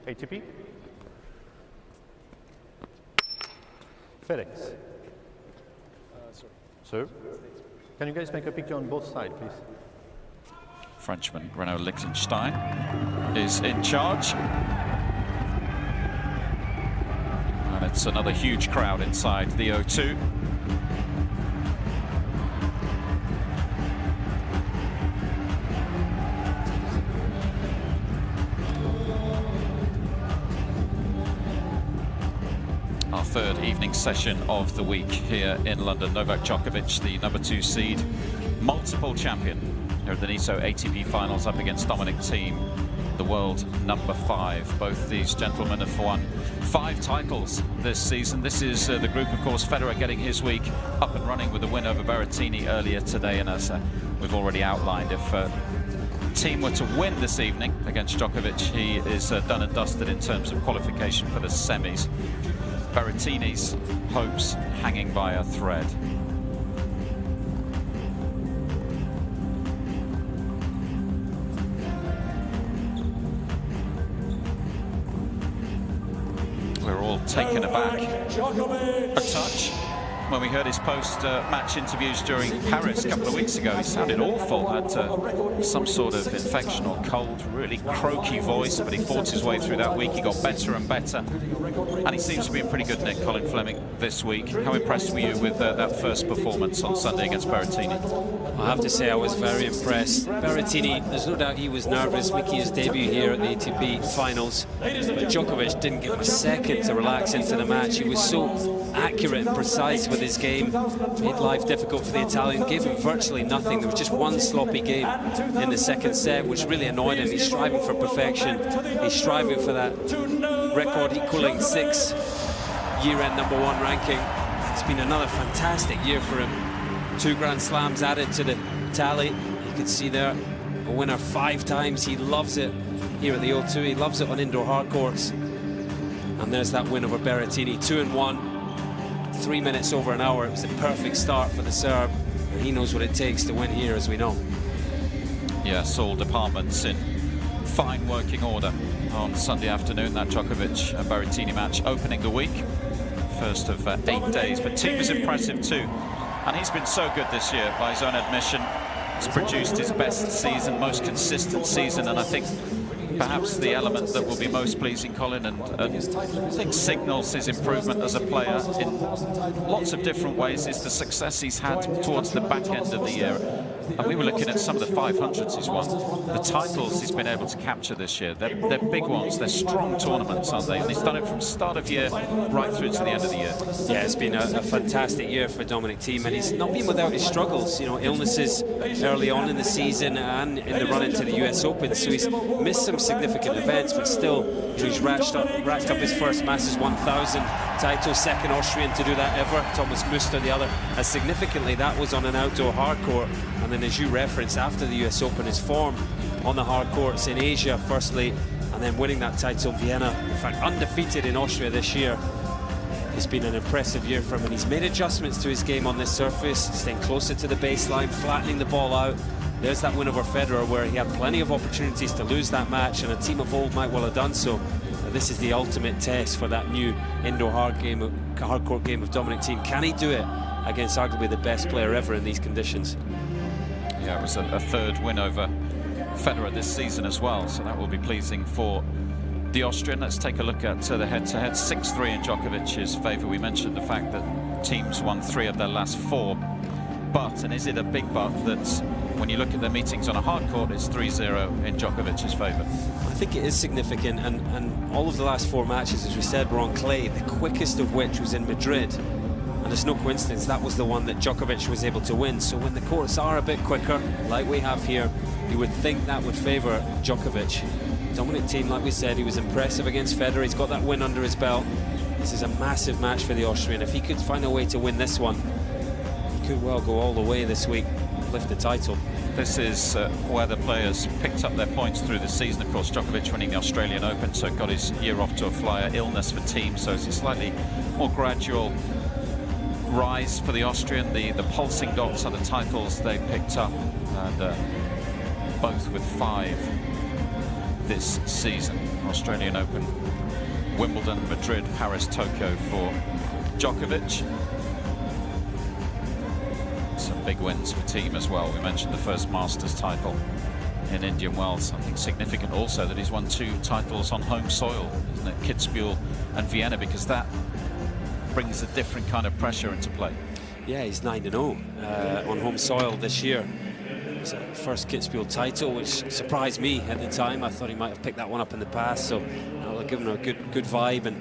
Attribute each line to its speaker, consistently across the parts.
Speaker 1: ATP. Felix. So, can you guys make a picture on both sides, please?
Speaker 2: Frenchman Renaud Liechtenstein is in charge. And it's another huge crowd inside the O2. Our third evening session of the week here in London. Novak Djokovic, the #2 seed, multiple champion here at the Nitto ATP finals, up against Dominic Thiem, the world #5. Both these gentlemen have won 5 titles this season. This is the group, of course, Federer getting his week up and running with a win over Berrettini earlier today. And as we've already outlined, if Thiem were to win this evening against Djokovic, he is done and dusted in terms of qualification for the semis. Berrettini's hopes hanging by a thread. We're all taken aback a touch when we heard his post-match interviews during Paris a couple of weeks ago. He sounded awful, had some sort of infection or cold, really croaky voice, but he fought his way through that week. He got better and better, and he seems to be in pretty good nick, Colin Fleming, this week. How impressed were you with that first performance on Sunday against Berrettini?
Speaker 3: I have to say I was very impressed. Berrettini, there's no doubt he was nervous making his debut here at the ATP finals, but Djokovic didn't give him a second to relax into the match. He was so accurate and precise with his game, made life difficult for the Italian, gave him virtually nothing. There was just one sloppy game in the second set, which really annoyed him. He's striving for perfection. He's striving for that record equaling 6 year-end #1 ranking. It's been another fantastic year for him. 2 Grand Slams added to the tally. You can see there, a winner 5 times. He loves it here at the O2. He loves it on indoor hard courts. And there's that win over Berrettini, 2-1. 3 minutes over an hour. It was a perfect start for the Serb, and he knows what it takes to win here, as we know.
Speaker 2: Yes, all departments in fine working order on Sunday afternoon. That Djokovic and Berrettini match opening the week, first of 8 days. But Thiem was impressive too, and he's been so good this year by his own admission. He's produced his best season, most consistent season, and I think perhaps the element that will be most pleasing, Colin, and I think signals his improvement as a player in lots of different ways, is the success he's had towards the back end of the year. And we were looking at some of the 500s he's won, the titles he's been able to capture this year. They're big ones, they're strong tournaments, aren't they? And he's done it from start of year right through to the end of the year.
Speaker 3: Yeah, it's been a fantastic year for Dominic Thiem, and he's not been without his struggles. You know, illnesses early on in the season and in the run into the US Open, so he's missed some significant events, but still he's racked up his first Masters 1000 title, second Austrian to do that ever. Thomas Muster, the other, as significantly, that was on an outdoor hard court. And then, as you referenced, after the US Open, his form on the hard courts in Asia firstly, and then winning that title in Vienna, in fact undefeated in Austria this year. It's been an impressive year for him, and he's made adjustments to his game on this surface, staying closer to the baseline, flattening the ball out. There's that win over Federer, where he had plenty of opportunities to lose that match, and a team of old might well have done so. But this is the ultimate test for that new indoor hard court game of Dominic Thiem. Can he do it against arguably the best player ever in these conditions?
Speaker 2: Yeah, it was a third win over Federer this season as well, so that will be pleasing for the Austrian. Let's take a look at the head-to-head. 6-3 in Djokovic's favour. We mentioned the fact that Thiem's won 3 of their last 4. But, and is it a big but, that when you look at their meetings on a hard court, it's 3-0 in Djokovic's favour?
Speaker 3: I think it is significant, and all of the last 4 matches, as we said, were on clay, the quickest of which was in Madrid. And it's no coincidence that was the one that Djokovic was able to win. So when the courts are a bit quicker, like we have here, you would think that would favour Djokovic. Dominic Thiem, like we said, he was impressive against Federer. He's got that win under his belt. This is a massive match for the Austrian. If he could find a way to win this one, he could well go all the way this week, lift the title.
Speaker 2: This is where the players picked up their points through the season. Of course, Djokovic winning the Australian Open, so got his year off to a flyer. Illness for Thiem, so it's a slightly more gradual rise for the Austrian. The pulsing dots are the titles they picked up, and both with 5 this season. Australian Open, Wimbledon, Madrid, Paris, Tokyo for Djokovic. Some big wins for Thiem as well. We mentioned the first Masters title in Indian Wells. I think significant also that he's won 2 titles on home soil, isn't it? Kitzbühel and Vienna, because that brings a different kind of pressure into play.
Speaker 3: Yeah, he's 9-0 on home soil this year. It's a first Kitzbühel title, which surprised me at the time. I thought he might have picked that one up in the past, so I'll give him a good vibe. And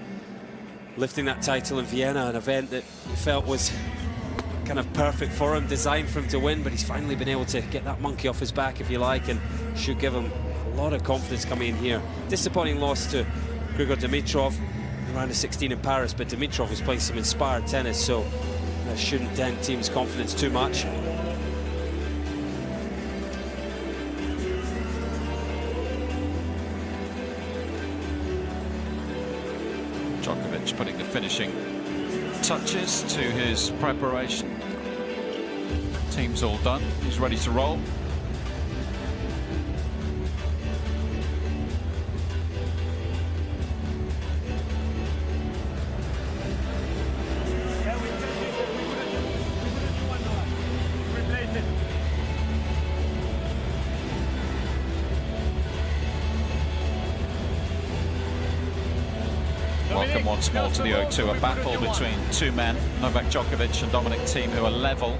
Speaker 3: lifting that title in Vienna, an event that he felt was kind of perfect for him, designed for him to win, but he's finally been able to get that monkey off his back, if you like, and should give him a lot of confidence coming in here. Disappointing loss to Grigor Dimitrov around the 16 in Paris, but Dimitrov was playing some inspired tennis, so that shouldn't dent Thiem's confidence too much.
Speaker 2: Djokovic putting the finishing touches to his preparation. Team's all done. He's ready to roll. Welcome once more to the O2, a battle between 2 men, Novak Djokovic and Dominic Thiem, who are level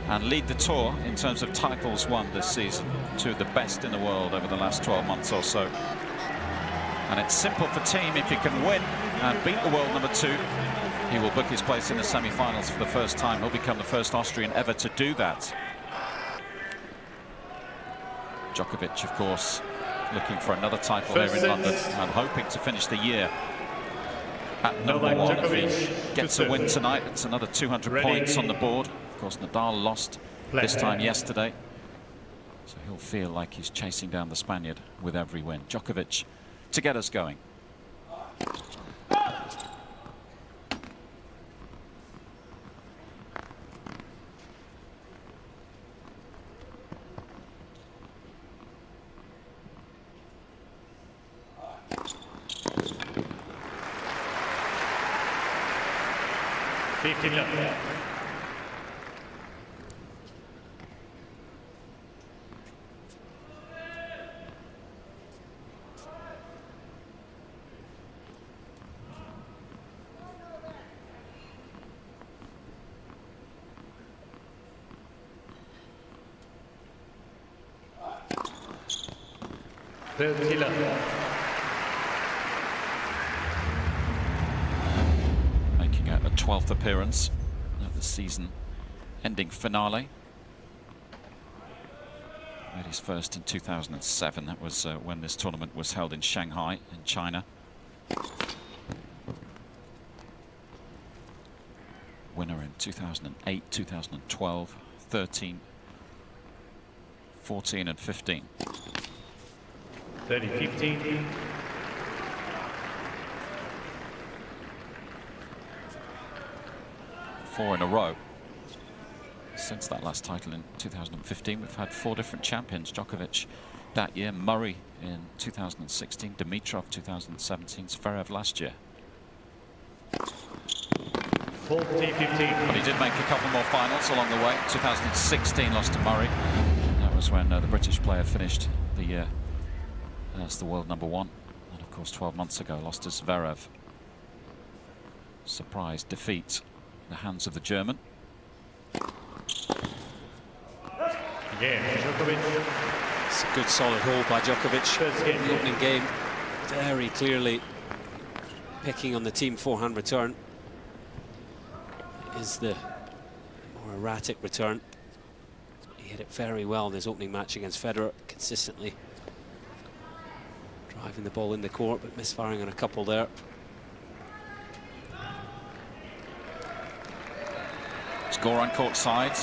Speaker 2: and lead the tour in terms of titles won this season. 2 of the best in the world over the last 12 months or so. And it's simple for Thiem. If he can win and beat the world number 2, he will book his place in the semi-finals for the first time. He'll become the first Austrian ever to do that. Djokovic, of course, looking for another title here in London and hoping to finish the year at number 1. If he gets a win tonight, it's another 200 points on the board. Of course, Nadal lost this time yesterday, so he'll feel like he's chasing down the Spaniard with every win. Djokovic to get us going. Making a 12th appearance at the season-ending finale. Made his first in 2007. That was when this tournament was held in Shanghai, in China. Winner in 2008, 2012, 13, 14 and 15.
Speaker 4: 30-15.
Speaker 2: Four in a row. Since that last title in 2015, we've had 4 different champions. Djokovic that year, Murray in 2016, Dimitrov 2017, Zverev last year.
Speaker 4: 40-15.
Speaker 2: But he did make a couple more finals along the way. 2016 lost to Murray. That was when the British player finished the year as the world number 1. And of course 12 months ago lost to Zverev. Surprise defeat in the hands of the German.
Speaker 4: Again, Djokovic.
Speaker 3: It's a good solid hold by Djokovic in the opening game. Very clearly picking on the Thiem forehand return. Is the more erratic return. He hit it very well in his opening match against Federer, consistently driving the ball in the court, but misfiring on a couple there.
Speaker 2: Score on court side.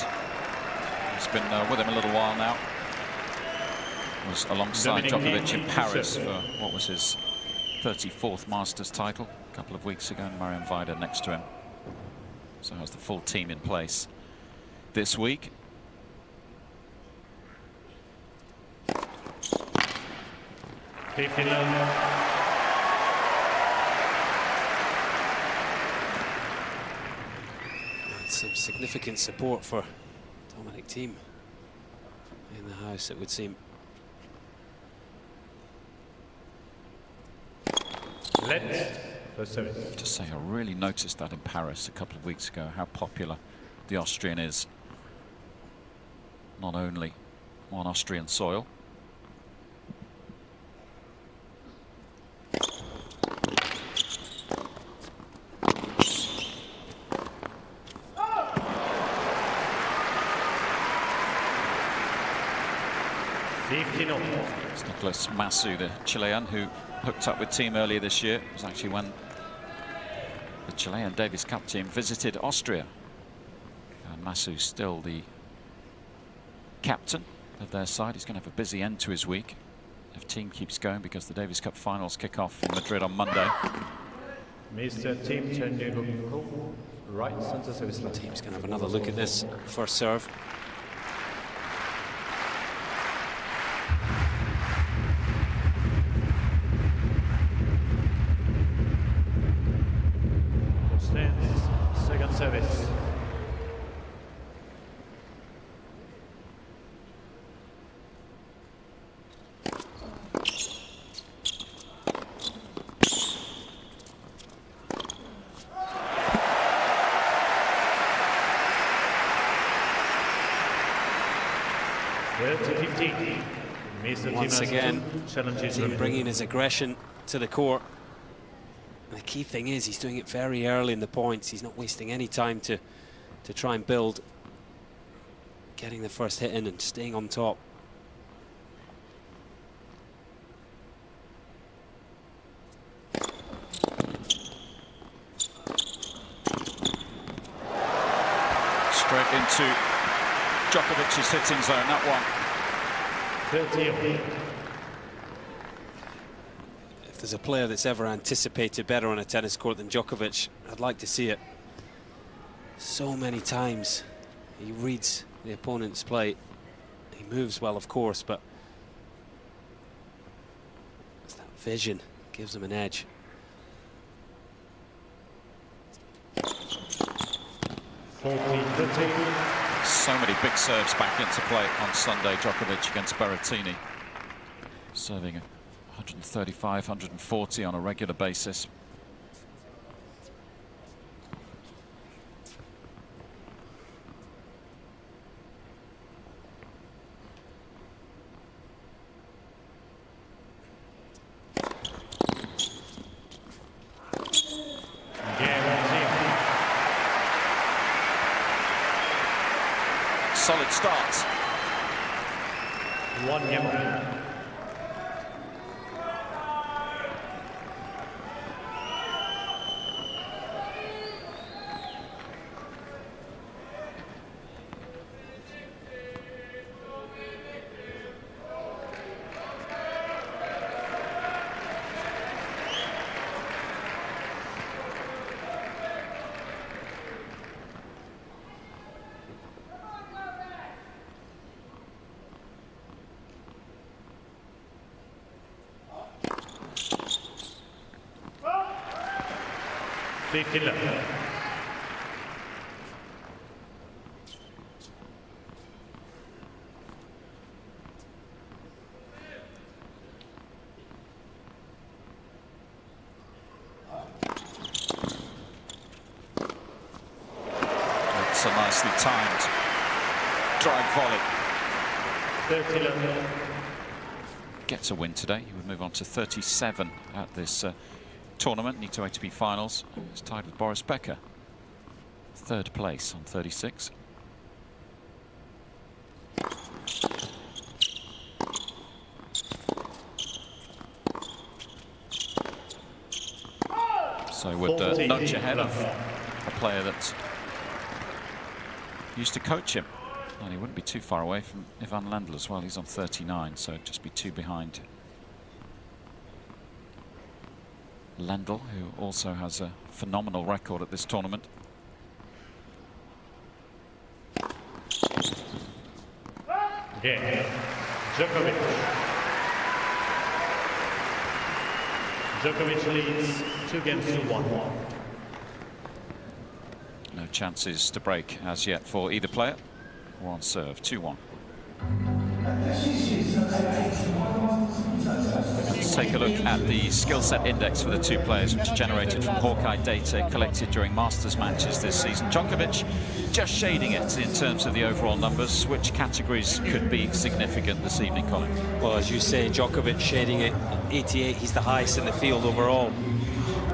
Speaker 2: He's been with him a little while now. Was alongside Djokovic in Paris for what was his 34th Masters title a couple of weeks ago, and Marian Vida next to him. So has the full team in place this week.
Speaker 4: 15 love.
Speaker 3: Some significant support for Dominic Thiem in the house, it would seem.
Speaker 4: Let's first service.
Speaker 2: I have to say, I really noticed that in Paris a couple of weeks ago, how popular the Austrian is. Not only on Austrian soil. It's Nicolas Massu, the Chilean, who hooked up with Thiem earlier this year. It was actually when the Chilean Davis Cup team visited Austria. And Massu's still the captain of their side. He's going to have a busy end to his week if Thiem keeps going, because the Davis Cup finals kick off in Madrid on Monday.
Speaker 4: Mr. Thiem, turn your right center service line.
Speaker 3: Thiem's going to have another look at this first serve.
Speaker 4: Second service.
Speaker 3: Once again, Thiem bringing his aggression to the court. And the key thing is he's doing it very early in the points. He's not wasting any time to try and build. Getting the first hit in and staying on top.
Speaker 2: Straight into Djokovic's hitting zone, that one.
Speaker 4: 30.
Speaker 3: If there's a player that's ever anticipated better on a tennis court than Djokovic, I'd like to see it. So many times he reads the opponent's play. He moves well, of course, but it's that vision gives him an edge.
Speaker 2: So many big serves back into play on Sunday. Djokovic against Berrettini, serving 135, 140 on a regular basis. Solid start.
Speaker 4: 1-0. Killer.
Speaker 2: That's a nicely timed drive volley.
Speaker 4: 30.
Speaker 2: Gets a win today. He would move on to 37 at this tournament, Nitto ATP finals. It's tied with Boris Becker. Third place on 36. So would nudge ahead of a player that used to coach him. And he wouldn't be too far away from Ivan Lendl as well. He's on 39, so it'd just be 2 behind Lendl, who also has a phenomenal record at this tournament.
Speaker 4: Again, Djokovic. Djokovic leads 2 games to 1.
Speaker 2: No chances to break as yet for either player. One serve, 2-1. Let's take a look at the skill set index for the two players, which is generated from Hawkeye data collected during Masters matches this season. Djokovic just shading it in terms of the overall numbers. Which categories could be significant this evening, Colin?
Speaker 3: Well, as you say, Djokovic shading it at 88. He's the highest in the field overall.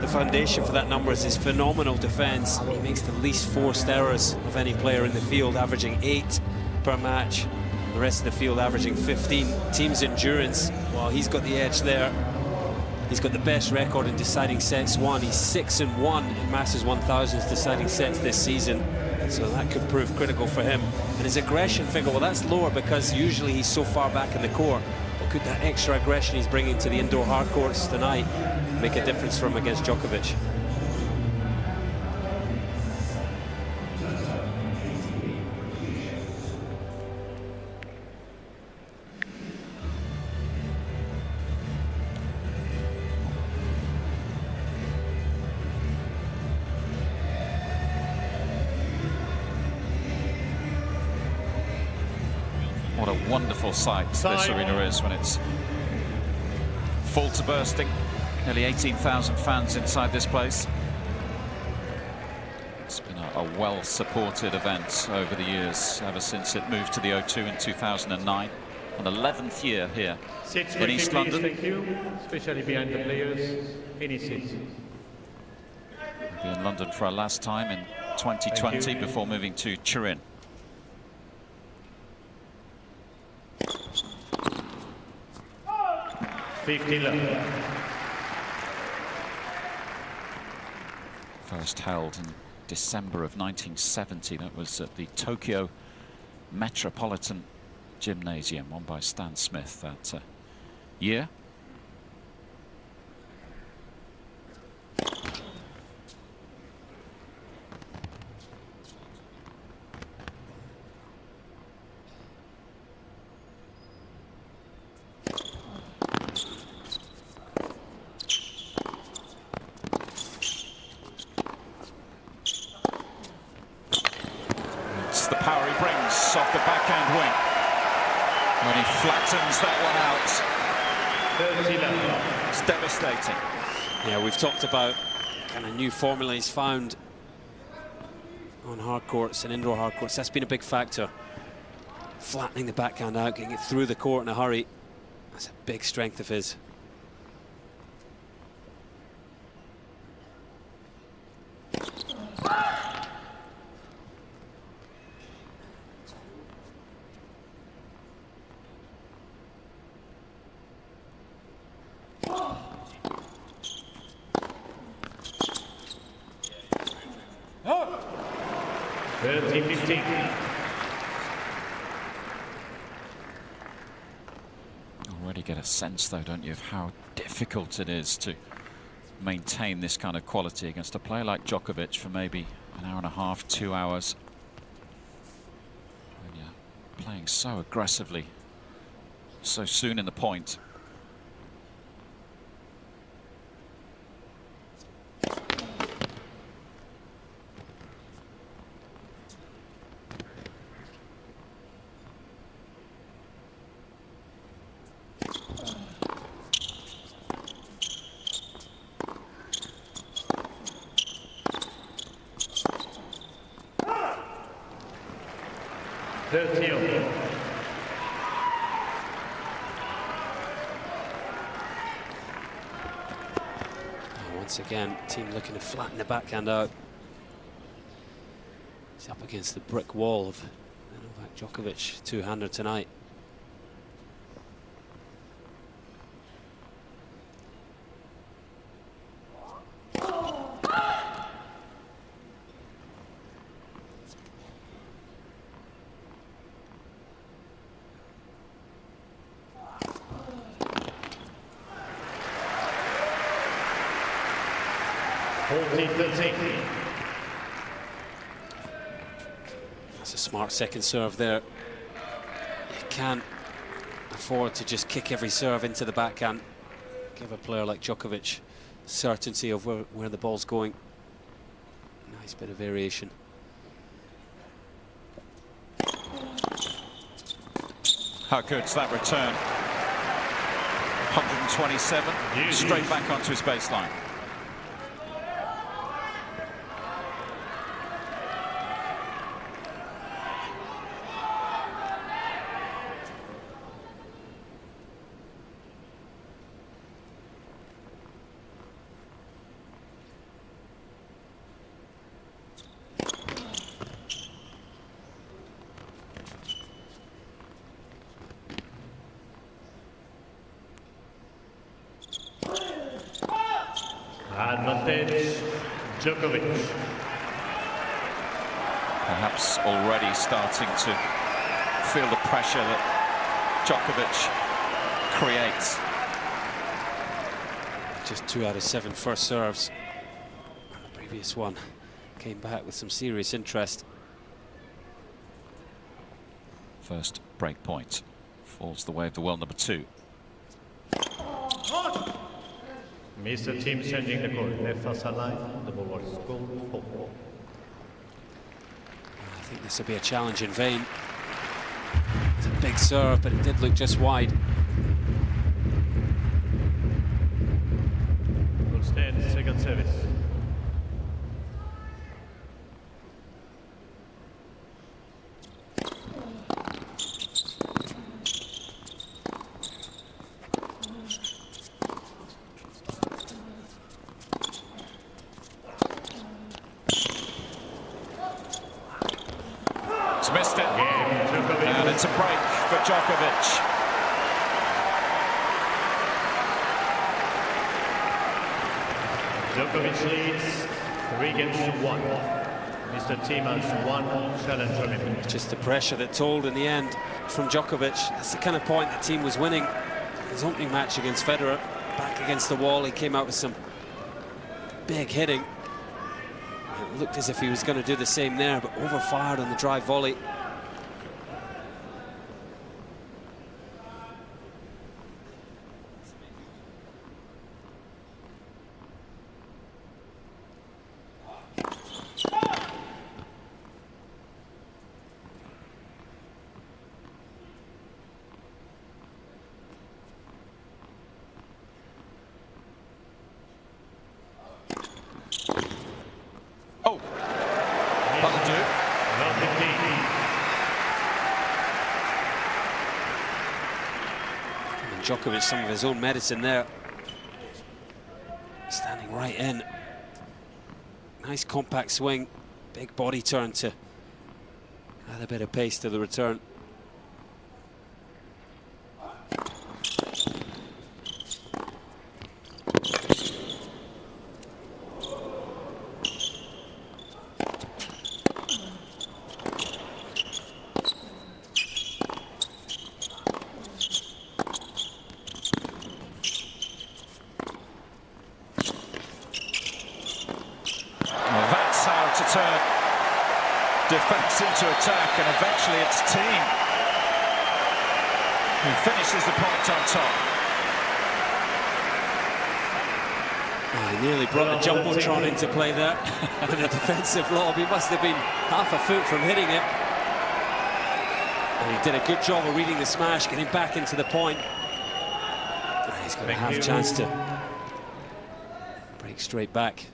Speaker 3: The foundation for that number is his phenomenal defense. He makes the least forced errors of any player in the field, averaging 8 per match. The rest of the field averaging 15. Team's endurance, well, he's got the edge there. He's got the best record in deciding sets won. He's 6-1 in Masters 1000s deciding sets this season. So that could prove critical for him. And his aggression figure, well, that's lower because usually he's so far back in the court. But could that extra aggression he's bringing to the indoor hard courts tonight make a difference for him against Djokovic?
Speaker 2: What a wonderful sight this arena is when it's full to bursting. Nearly 18,000 fans inside this place. It's been a well-supported event over the years, ever since it moved to the O2 in 2009. An 11th year here in East London.
Speaker 4: Thank you, especially behind the players. Any seats.
Speaker 2: We'll be in London for our last time in 2020 before moving to Turin. First held in December of 1970. That was at the Tokyo Metropolitan Gymnasium, won by Stan Smith that year. The power he brings off the backhand wing when he flattens that one out. It's devastating.
Speaker 3: Yeah, we've talked about kind of new formula he's found on hard courts and indoor hard courts. That's been a big factor. Flattening the backhand out, getting it through the court in a hurry. That's a big strength of his.
Speaker 2: Already get a sense, though, don't you, of how difficult it is to maintain this kind of quality against a player like Djokovic for maybe an hour and a half, 2 hours. When you're playing so aggressively, so soon in the point. Once again, team looking to flatten the backhand out. He's up against the brick wall of Novak Djokovic, two-hander tonight. That's a smart second serve there. You can't afford to just kick every serve into the backhand.
Speaker 3: give a player like Djokovic certainty of where the ball's going. Nice bit of variation.
Speaker 2: How good's that return? 127, straight back onto his baseline.
Speaker 4: Advantage, Djokovic.
Speaker 2: Perhaps already starting to feel the pressure that Djokovic creates.
Speaker 3: Just 2 out of 7 first serves. The previous one came back with some serious interest.
Speaker 2: First break point falls the way of the world number 2.
Speaker 4: Mr. Thiem changing the court. Left side line, the ball was goal.
Speaker 3: I think this will be a challenge in vain. It's a big serve, but it did look just wide.
Speaker 4: Will stand second service.
Speaker 2: Missed it, and it's a break for Djokovic.
Speaker 4: Djokovic leads 3-1. Mr. Thiem has 1 challenge remaining.
Speaker 3: Just the pressure that told in the end from Djokovic. That's the kind of point the team was winning. His opening match against Federer, back against the wall, he came out with some big hitting. It looked as if he was going to do the same there, but overfired on the drive volley.
Speaker 2: Oh, that'll do.
Speaker 3: And Djokovic, some of his own medicine there. Standing right in. Nice compact swing, big body turn to add a bit of pace to the return.
Speaker 2: To turn defense into attack, and eventually it's Thiem who finishes the point on top.
Speaker 3: Oh, he nearly brought the Jumbotron into play there with a defensive lob. He must have been half a foot from hitting it. And he did a good job of reading the smash, getting back into the point. And he's going to have a chance to break straight back.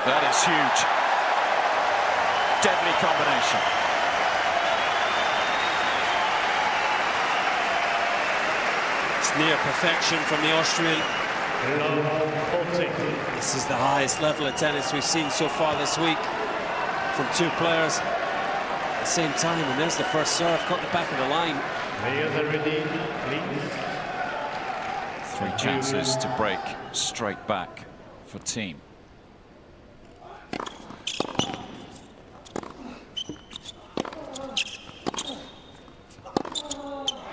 Speaker 2: That is huge. Deadly combination.
Speaker 3: It's near perfection from the Austrian. This is the highest level of tennis we've seen so far this week from 2 players. the same time, and there's the first serve, caught the back of the line.
Speaker 4: Players are ready, please.
Speaker 2: 3 chances to break straight back for Thiem.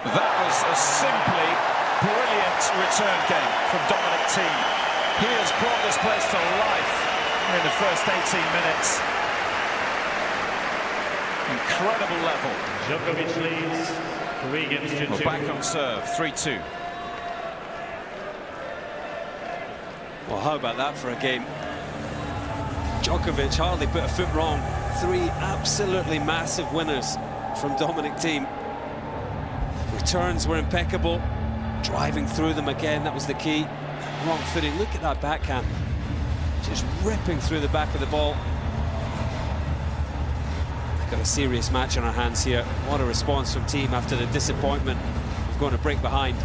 Speaker 2: That was a simply brilliant return game from Dominic Thiem. He has brought this place to life in the first 18 minutes. Incredible level.
Speaker 4: Djokovic leads 3 games to 2.
Speaker 2: We're back on serve, 3-2.
Speaker 3: Well, how about that for a game? Djokovic hardly put a foot wrong. 3 absolutely massive winners from Dominic Thiem. Returns were impeccable. Driving through them again, that was the key. Wrong footing, look at that backhand. Just ripping through the back of the ball. We've got a serious match on our hands here. What a response from Thiem after the disappointment of going to break behind.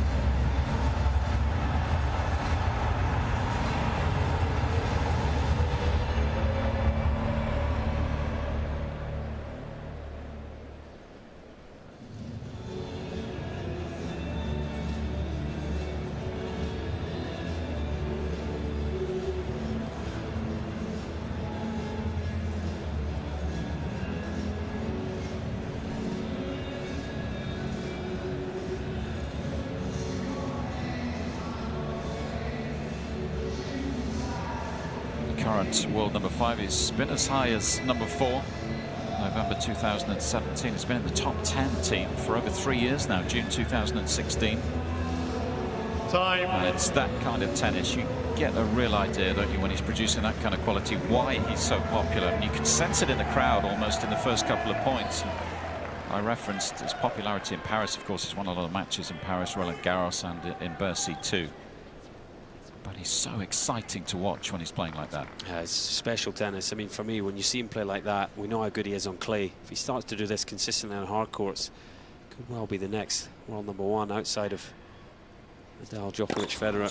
Speaker 2: Current world number 5, he's been as high as number 4. November 2017, he's been in the top 10 team for over 3 years now, June 2016.
Speaker 4: Time.
Speaker 2: And it's that kind of tennis, you get a real idea, don't you, when he's producing that kind of quality, why he's so popular. And you can sense it in the crowd almost in the first couple of points. I referenced his popularity in Paris, of course. He's won a lot of matches in Paris, Roland Garros, and in Bercy too. But he's so exciting to watch when he's playing like that.
Speaker 3: Yeah, it's special tennis. I mean, for me, when you see him play like that, we know how good he is on clay. If he starts to do this consistently on hard courts, could well be the next world number 1 outside of Nadal, Djokovic, Federer.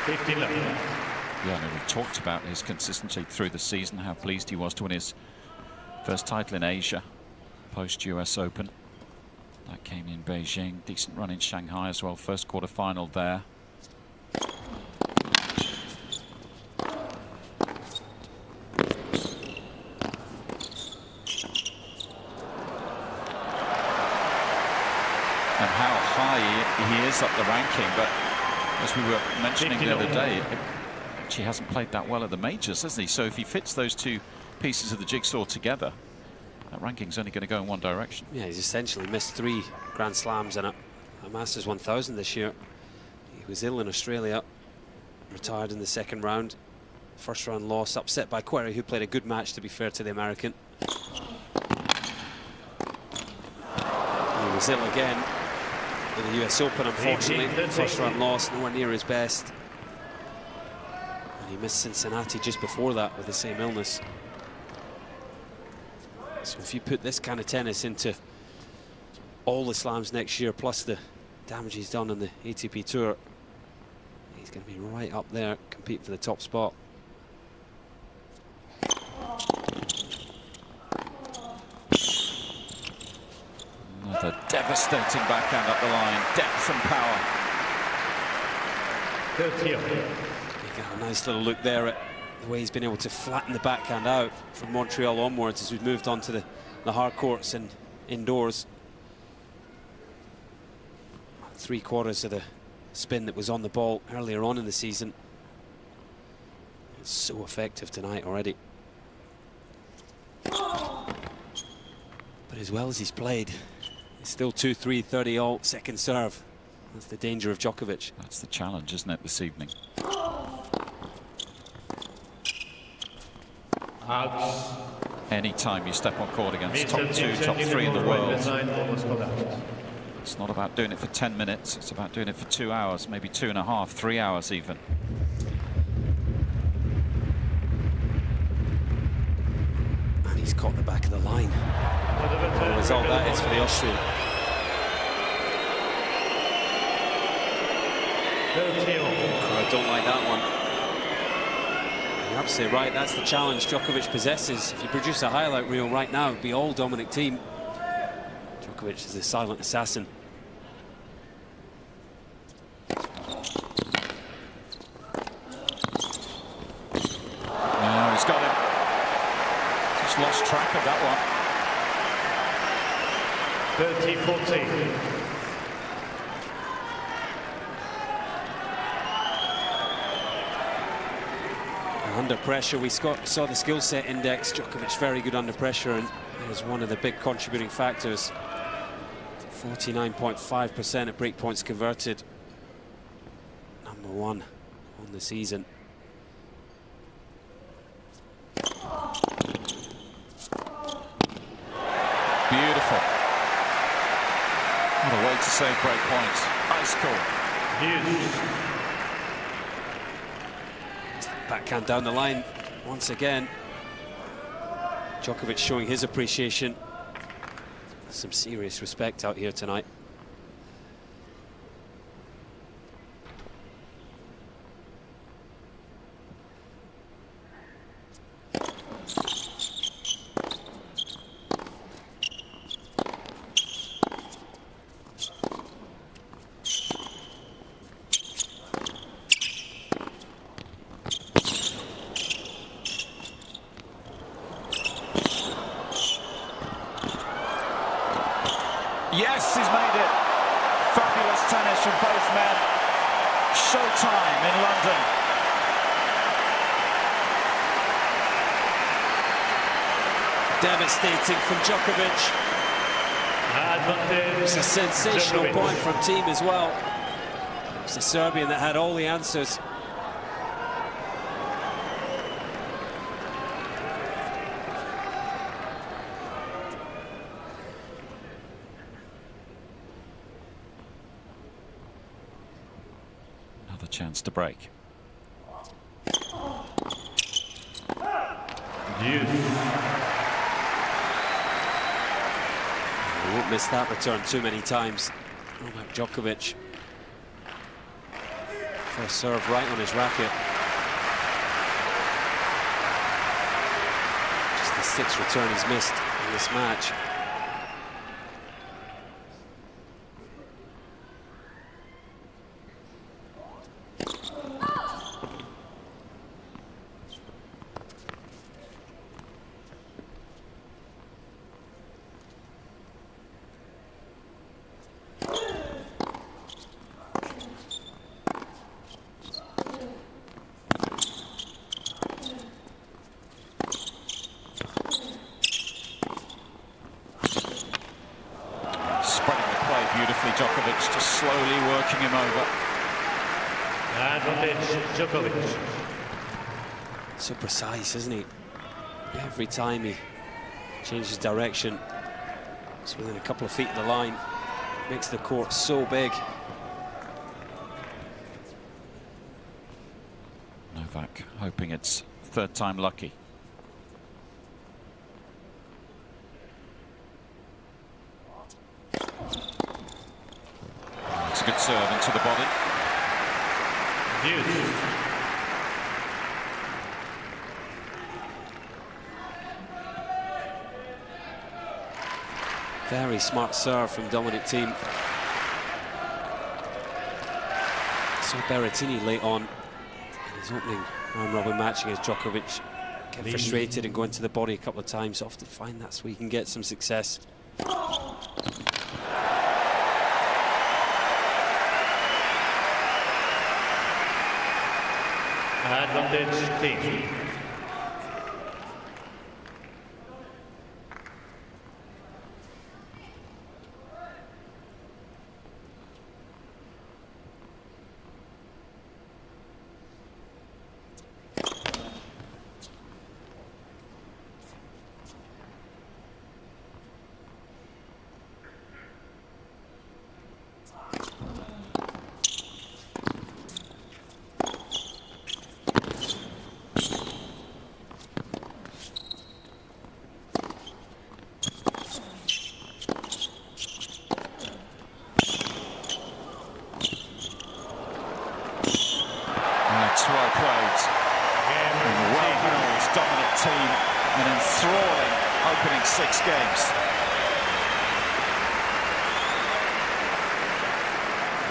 Speaker 4: 15 left.
Speaker 2: Yeah, I mean, we've talked about his consistency through the season, how pleased he was to win his first title in Asia, post-US Open. That came in Beijing. Decent run in Shanghai as well. First quarter-final there. And how high he is up the ranking, but as we were mentioning the other day, he hasn't played that well at the majors, has he? So if he fits those 2 pieces of the jigsaw together, that ranking's only going to go in one direction.
Speaker 3: Yeah, he's essentially missed 3 Grand Slams and a Masters 1000 this year. He was ill in Australia, retired in the 2nd round. First round loss, upset by Querrey, who played a good match, to be fair to the American. He was ill again in the US Open, unfortunately. First round loss, nowhere near his best. And he missed Cincinnati just before that with the same illness. So if you put this kind of tennis into all the slams next year, plus the damage he's done on the ATP Tour, he's going to be right up there, competing for the top spot.
Speaker 2: Another devastating backhand up the line, depth and power.
Speaker 4: 30.
Speaker 3: You got a nice little look there at the way he's been able to flatten the backhand out from Montreal onwards as we've moved on to the hard courts and indoors. 3/4 of the spin that was on the ball earlier on in the season. It's so effective tonight already. But as well as he's played, it's still 2-3, 30 all, second serve. That's the danger of Djokovic.
Speaker 2: That's the challenge, isn't it, this evening?
Speaker 4: Out.
Speaker 2: Anytime you step on court against top 2, top 3 in the world, it's not about doing it for 10 minutes, it's about doing it for 2 hours, maybe 2.5, 3 hours even.
Speaker 3: And he's caught the back of the line. What a result that is for the Austrian. I don't like that one. You're absolutely right. That's the challenge Djokovic possesses. If you produce a highlight reel right now, it'd be all Dominic Thiem. Djokovic is the silent assassin.
Speaker 2: He's got it. Just lost track of that one.
Speaker 4: 30-14.
Speaker 3: Under pressure, we saw the skill set index. Djokovic very good under pressure, and it was one of the big contributing factors. 49.5% of break points converted. #1 on the season.
Speaker 2: Beautiful. What a way to save break points. Ice cool.
Speaker 3: Backhand down the line once again. Djokovic showing his appreciation. Some serious respect out here tonight.
Speaker 2: Yes, he's made it. Fabulous tennis from both men. Showtime in London.
Speaker 3: Devastating from Djokovic. It's a sensational point from Thiem as well. It's the Serbian that had all the answers.
Speaker 2: Another chance to break.
Speaker 3: He won't miss that return too many times. Novak Djokovic. First serve right on his racket. Just the 6th return he's missed in this match.
Speaker 2: Beautifully, Djokovic just slowly working him over.
Speaker 4: Djokovic.
Speaker 3: So precise, isn't he? Every time he changes direction, it's within a couple of feet of the line. Makes the court so big.
Speaker 2: Novak hoping it's third time lucky. It's a good serve into the body.
Speaker 3: Very smart serve from Dominic Thiem. So Berrettini late on in his opening round-robin match against Djokovic. Get frustrated and go into the body a couple of times. Often find that's where you can get some success.
Speaker 4: Advantage Thiem.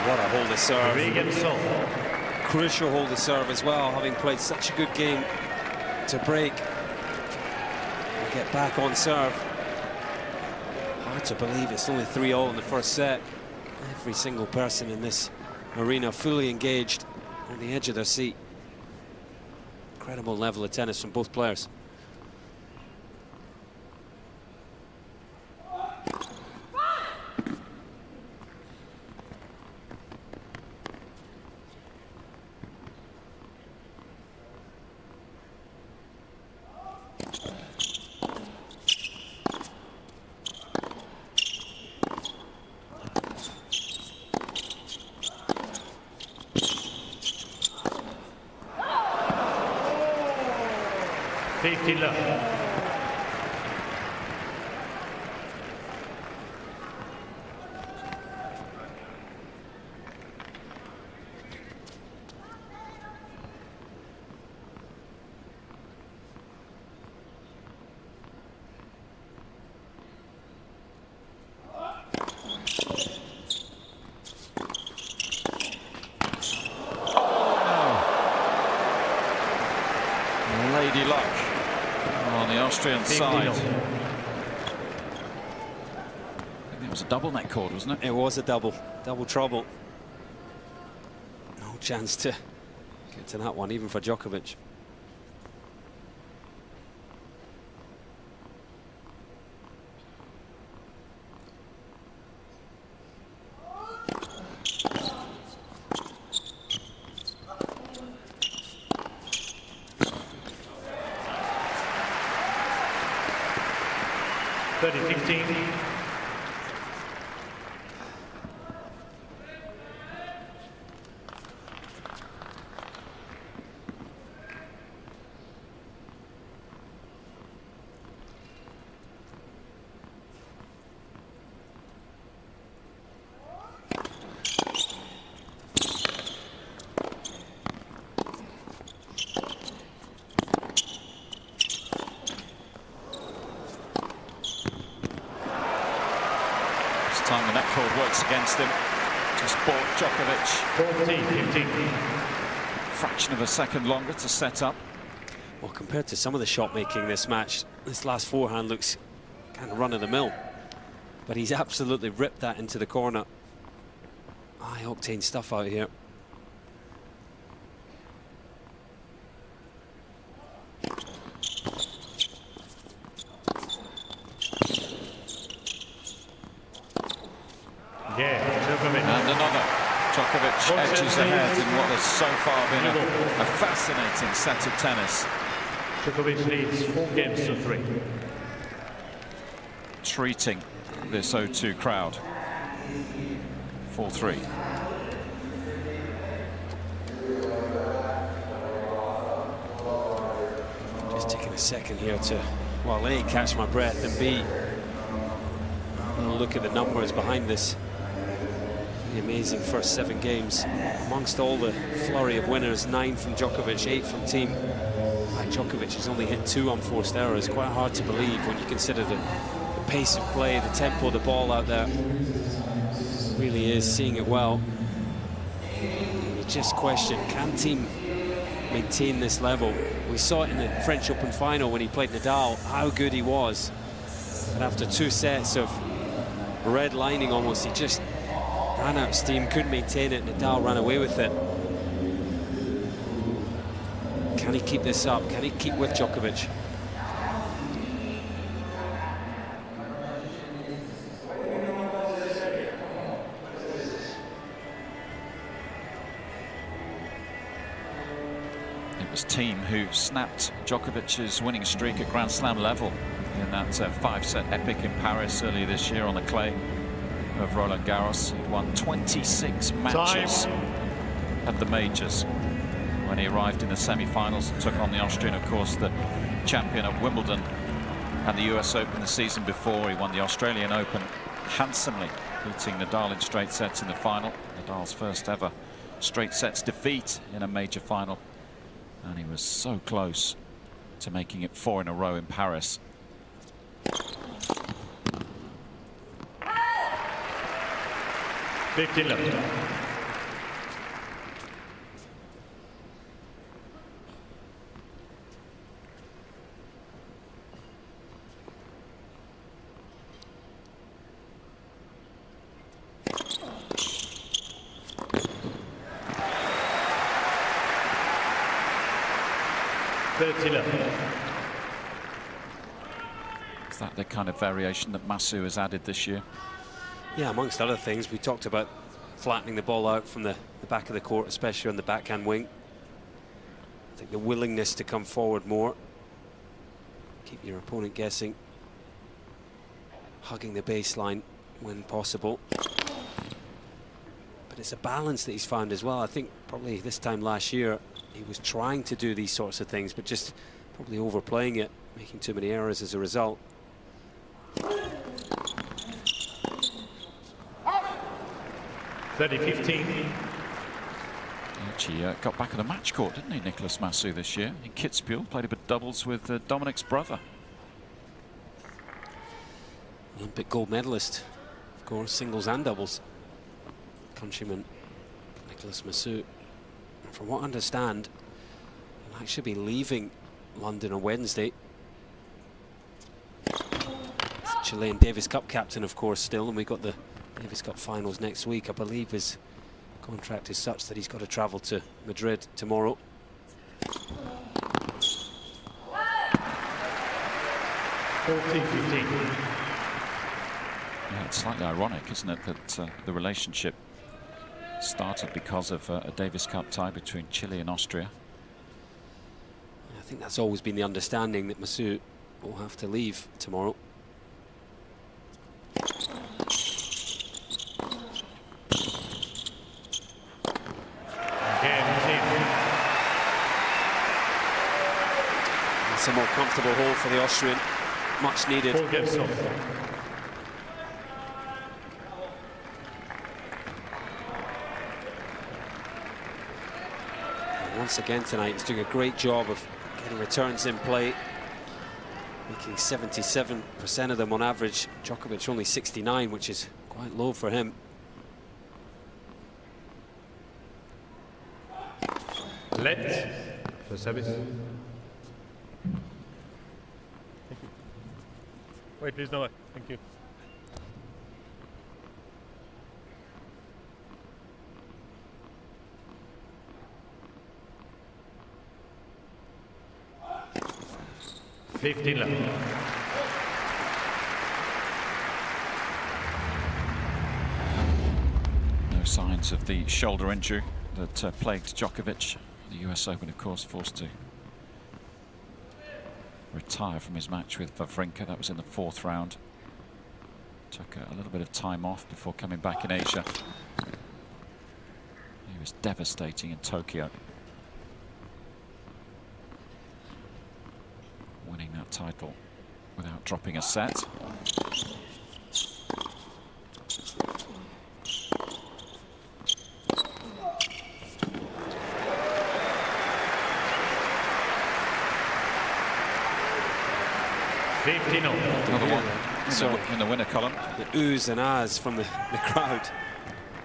Speaker 3: What a hold of serve.
Speaker 4: Regan Sol.
Speaker 3: Crucial hold of serve as well, having played such a good game to break and get back on serve. Hard to believe it's only 3-all in the first set. Every single person in this arena fully engaged on the edge of their seat. Incredible level of tennis from both players.
Speaker 2: Lady luck on the Austrian side. I think it was a double net cord, wasn't it?
Speaker 3: It was a double trouble. No chance to get to that one, even for Djokovic.
Speaker 2: Time the net cord works against him. Just bought Djokovic
Speaker 4: 14-15.
Speaker 2: Fraction of a second longer to set up.
Speaker 3: Well, compared to some of the shot making this match, this last forehand looks kind of run-of-the-mill. But he's absolutely ripped that into the corner. High-octane stuff out here.
Speaker 2: And another. Djokovic edges ahead in what has so far been a fascinating set of tennis.
Speaker 4: Djokovic leads 4-3.
Speaker 2: Treating this O2 crowd. 4-3.
Speaker 3: Just taking a second here to, well, A, catch my breath, and B, look at the numbers behind this. The amazing first 7 games. Amongst all the flurry of winners, 9 from Djokovic, 8 from Thiem. Djokovic has only hit 2 unforced errors. Quite hard to believe when you consider the pace of play, the tempo of the ball out there. Really is seeing it well. You just question, can Thiem maintain this level? We saw it in the French Open final when he played Nadal, how good he was. But after 2 sets of redlining almost, he just ran out of steam, couldn't maintain it. Nadal ran away with it. Can he keep this up? Can he keep with Djokovic?
Speaker 2: It was Thiem who snapped Djokovic's winning streak at Grand Slam level in that 5-set epic in Paris earlier this year on the clay of Roland Garros. He'd won 26 matches at the majors when he arrived in the semi-finals and took on the Austrian, of course, the champion of Wimbledon and the US Open the season before. He won the Australian Open handsomely, beating Nadal in straight sets in the final. Nadal's first ever straight sets defeat in a major final, and he was so close to making it 4 in a row in Paris.
Speaker 4: Left. 30-11.
Speaker 2: Is that the kind of variation that Masu has added this year?
Speaker 3: Yeah, amongst other things, we talked about flattening the ball out from the back of the court, especially on the backhand wing. I think the willingness to come forward more, keep your opponent guessing, hugging the baseline when possible. But it's a balance that he's found as well. I think probably this time last year he was trying to do these sorts of things, but just probably overplaying it, making too many errors as a result.
Speaker 4: 30-15.
Speaker 2: Actually got back on the match court, didn't he, Nicolas Masu, this year in Kitzbühel? Played a bit of doubles with Dominic's brother.
Speaker 3: Olympic gold medalist, of course, singles and doubles. Countryman Nicolas Masu. And from what I understand, he'll actually be leaving London on Wednesday. He's Chilean Davis Cup captain, of course, still, and we got the Davis Cup finals next week. I believe his contract is such that he's got to travel to Madrid tomorrow.
Speaker 4: 14-15.
Speaker 2: Yeah, it's slightly ironic, isn't it, that the relationship started because of a Davis Cup tie between Chile and Austria.
Speaker 3: I think that's always been the understanding, that Masu will have to leave tomorrow. It's a more comfortable hole for the Austrian, much needed. And once again tonight, he's doing a great job of getting returns in play, making 77% of them on average. Djokovic only 69, which is quite low for him.
Speaker 4: Let for service.
Speaker 1: Thank you. Wait, please, Novak. Thank you.
Speaker 2: No signs of the shoulder injury that plagued Djokovic. The US Open, of course, forced to retire from his match with Wawrinka. That was in the 4th round. Took a little bit of time off before coming back in Asia. He was devastating in Tokyo, winning that title without dropping a set. Another one in the winner column.
Speaker 3: The oohs and ahs from the crowd.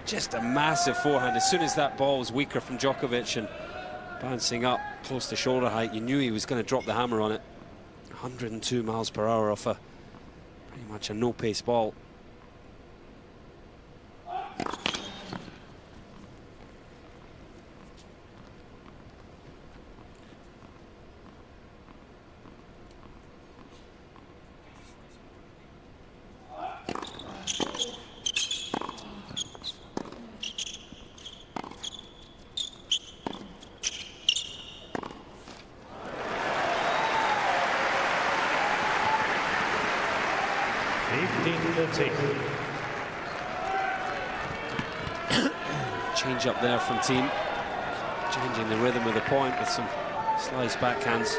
Speaker 3: Just a massive forehand. As soon as that ball was weaker from Djokovic and bouncing up close to shoulder height, you knew he was going to drop the hammer on it. 102 miles per hour off a pretty much a no-pace ball. Change up there from Thiem, changing the rhythm of the point with some slice backhands.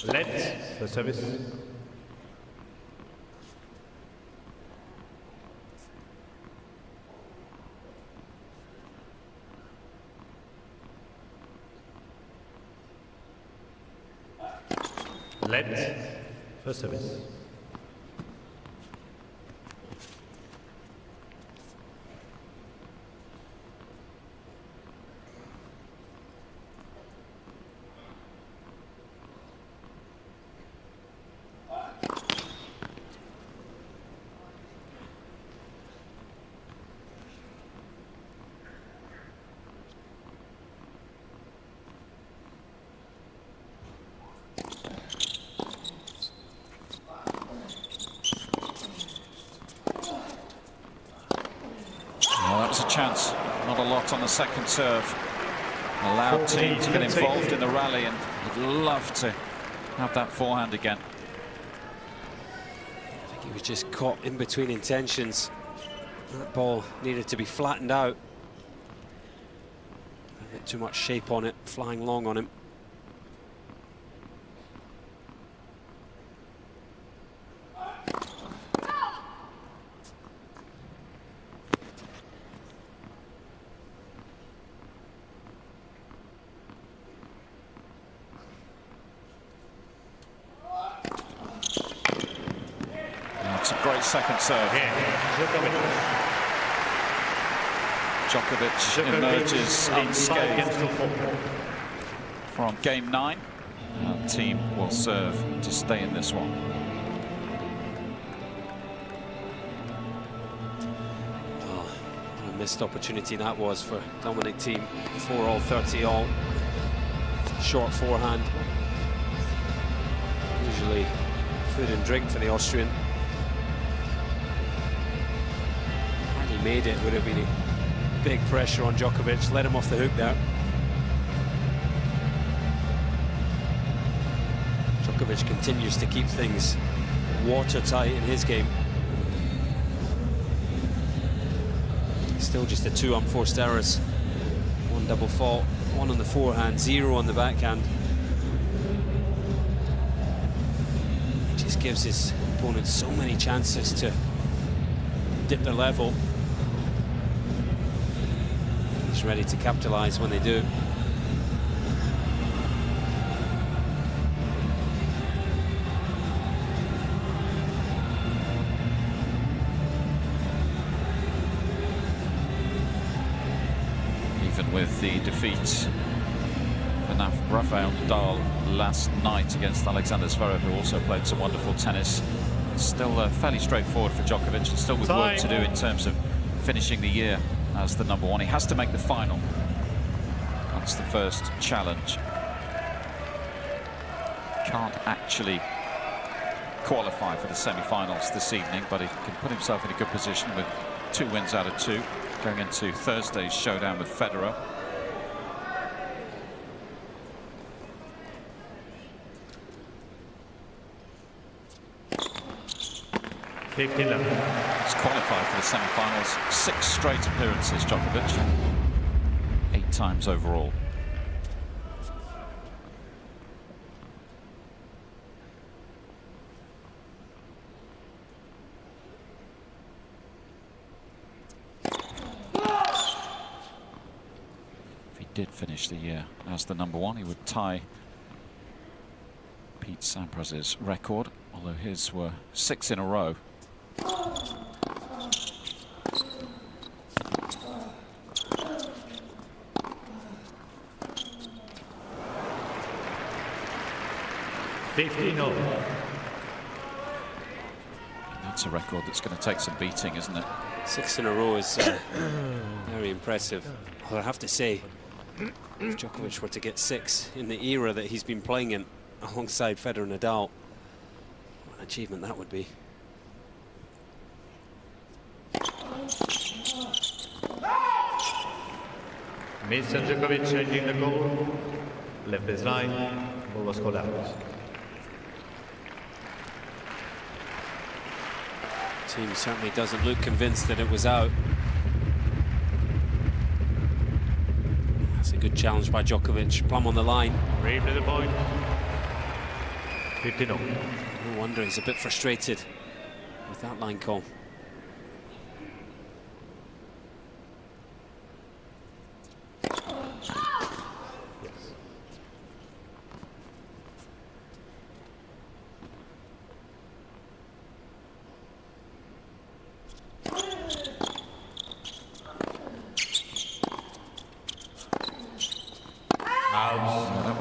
Speaker 4: Let the service. Let. First service.
Speaker 2: A chance, not a lot on the second serve. Allowed Thiem to get involved in the rally, and would love to have that forehand again.
Speaker 3: I think he was just caught in between intentions. That ball needed to be flattened out. A bit too much shape on it, flying long on him.
Speaker 2: Great second serve. Djokovic emerges unscathed from game 9. And Thiem will serve to stay in this one.
Speaker 3: Oh, what a missed opportunity that was for Dominic Thiem. 4-all, 30-all. Short forehand. Usually food and drink for the Austrian. Made it, would have been a big pressure on Djokovic. Let him off the hook there. Djokovic continues to keep things watertight in his game. Still just a 2 unforced errors. 1 double fault, 1 on the forehand, 0 on the backhand. It just gives his opponents so many chances to dip their level. Ready to capitalize when they do.
Speaker 2: Even with the defeat for Rafael Nadal last night against Alexander Zverev, who also played some wonderful tennis, it's still fairly straightforward for Djokovic, and still with work to do in terms of finishing the year as the #1. He has to make the final. That's the first challenge. Can't actually qualify for the semi-finals this evening, but he can put himself in a good position with 2 wins out of 2 going into Thursday's showdown with Federer. He's qualified for the semi-finals. 6 straight appearances, Djokovic. 8 times overall. If he did finish the year as the #1, he would tie Pete Sampras's record, although his were 6 in a row. That's a record that's going to take some beating, isn't it?
Speaker 3: 6 in a row is very impressive. Well, I have to say, if Djokovic were to get 6 in the era that he's been playing in alongside Federer and Nadal, what an achievement that would be.
Speaker 4: Mr. Djokovic changing the goal. Left baseline, ball was called out.
Speaker 3: Thiem certainly doesn't look convinced that it was out. That's a good challenge by Djokovic. Plumb on the line.
Speaker 4: Brave to the point. 15-0.
Speaker 3: No wonder he's a bit frustrated with that line call.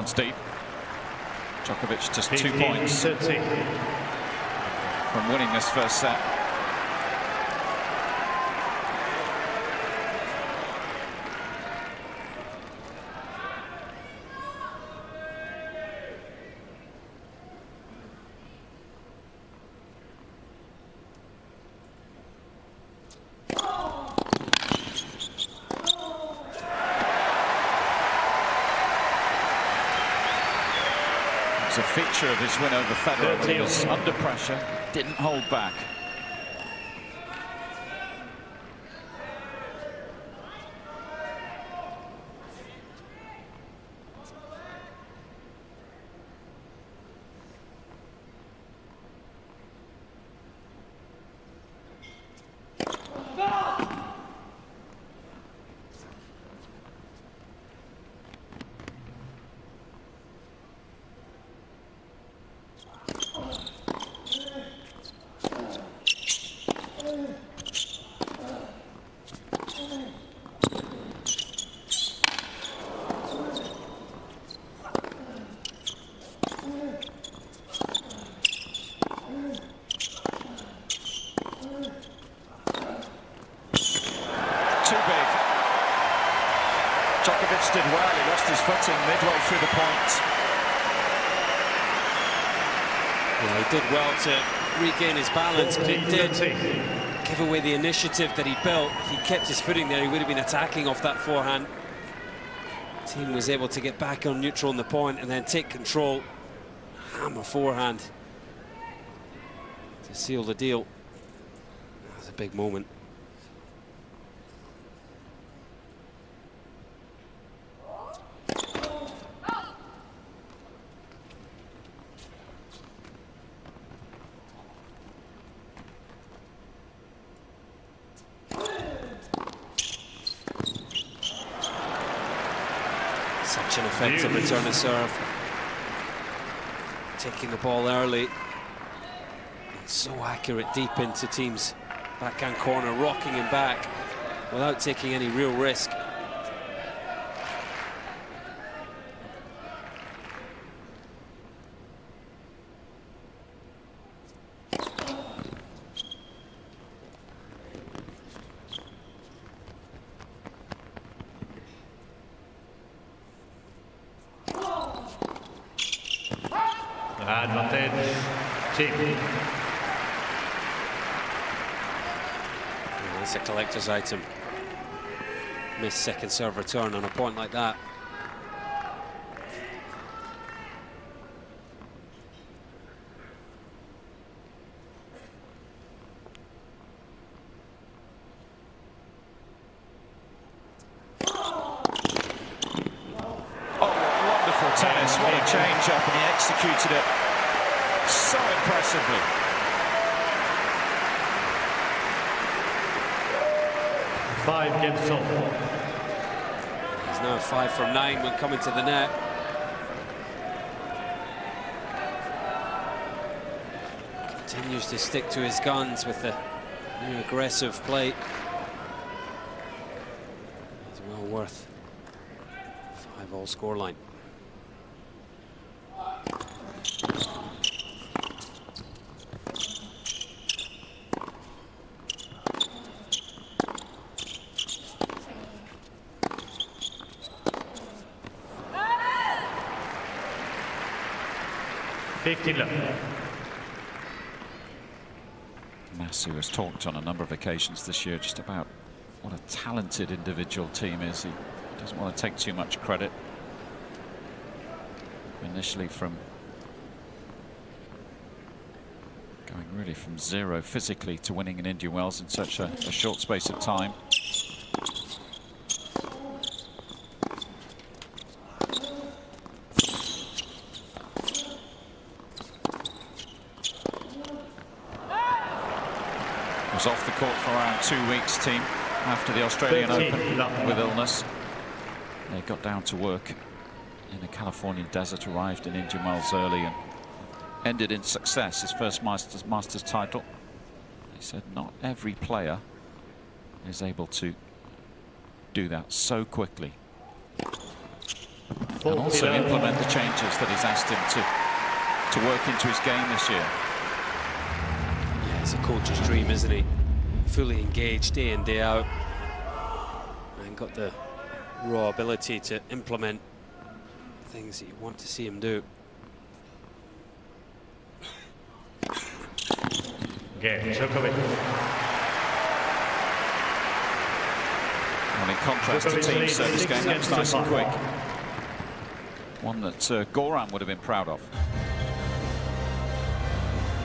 Speaker 2: one's deep. Djokovic just 2
Speaker 4: 15,
Speaker 2: points
Speaker 4: 13.
Speaker 2: from winning this first set. It's a feature of his win over Federer when he was under pressure, didn't hold back. Djokovic did well. He lost his footing midway through the point.
Speaker 3: Yeah, he did well to regain his balance, but it did give away the initiative that he built. If he kept his footing there, he would have been attacking off that forehand. Thiem was able to get back on neutral on the point and then take control. Hammer forehand to seal the deal. That was a big moment. Such an effective return of serve. Taking the ball early. So accurate deep into Thiem's backhand corner, rocking him back without taking any real risk.
Speaker 4: Advantage, Thiem.
Speaker 3: It's a collector's item. Missed second serve return on a point like that.
Speaker 2: Tennis, what a change up, and he executed it so impressively.
Speaker 4: Five games on.
Speaker 3: He's now 5 from 9 when coming to the net. Continues to stick to his guns with the new aggressive play. He's well worth 5-all scoreline.
Speaker 2: Massey has talked on a number of occasions this year just about what a talented individual Thiem is. He doesn't want to take too much credit. Initially from going really from zero physically to winning in Indian Wells in such a short space of time. Was off the court for around 2 weeks, Thiem, after the Australian Open with illness. They got down to work in the Californian desert, arrived in Indian Wells early and ended in success, his first Masters title. He said not every player is able to do that so quickly. and also implement the changes that he's asked him to work into his game this year.
Speaker 3: Yeah, it's a coach's dream, isn't he? Fully engaged day in, day out, and got the raw ability to implement things that you want to see him do.
Speaker 4: Game, Djokovic.
Speaker 2: Well, in contrast to Thiem's service game, that was nice and quick. One that Goran would have been proud of.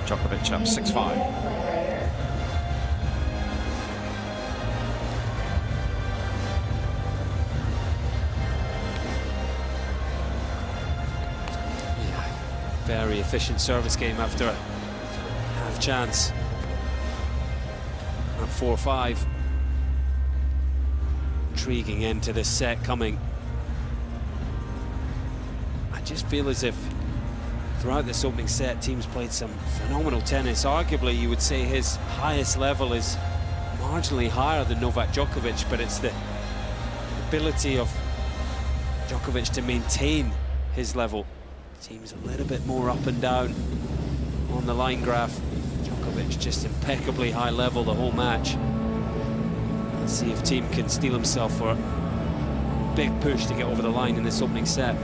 Speaker 2: Djokovic up 6-5.
Speaker 3: Very efficient service game after a half chance. At 4-5. Intriguing end to this set coming. I just feel as if throughout this opening set, Thiem's played some phenomenal tennis. Arguably, you would say his highest level is marginally higher than Novak Djokovic, but it's the ability of Djokovic to maintain his level. Thiem's a little bit more up and down on the line graph. Djokovic just impeccably high level the whole match. Let's see if Thiem can steel himself for a big push to get over the line in this opening set.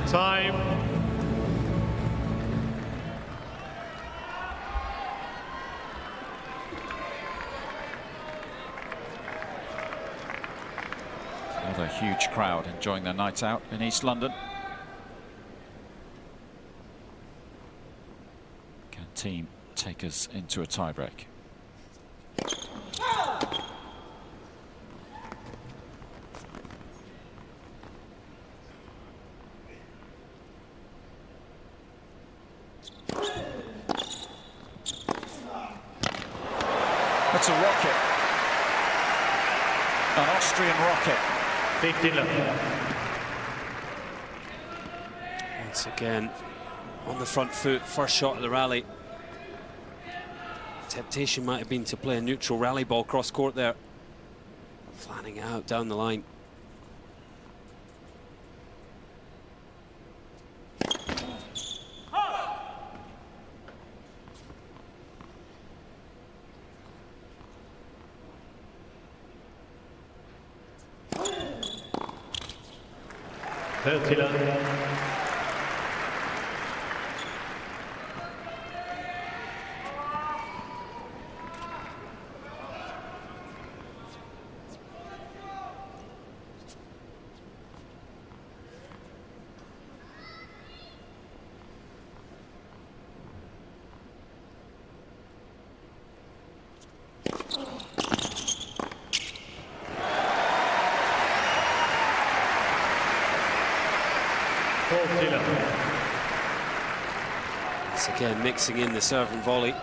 Speaker 4: Time.
Speaker 2: Another huge crowd enjoying their night out in East London. Can Thiem take us into a tiebreak? That's a rocket. An Austrian rocket.
Speaker 4: 15 love.
Speaker 3: Once again, on the front foot, first shot of the rally. Temptation might have been to play a neutral rally ball cross court there. Fanning out down the line. Once again, mixing in the serve and volley.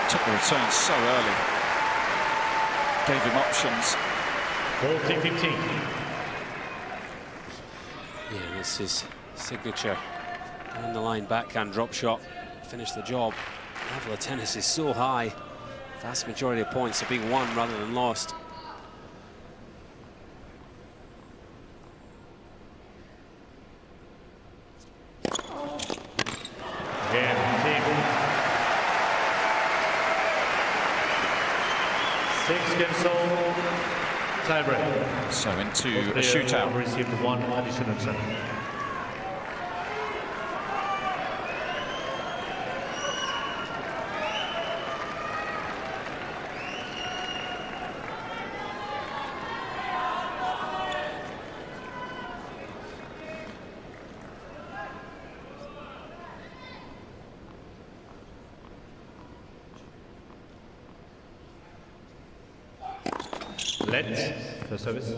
Speaker 2: Took the return so early. Gave him options.
Speaker 4: 40-15.
Speaker 3: Yeah, this is signature. Down the line backhand drop shot. Finish the job. Level of tennis is so high. Vast majority of points are being won rather than lost.
Speaker 2: Tiebreak. So into a shootout.
Speaker 4: Received one additional set. Let, first service.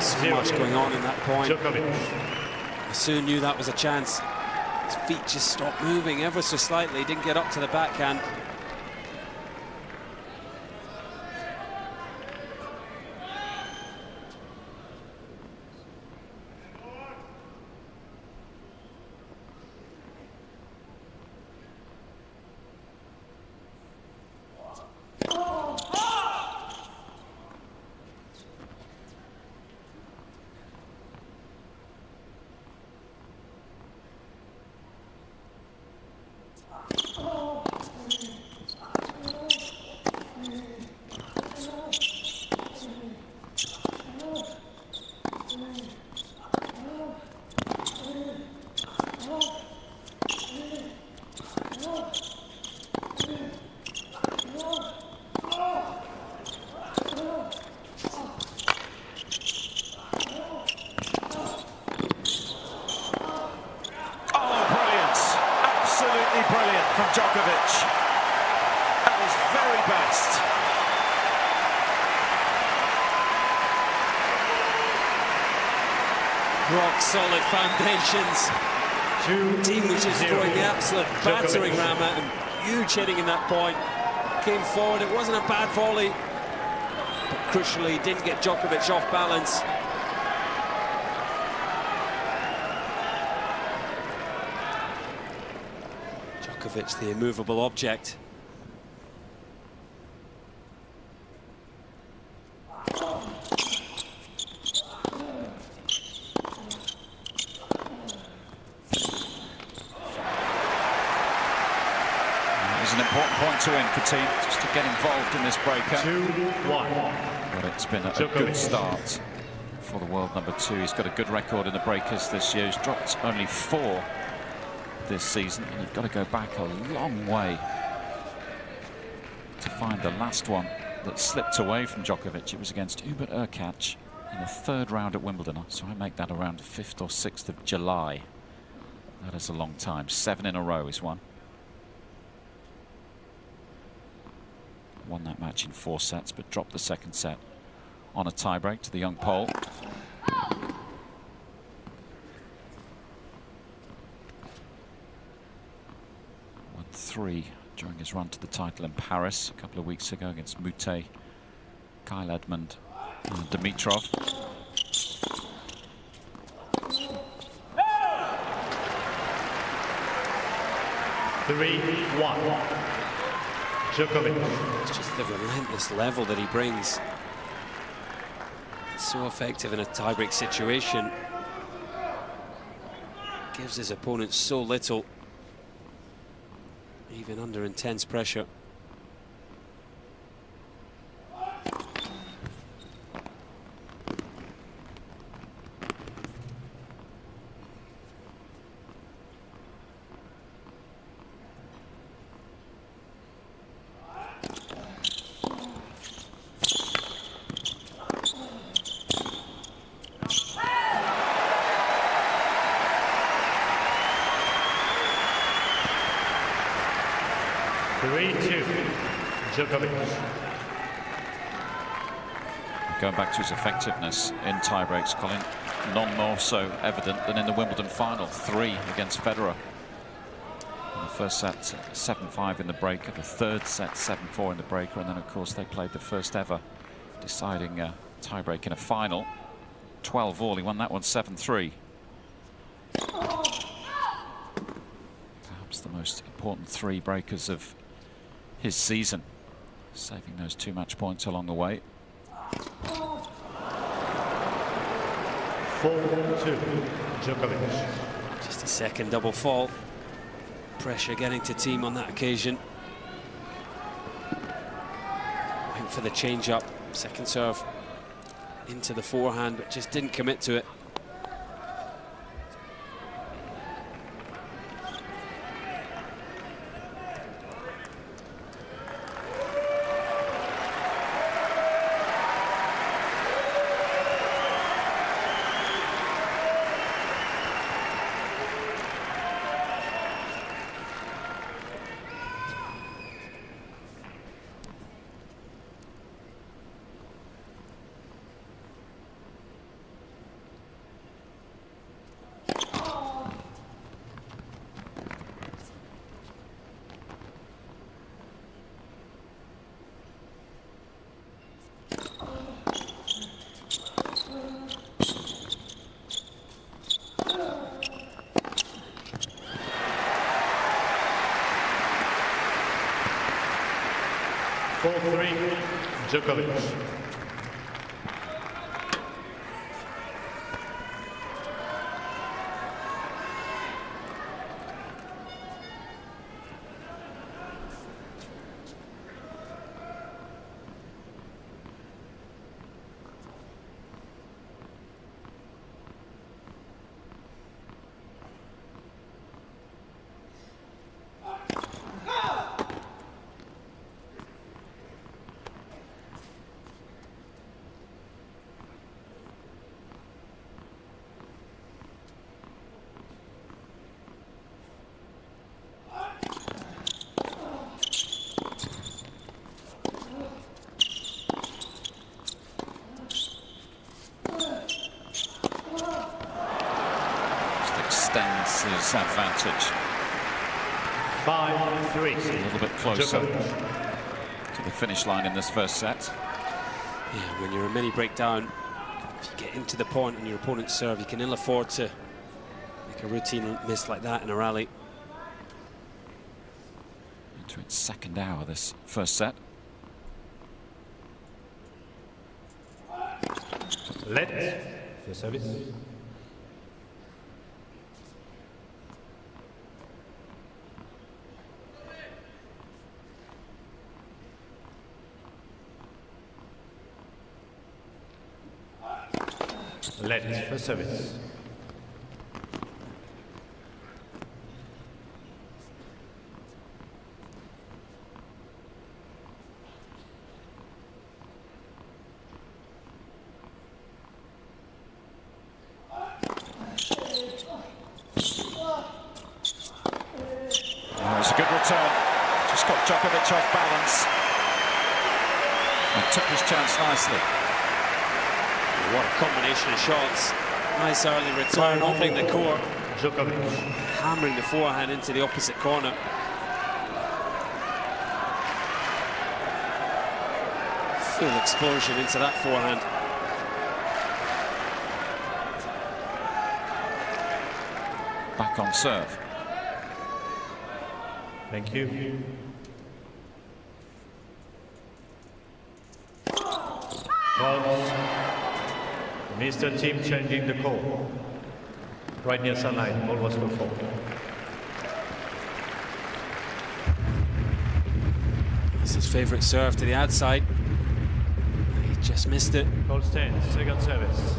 Speaker 3: So much going on in that point.
Speaker 4: Djokovic.
Speaker 3: I soon knew that was a chance. His feet just stopped moving ever so slightly. He didn't get up to the backhand.
Speaker 2: Brilliant from Djokovic at his very best.
Speaker 3: Rock solid foundations. Thiem was just throwing the absolute battering ram at him. Huge hitting in that point. Came forward, it wasn't a bad volley, but crucially didn't get Djokovic off balance. Djokovic, the immovable object.
Speaker 2: An important point to win for Thiem, just to get involved in this breaker.
Speaker 4: 2-1.
Speaker 2: But it's been a good start for the world number 2. He's got a good record in the breakers this year. He's dropped only 4 this season, and you've got to go back a long way to find the last one that slipped away from Djokovic. It was against Hubert Urkacz in the 3rd round at Wimbledon, so I make that around 5th or 6th of July. That is a long time. 7 in a row he's won. Won that match in 4 sets, but dropped the 2nd set on a tiebreak to the young Pole. 1-3 during his run to the title in Paris a couple of weeks ago against Mute, Kyle Edmund and Dimitrov.
Speaker 4: Djokovic.
Speaker 3: It's just the relentless level that he brings. It's so effective in a tiebreak situation. Gives his opponent so little, even under intense pressure.
Speaker 2: Going back to his effectiveness in tiebreaks, Colin, none more so evident than in the Wimbledon final. 3 against Federer. In the first set, 7-5 in the breaker. The 3rd set, 7-4 in the breaker. And then, of course, they played the first ever deciding tiebreak in a final. 12-all. He won that one 7-3. Perhaps the most important 3 breakers of his season, saving those 2 match points along the way.
Speaker 4: 4-2, Djokovic.
Speaker 3: Just a second double fault. Pressure getting to Thiem on that occasion. Went for the change-up, second serve into the forehand, but just didn't commit to it.
Speaker 4: Djokovic.
Speaker 2: Extends his advantage.
Speaker 4: 5-3.
Speaker 2: A little bit closer to the finish line in this first set.
Speaker 3: Yeah, when you're a mini breakdown, if you get into the point on your opponent's serve, you can ill afford to make a routine miss like that in a rally.
Speaker 2: Into its second hour, this first set.
Speaker 4: Let the service. Let for service.
Speaker 2: Oh, it's a good return. Just got Djokovic off balance and took his chance nicely.
Speaker 3: What a combination of shots. Nice early return, opening the court.
Speaker 4: Djokovic.
Speaker 3: Hammering the forehand into the opposite corner. Full explosion into that forehand.
Speaker 2: Back on serve.
Speaker 4: Thank you. Mr. Thiem changing the call. Right near sunlight, ball was for 4.
Speaker 3: This is his favourite serve to the outside. He just missed it.
Speaker 4: Call stands, second service.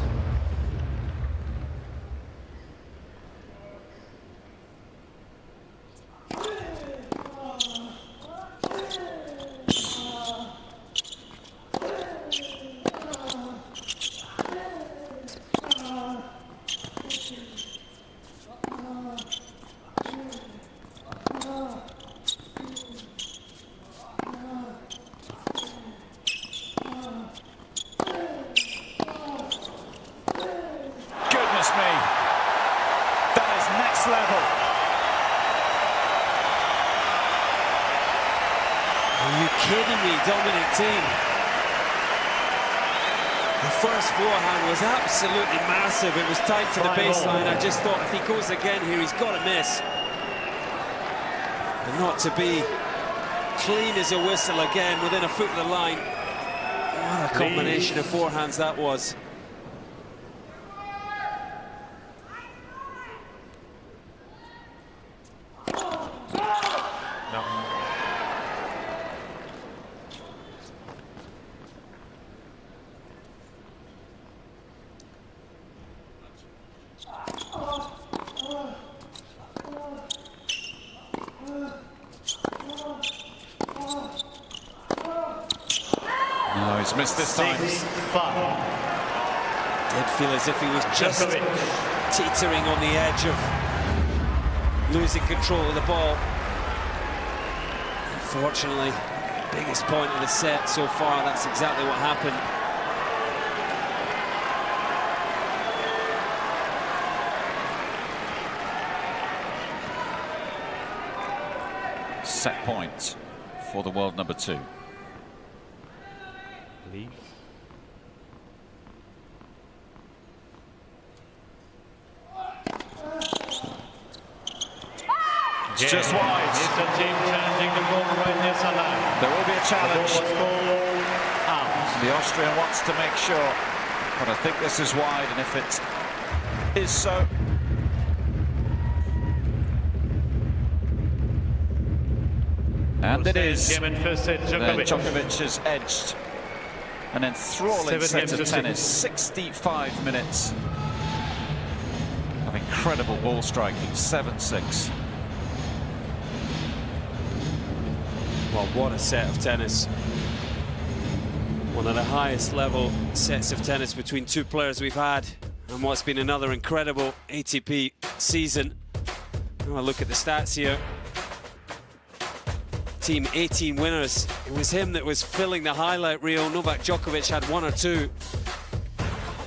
Speaker 2: Level.
Speaker 3: Are you kidding me, Dominic Thiem? The first forehand was absolutely massive. It was tight to the baseline. I just thought if he goes again here, he's got to miss. And not to be clean as a whistle again within a foot of the line. What a combination of forehands that was.
Speaker 2: missed this time.
Speaker 4: 6-5.
Speaker 3: Did feel as if he was just
Speaker 4: Djokovic.
Speaker 3: teetering on the edge of losing control of the ball. Unfortunately, biggest point of the set so far, that's exactly what happened.
Speaker 2: Set point for the world number 2.
Speaker 1: Leave.
Speaker 2: It's just wide.
Speaker 4: Mr. Thiem challenging the ball right near Salah.
Speaker 2: There will be a
Speaker 4: The
Speaker 2: challenge.
Speaker 4: ball was called out.
Speaker 2: The Austrian wants to make sure, but I think this is wide, and if it is so, and it is,
Speaker 4: Game in first set,
Speaker 2: then
Speaker 4: Djokovic.
Speaker 2: Djokovic has edged an enthralling
Speaker 4: 7
Speaker 2: set
Speaker 4: games
Speaker 2: of
Speaker 4: to
Speaker 2: tennis. 65 minutes of incredible ball striking. 7-6.
Speaker 3: Well, what a set of tennis. One of the highest level sets of tennis between two players we've had, and what's been another incredible ATP season. Now I look at the stats here. Thiem 18 winners. It was him that was filling the highlight reel. Novak Djokovic had 1 or 2.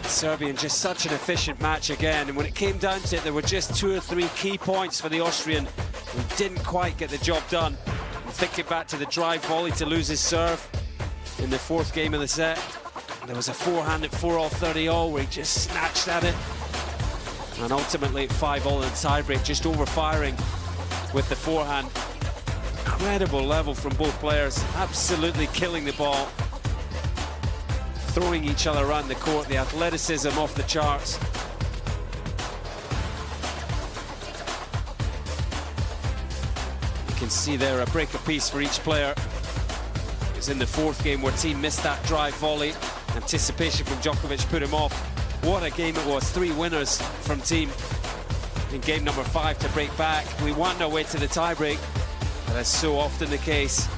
Speaker 3: Serbian, just such an efficient match again, and when it came down to it, there were just 2 or 3 key points for the Austrian who didn't quite get the job done. And thinking back to the drive volley to lose his serve in the 4th game of the set, there was a forehand at 4-all, 30-all where he just snatched at it, and ultimately at 5-all in the tiebreak, just overfiring with the forehand. Incredible level from both players, absolutely killing the ball, throwing each other around the court, the athleticism off the charts. You can see there a break apiece for each player. It was in the 4th game where Thiem missed that drive volley. Anticipation from Djokovic put him off. What a game it was, 3 winners from Thiem in game number 5 to break back. We won our way to the tiebreak, but as so often the case,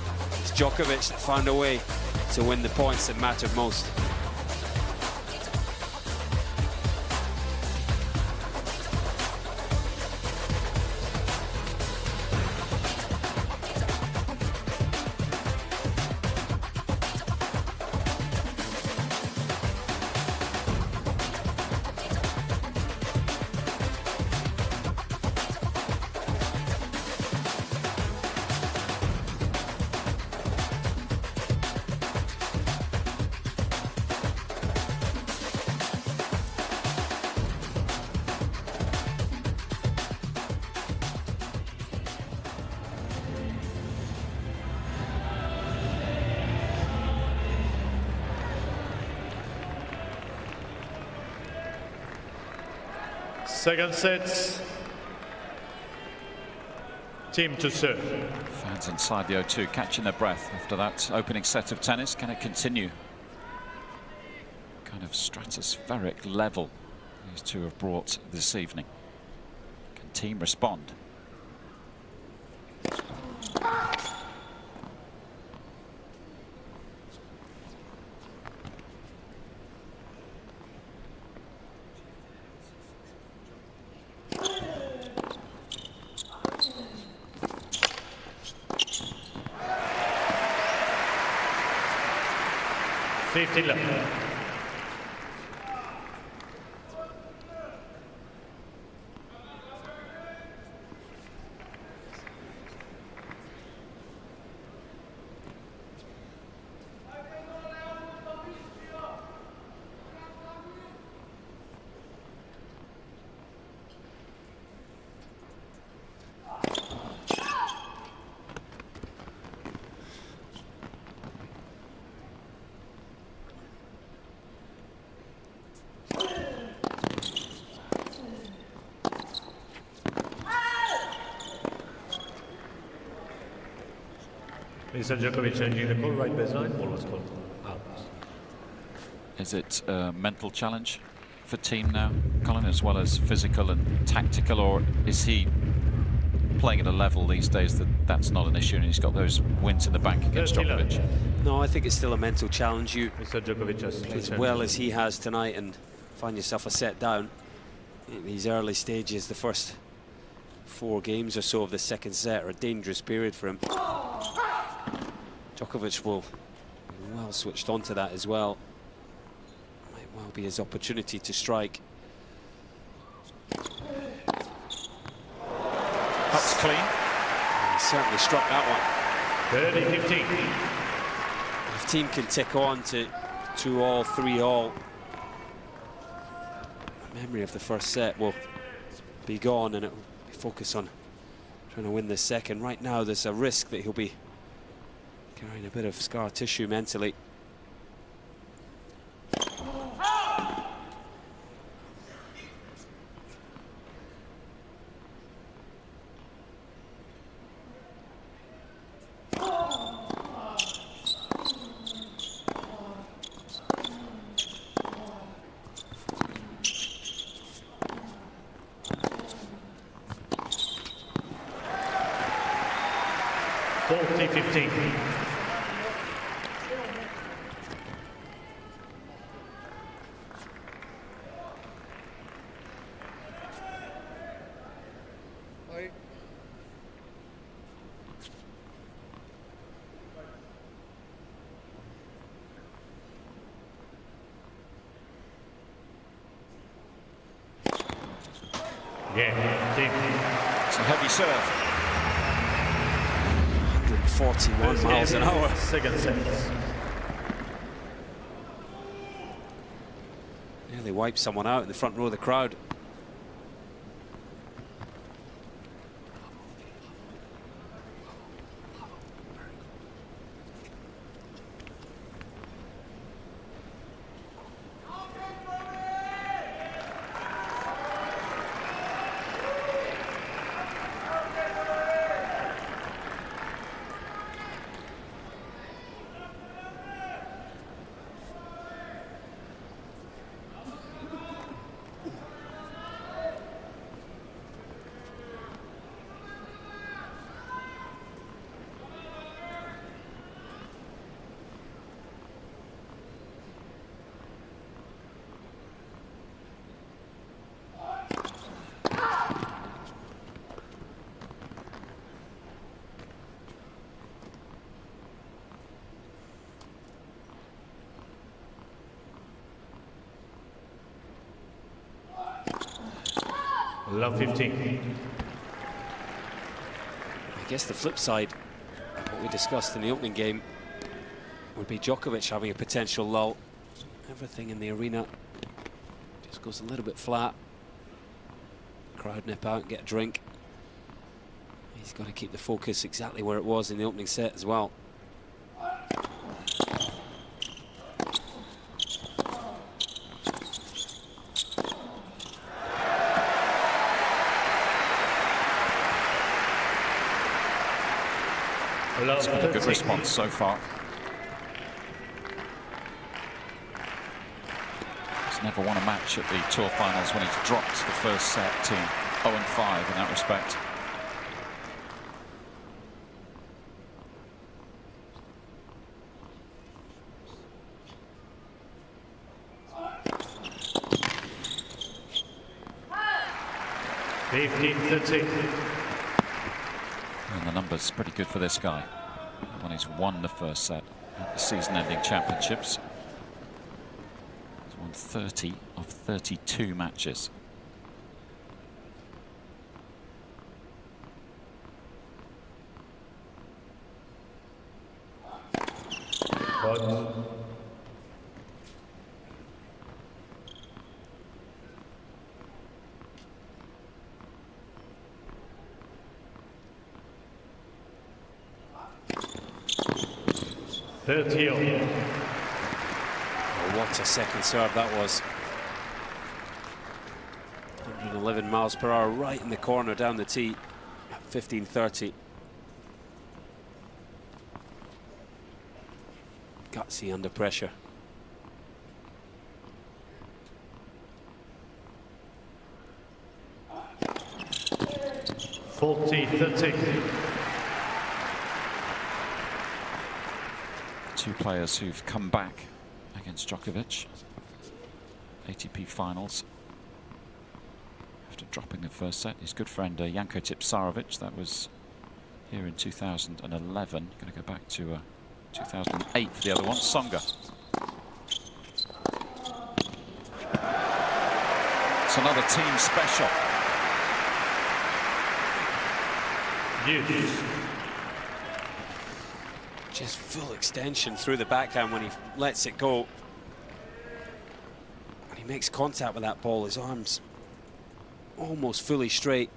Speaker 3: it's Djokovic that found a way to win the points that mattered most.
Speaker 4: Second set, Thiem to serve.
Speaker 2: Fans inside the O2 catching their breath after that opening set of tennis. Can it continue? Kind of stratospheric level these two have brought this evening. Can Thiem respond?
Speaker 4: left. Mr. Djokovic changing the call, right baseline, ball was called out.
Speaker 2: Is it a mental challenge for Thiem now, Colin, as well as physical and tactical, or is he playing at a level these days that's not an issue, and he's got those wins in the bank against Djokovic.
Speaker 3: No, I think it's still a mental challenge. You
Speaker 4: Mr. Djokovic has
Speaker 3: play as well as he has tonight and find yourself a set down in these early stages. The first 4 games or so of the second set are a dangerous period for him. Djokovic will be well switched on to that as well. Might well be his opportunity to strike.
Speaker 2: That's clean.
Speaker 3: He certainly struck that one.
Speaker 4: 30-15.
Speaker 3: If Thiem can tick on to 2-all, 3-all, memory of the first set will be gone, and it will be focused on trying to win this second. Right now there's a risk that he'll be carrying a bit of scar tissue mentally.
Speaker 2: It's a heavy serve.
Speaker 3: 141 miles an hour.
Speaker 4: Second set.
Speaker 3: Nearly wiped someone out in the front row of the crowd.
Speaker 4: Love 15.
Speaker 3: I guess the flip side of what we discussed in the opening game would be Djokovic having a potential lull. Everything in the arena just goes a little bit flat. Crowd nip out and get a drink. He's got to keep the focus exactly where it was in the opening set as well.
Speaker 2: It's been a good response so far. He's never won a match at the Tour Finals when he's dropped the first set to 0-5 in that respect. And the numbers pretty good for this guy when he's won the first set at the season-ending championships. He's won 30 of 32 matches.
Speaker 3: Oh, what a second serve that was. 111 miles per hour right in the corner down the tee at 15:30. Gutsy under pressure.
Speaker 4: 40-30.
Speaker 2: Two players who've come back against Djokovic. ATP finals. After dropping the first set, his good friend Janko Tipsarevic, that was here in 2011. Going to go back to 2008 for the other one. Tsonga. It's another team special.
Speaker 4: Yes.
Speaker 3: Just full extension through the backhand when he lets it go. When he makes contact with that ball, his arms almost fully straight.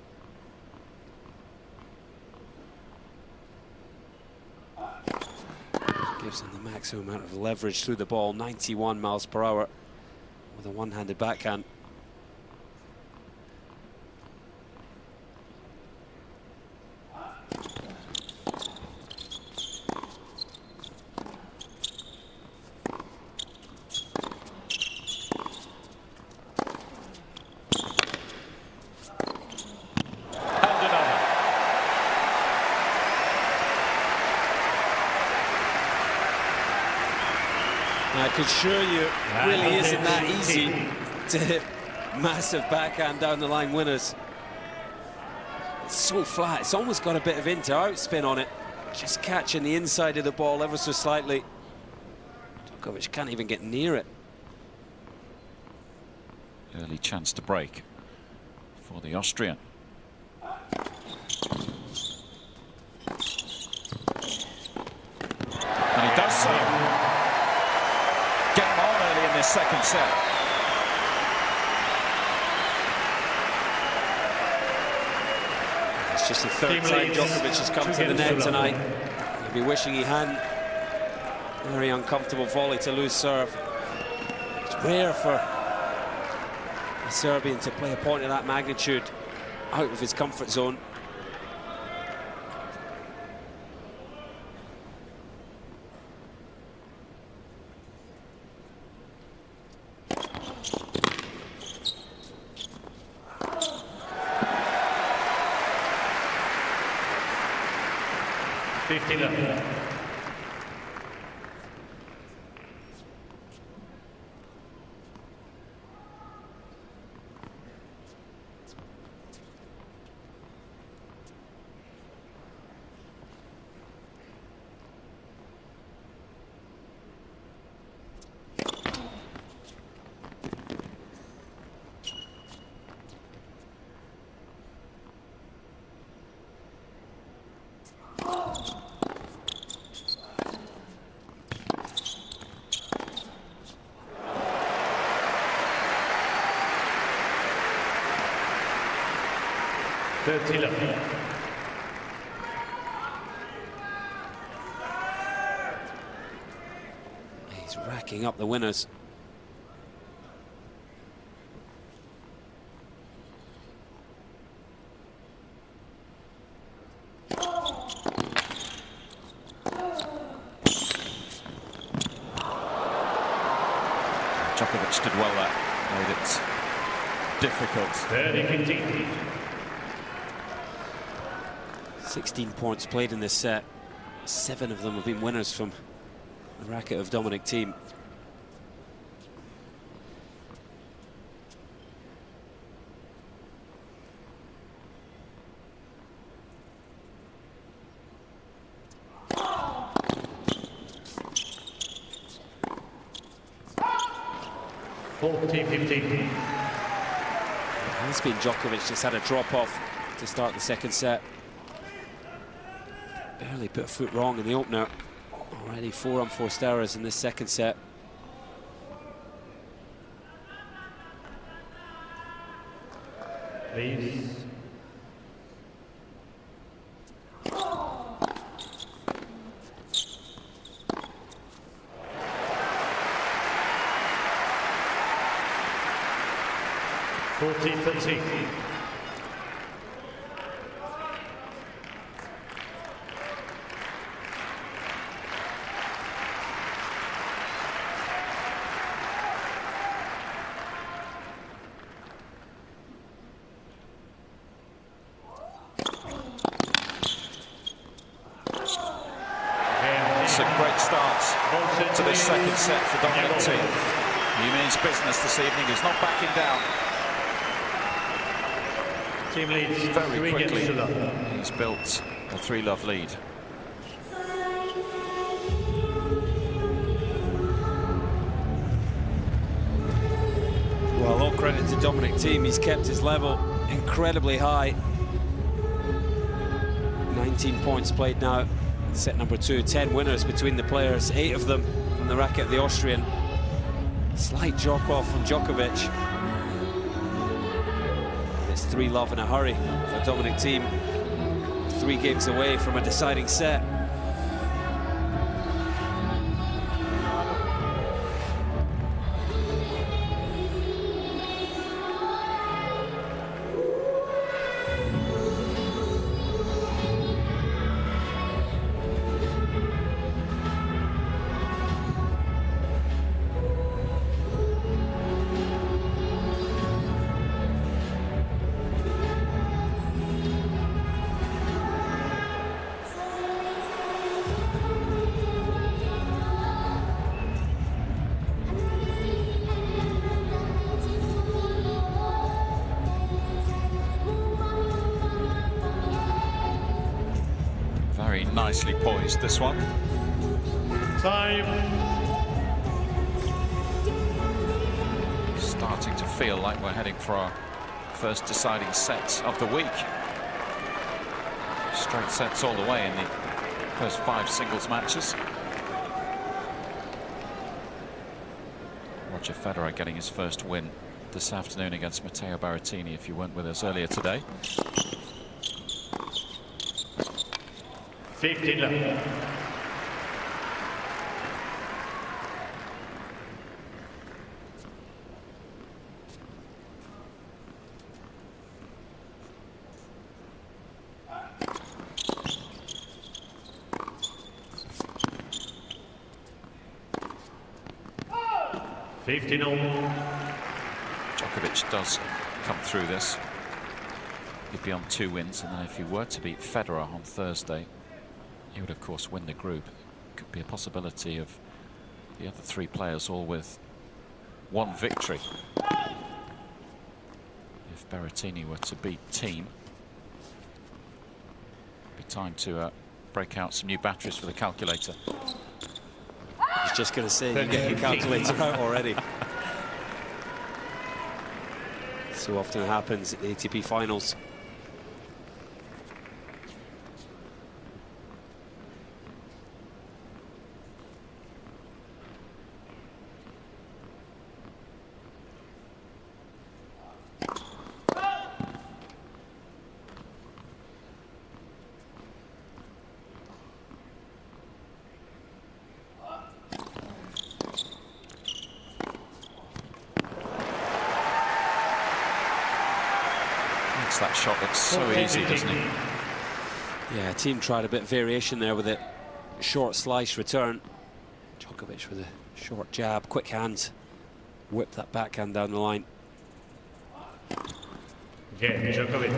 Speaker 3: Gives him the maximum amount of leverage through the ball, 91 miles per hour with a one-handed backhand. I can assure you, it really isn't that easy to hit massive backhand down the line winners. It's so flat, it's almost got a bit of in-to-out spin on it. Just catching the inside of the ball ever so slightly. Djokovic can't even get near it.
Speaker 2: Early chance to break for the Austrian. And he does so. Game on early in this second set.
Speaker 3: It's just the third time Djokovic has come to the net tonight. He'll be wishing he hadn't. Very uncomfortable volley to lose serve. It's rare for a Serbian to play a point of that magnitude out of his comfort zone. He's racking up the winners.
Speaker 2: Djokovic did well there, made it difficult.
Speaker 4: 30-15.
Speaker 3: 16 points played in this set. 7 of them have been winners from the racket of Dominic Thiem.
Speaker 4: It
Speaker 3: has been Djokovic just had a drop-off to start the second set. Barely put a foot wrong in the opener. Already 4 unforced errors in this second set.
Speaker 4: Please.
Speaker 2: It's a great start to this second set for Dominic Thiem. He means business this evening. He's not backing down.
Speaker 4: Team leads
Speaker 2: Very quickly.
Speaker 4: 3-0.
Speaker 2: He's built a 3-love lead.
Speaker 3: Well, all credit to Dominic Thiem. He's kept his level incredibly high. 19 points played now. Set number 2, 10 winners between the players, 8 of them from the racket of the Austrian. Slight drop off from Djokovic. It's 3-love in a hurry for Dominic Thiem. 3 games away from a deciding set.
Speaker 2: Very nicely poised, this one.
Speaker 4: Time.
Speaker 2: Starting to feel like we're heading for our first deciding set of the week. Straight sets all the way in the first 5 singles matches. Roger Federer getting his first win this afternoon against Matteo Berrettini, if you weren't with us earlier today.
Speaker 4: 15 left.
Speaker 2: Djokovic does come through this. He'd be on 2 wins, and then if he were to beat Federer on Thursday, he would of course win the group. Could be a possibility of the other 3 players all with 1 victory. If Berrettini were to beat Thiem, it'd be time to break out some new batteries for the calculator.
Speaker 3: I was just going to say, you get your calculator out already. So often happens at the ATP finals.
Speaker 2: That shot looks so easy, doesn't it?
Speaker 3: Yeah, Thiem tried a bit of variation there with a short slice return. Djokovic with a short jab, quick hands, whipped that backhand down the line.
Speaker 4: Yeah, Djokovic.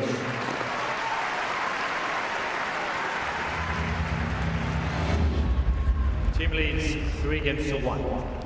Speaker 4: Team leads 3-1.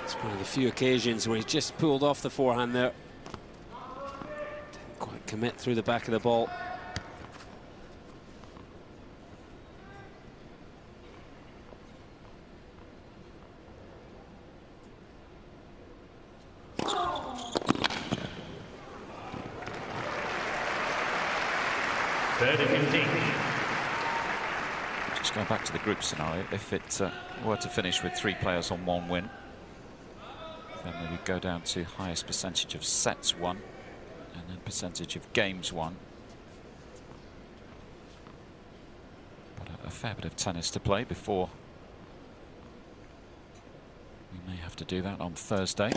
Speaker 3: It's one of the few occasions where he's just pulled off the forehand there. Didn't quite commit through the back of the ball.
Speaker 4: 30-15.
Speaker 2: Just going back to the group scenario, if it were to finish with 3 players on 1 win, then we would go down to highest percentage of sets won and then percentage of games won. But a fair bit of tennis to play before we may have to do that on Thursday.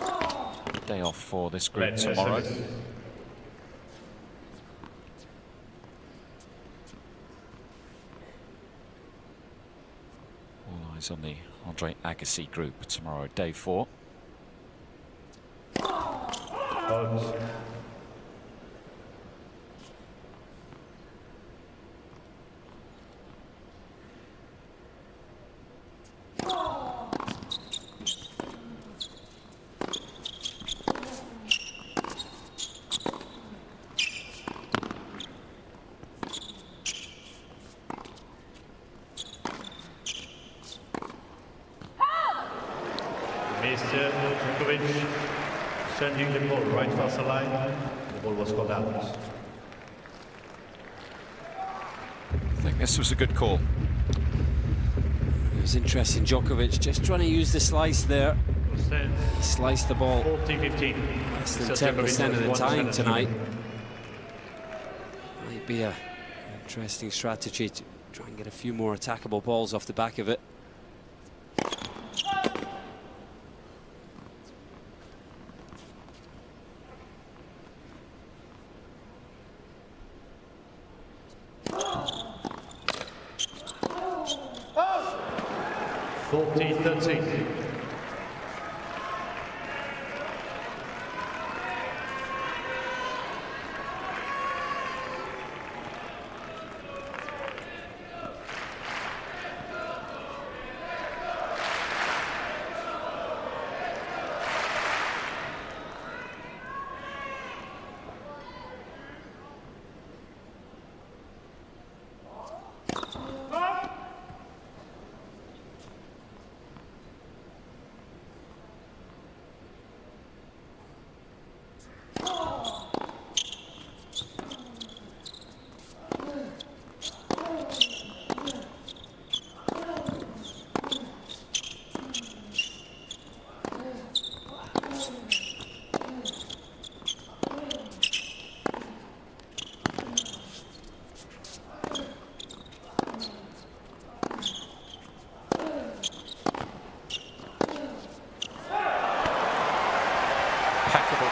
Speaker 2: Day off for this group tomorrow. All eyes on the Andre Agassi group tomorrow, day 4.
Speaker 4: Out. Mr. Djokovic sending the ball right past the line. The ball was called out.
Speaker 2: I think this was a good call.
Speaker 3: It was interesting. Djokovic just trying to use the slice there. He sliced the ball
Speaker 4: 40-15.
Speaker 3: less than 10% of the time tonight. Might be an interesting strategy to try and get a few more attackable balls off the back of it.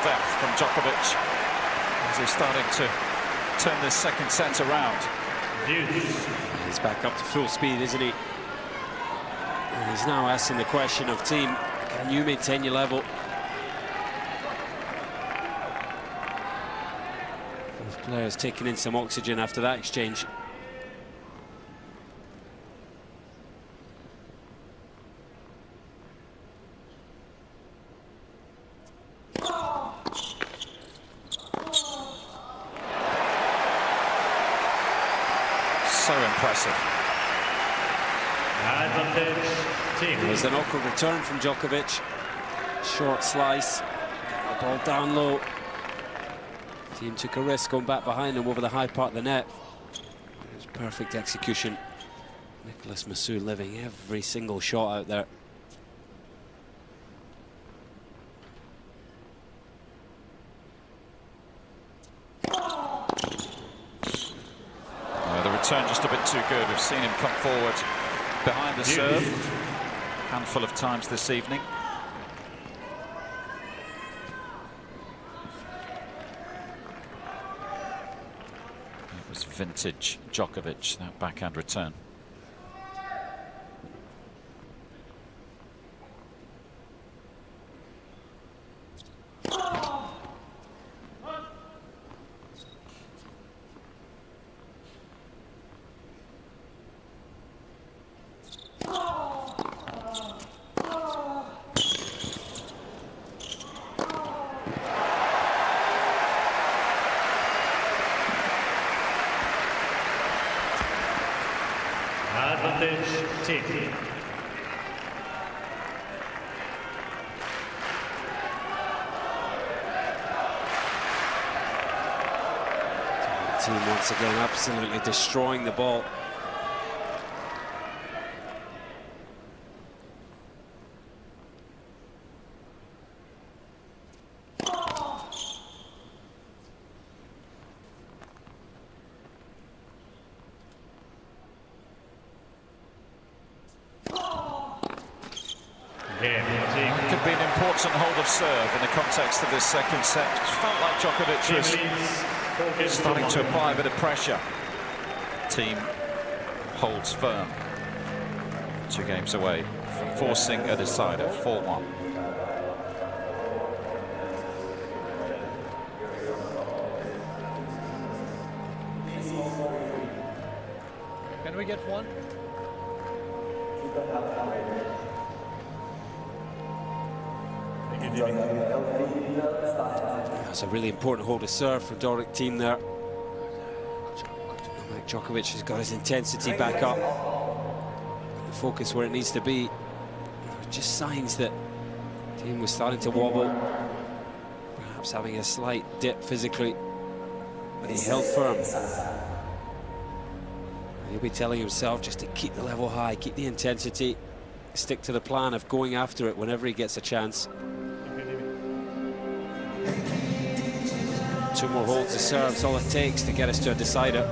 Speaker 2: Depth from Djokovic as he's starting to turn this second set around.
Speaker 3: He's back up to full speed, isn't he? And he's now asking the question of Thiem, can you maintain your level? Both players taking in some oxygen after that exchange.
Speaker 2: So impressive.
Speaker 3: There's an awkward return from Djokovic. Short slice. The ball down low. Thiem took a risk going back behind him over the high part of the net. It was perfect execution. Nicolas Massu living every single shot out there.
Speaker 2: The return just a bit too good. We've seen him come forward behind the serve a handful of times this evening. It was vintage Djokovic, that backhand return.
Speaker 4: Thiem.
Speaker 3: Thiem once again absolutely destroying the ball.
Speaker 2: Could be an important hold of serve in the context of this second set. It felt like Djokovic was starting to apply a bit of pressure. Thiem holds firm. 2 games away from forcing a decider, 4-1.
Speaker 1: Can we get one?
Speaker 3: That's a really important hold of serve for Dominic Thiem there. Novak Djokovic has got his intensity back up. The focus where it needs to be. Just signs that Thiem was starting to wobble. Perhaps having a slight dip physically. But he held firm. And he'll be telling himself just to keep the level high, keep the intensity, stick to the plan of going after it whenever he gets a chance. 2 more holds of serves, all it takes to get us to a decider.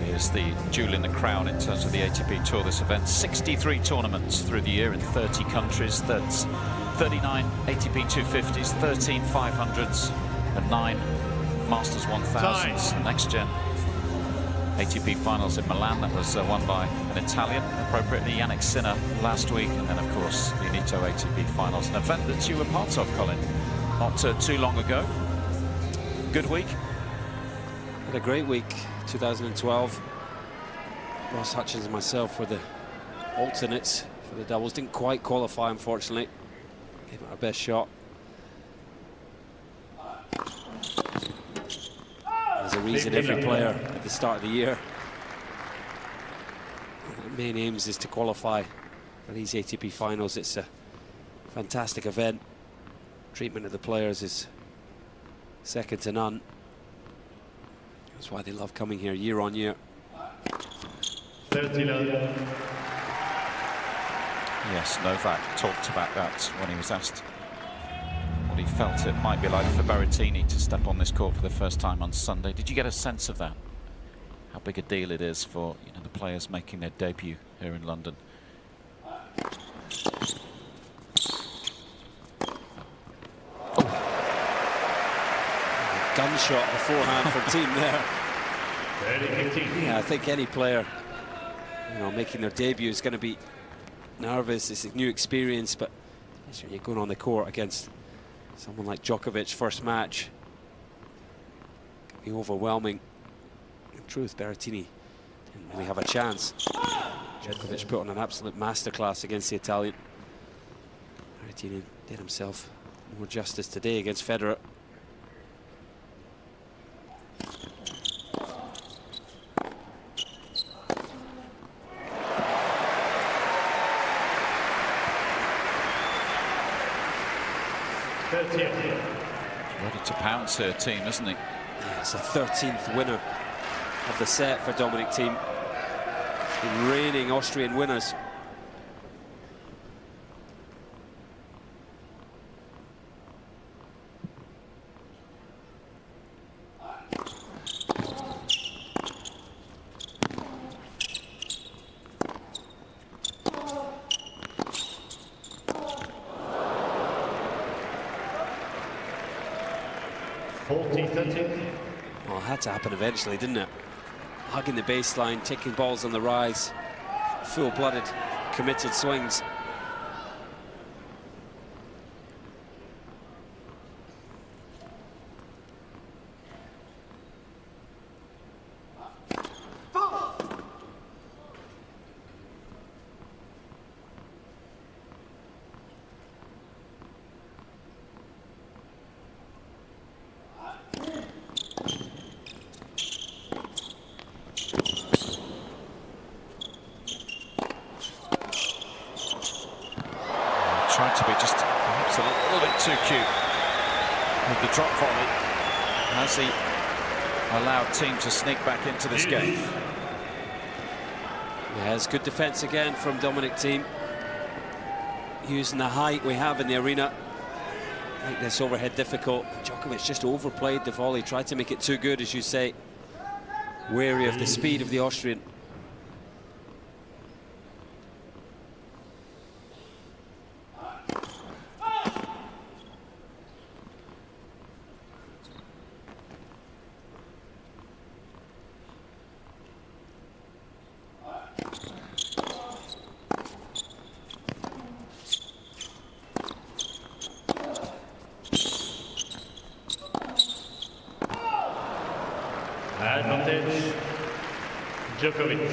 Speaker 2: Here's the jewel in the crown in terms of the ATP Tour, this event. 63 tournaments through the year in 30 countries. That's 39 ATP 250s, 13 500s, and 9 Masters 1000s. Next-gen ATP finals in Milan, that was won by an Italian, appropriately, Yannick Sinner last week, and then of course the Nitto ATP finals, an event that you were part of, Colin, not too long ago. Good week?
Speaker 3: Had a great week, 2012. Ross Hutchins and myself were the alternates for the doubles. Didn't quite qualify, unfortunately. Gave it our best shot. There's a reason every player at the start of the year, the main aims is to qualify for these ATP finals. It's a fantastic event. Treatment of the players is second to none. That's why they love coming here year on year.
Speaker 4: 39.
Speaker 2: Yes, Novak talked about that when he was asked what he felt it might be like for Berrettini to step on this court for the first time on Sunday. Did you get a sense of that? How big a deal it is for, you know, the players making their debut here in London?
Speaker 3: Gunshot beforehand from Thiem there.
Speaker 4: 30-15.
Speaker 3: Yeah, I think any player, you know, making their debut is going to be nervous. It's a new experience, but you're going on the court against someone like Djokovic, first match. It can be overwhelming. In truth, Berrettini didn't really have a chance. Djokovic put on an absolute masterclass against the Italian. Berrettini did himself more justice today against Federer.
Speaker 2: Ready to pounce here, Thiem, isn't he?
Speaker 3: Yeah, it's the 13th winner of the set for Dominic Thiem. The reigning Austrian winners. Well, it had to happen eventually, didn't it? Hugging the baseline, taking balls on the rise, full-blooded, committed swings.
Speaker 2: Perhaps a little bit too cute with the drop volley. Has he allowed Thiem to sneak back into this game?
Speaker 3: Yeah, it's good defense again from Dominic Thiem. Using the height we have in the arena. Make this overhead difficult. Djokovic just overplayed the volley, tried to make it too good, as you say. Wary of the speed of the Austrian.
Speaker 4: Advantage, Djokovic.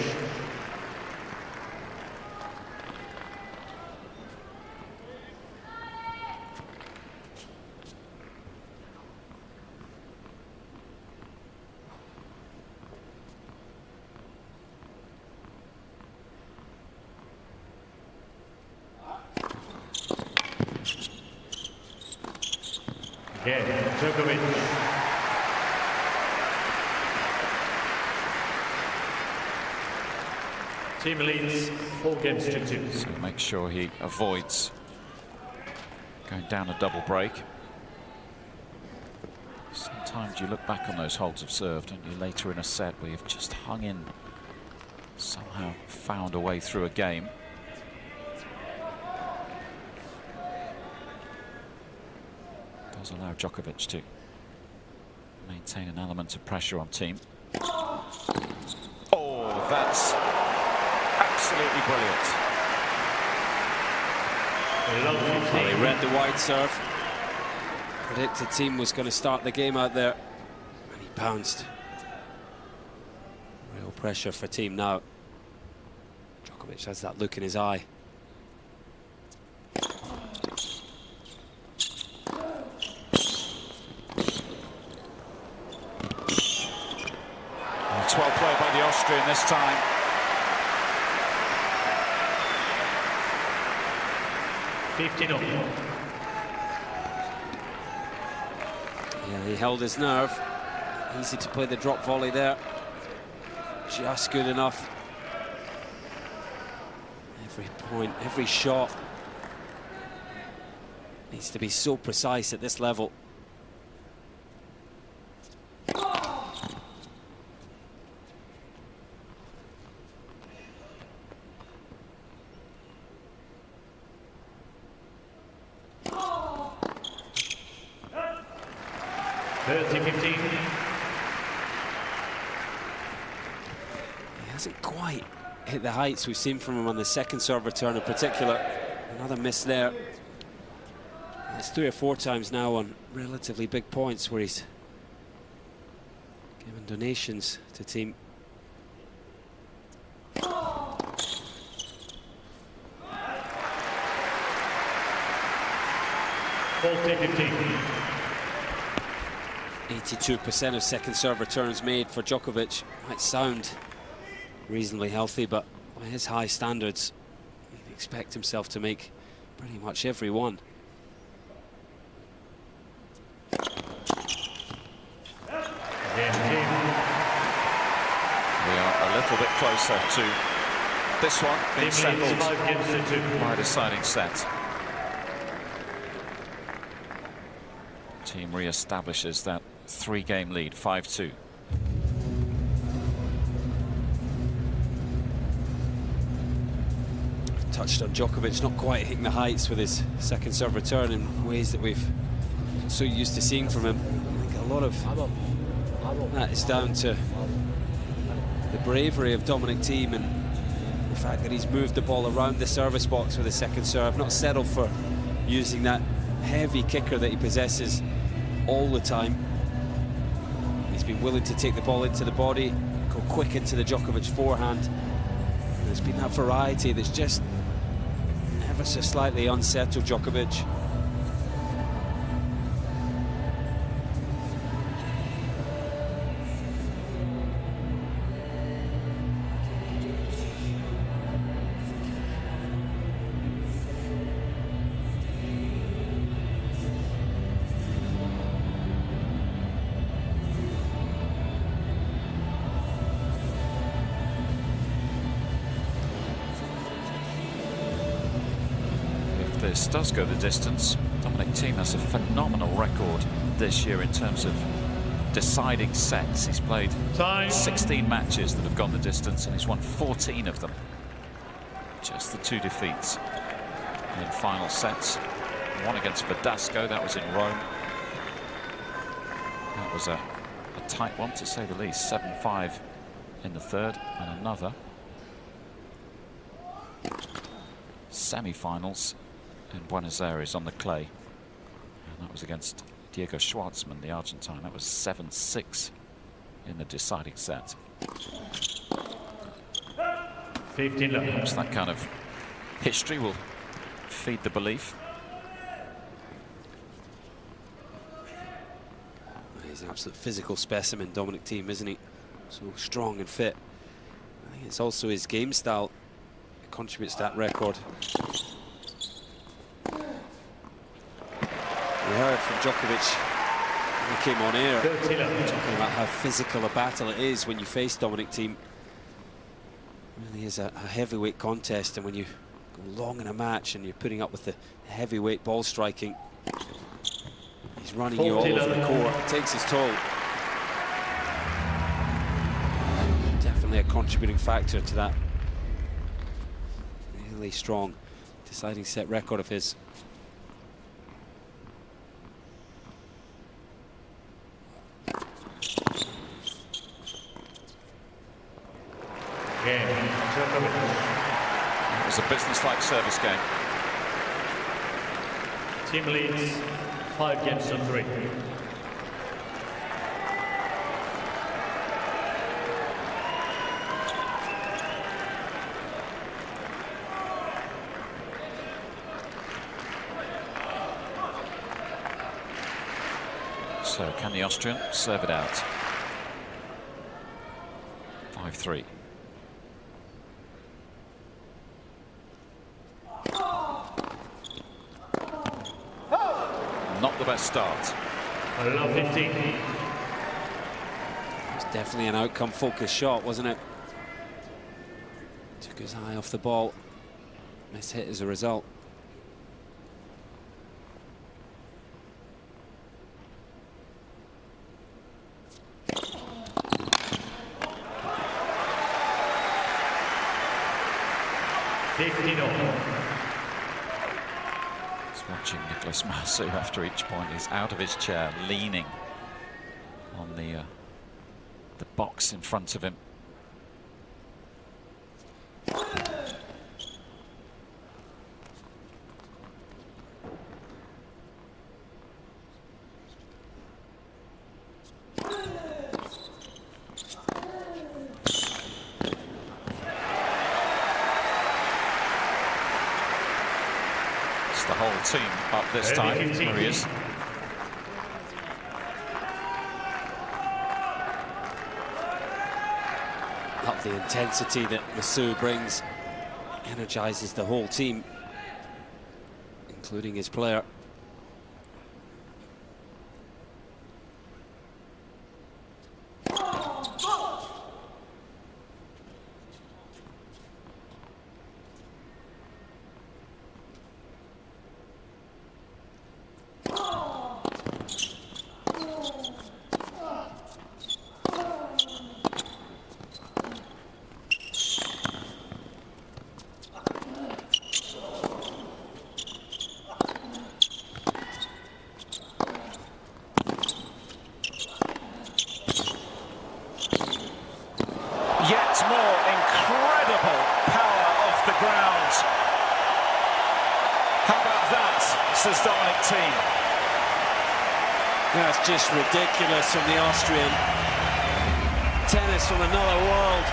Speaker 4: Again, Djokovic. Team leads 4 games to 2.
Speaker 2: So make sure he avoids going down a double break. Sometimes you look back on those holds of serve, don't you, later in a set where you've just hung in, somehow found a way through a game. Does allow Djokovic to maintain an element of pressure on Thiem. Oh, that's absolutely brilliant.
Speaker 3: Well, he read the wide serve. Predicted Thiem was going to start the game out there, and he pounced. Real pressure for Thiem now. Djokovic has that look in his eye.
Speaker 2: It's well played by the Austrian this time.
Speaker 3: Yeah, he held his nerve. Easy to play the drop volley there. Just good enough. Every point, every shot needs to be so precise at this level. He hasn't quite hit the heights we've seen from him on the second serve return in particular. Another miss there. It's 3 or 4 times now on relatively big points where he's given donations to Thiem.
Speaker 4: Fault
Speaker 3: 82% of second serve returns made for Djokovic. Might sound reasonably healthy, but by his high standards, you'd expect himself to make pretty much every one.
Speaker 2: We are a little bit closer to this one being settled by a deciding set. Thiem re-establishes that 3-game lead, 5-2.
Speaker 3: Touched on Djokovic not quite hitting the heights with his second serve return in ways that we've been so used to seeing from him. I think a lot of that is down to the bravery of Dominic Thiem and the fact that he's moved the ball around the service box with his second serve, not settled for using that heavy kicker that he possesses all the time. He's been willing to take the ball into the body, go quick into the Djokovic forehand. And there's been that variety that's just ever so slightly unsettled Djokovic.
Speaker 2: this does go the distance, Dominic Thiem has a phenomenal record this year in terms of deciding sets. He's played 16 matches that have gone the distance, and he's won 14 of them. Just the 2 defeats in final sets. One against Verdasco, that was in Rome. That was a tight one, to say the least. 7-5 in the third, and another. Semi-finals in Buenos Aires on the clay. And that was against Diego Schwartzman, the Argentine. That was 7-6 in the deciding set.
Speaker 4: 15 love.
Speaker 2: Perhaps that kind of history will feed the belief.
Speaker 3: He's an absolute physical specimen, Dominic Thiem, isn't he? So strong and fit. I think it's also his game style that contributes to that record. We heard from Djokovic when he came on air, talking about how physical a battle it is when you face Dominic Thiem. It really is a heavyweight contest, and when you go long in a match and you're putting up with the heavyweight ball striking, he's running you all over the court. It takes his toll. Definitely a contributing factor to that really strong deciding set record of his.
Speaker 2: It was a business-like service game.
Speaker 4: Team leads 5 games to 3.
Speaker 2: So can the Austrian serve it out? 5-3. Not the best start.
Speaker 4: 15.
Speaker 3: It was definitely an outcome-focused shot, wasn't it? Took his eye off the ball. Missed hit as a result.
Speaker 2: Watching Nicolas Marceau after each point. He's out of his chair, leaning on the box in front of him. The whole team up this time. There he is.
Speaker 3: Up the intensity that Marceau brings, energizes the whole team, including his player.
Speaker 2: Yet more incredible power off the ground. How about that, says Dominic Thiem.
Speaker 3: That's just ridiculous from the Austrian. Tennis from another world.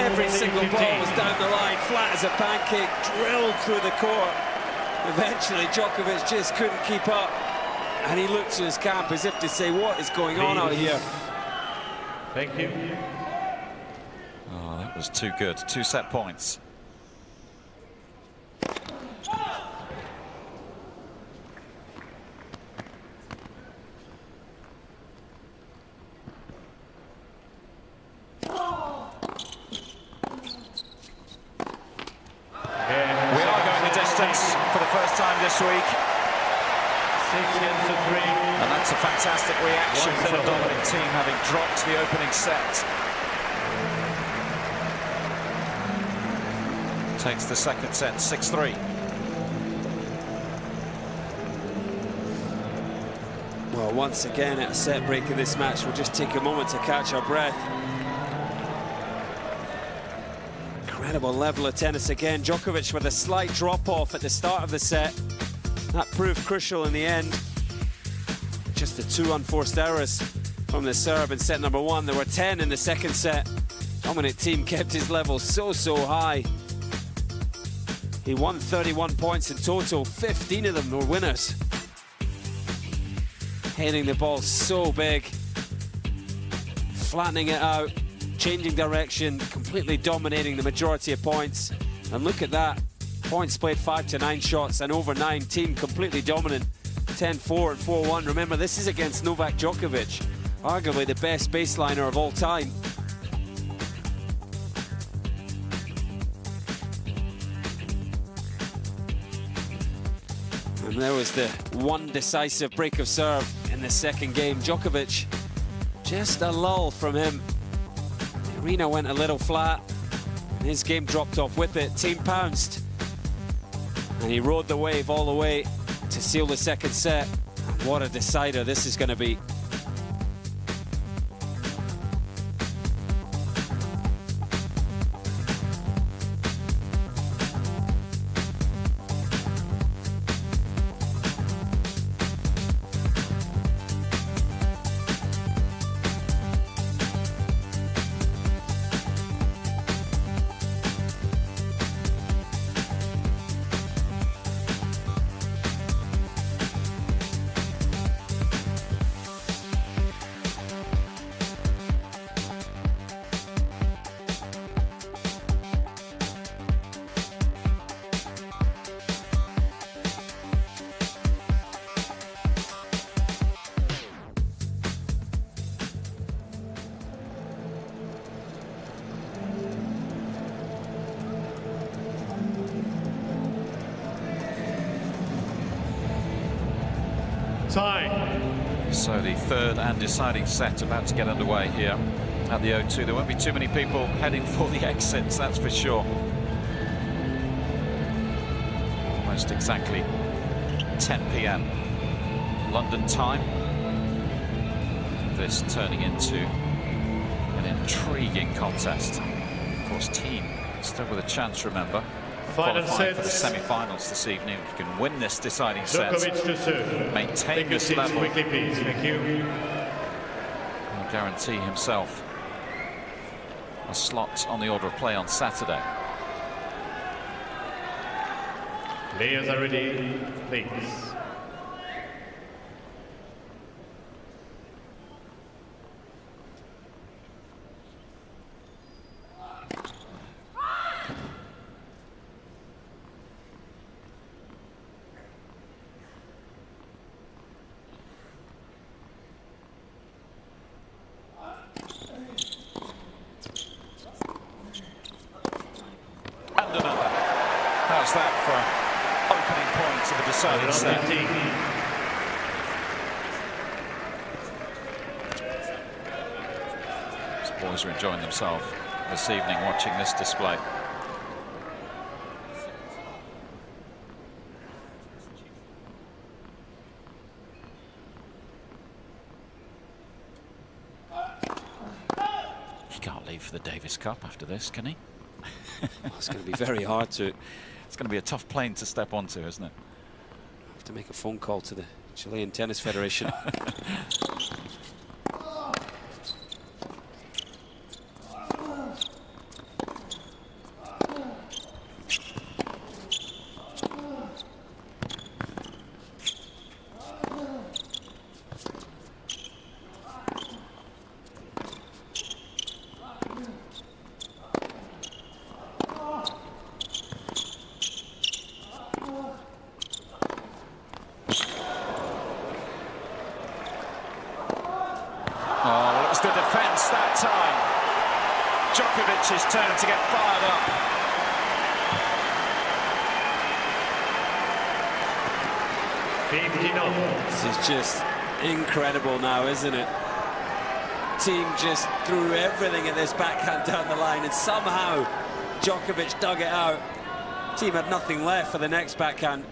Speaker 3: Every single ball was down the line, flat as a pancake, drilled through the court. Eventually, Djokovic just couldn't keep up, and he looked to his camp as if to say, what is going on out here?
Speaker 4: Thank you.
Speaker 2: Oh, that was too good. 2 set points. We are going the distance for the And that's a fantastic reaction from Dominic Thiem, having dropped the opening set. Takes the second set 6-3.
Speaker 3: Well, once again, at a set break of this match, we'll just take a moment to catch our breath. Incredible level of tennis again. Djokovic with a slight drop-off at the start of the set. That proved crucial in the end. Just the 2 unforced errors from the serve in set number 1. There were 10 in the second set. Dominic Thiem kept his level so high. He won 31 points in total. 15 of them were winners. Hitting the ball so big. Flattening it out. Changing direction. Completely dominating the majority of points. And look at that. Points played 5 to 9 shots and over 9. Thiem completely dominant. 10-4 and 4-1. Remember, this is against Novak Djokovic, arguably the best baseliner of all time. And there was the one decisive break of serve in the second game. Djokovic, just a lull from him. The arena went a little flat. His game dropped off with it. Thiem pounced. And he rode the wave all the way to seal the second set. And what a decider this is going to be.
Speaker 4: Time.
Speaker 2: So the third and deciding set about to get underway here at the O2. There won't be too many people heading for the exits, that's for sure. Almost exactly 10 p.m. London time. This turning into an intriguing contest. Of course, Thiem still with a chance, remember, qualifying for the semi-finals this evening. If you can win this deciding set, maintain this level,
Speaker 4: quickly, please. Thank you.
Speaker 2: He'll guarantee himself a slot on the order of play on Saturday.
Speaker 4: Players are ready, please.
Speaker 2: How's that for opening points of the deciding set? These boys are enjoying themselves this evening watching this display. He can't leave for the Davis Cup after this, can he?
Speaker 3: Well, it's going to be very hard to.
Speaker 2: It's going to be a tough plane to step onto, isn't it?
Speaker 3: I have to make a phone call to the Chilean Tennis Federation.
Speaker 2: The defence that time. Djokovic's turn to get fired up.
Speaker 3: This is just incredible now, isn't it? Thiem just threw everything at this backhand down the line, and somehow Djokovic dug it out. Thiem had nothing left for the next backhand.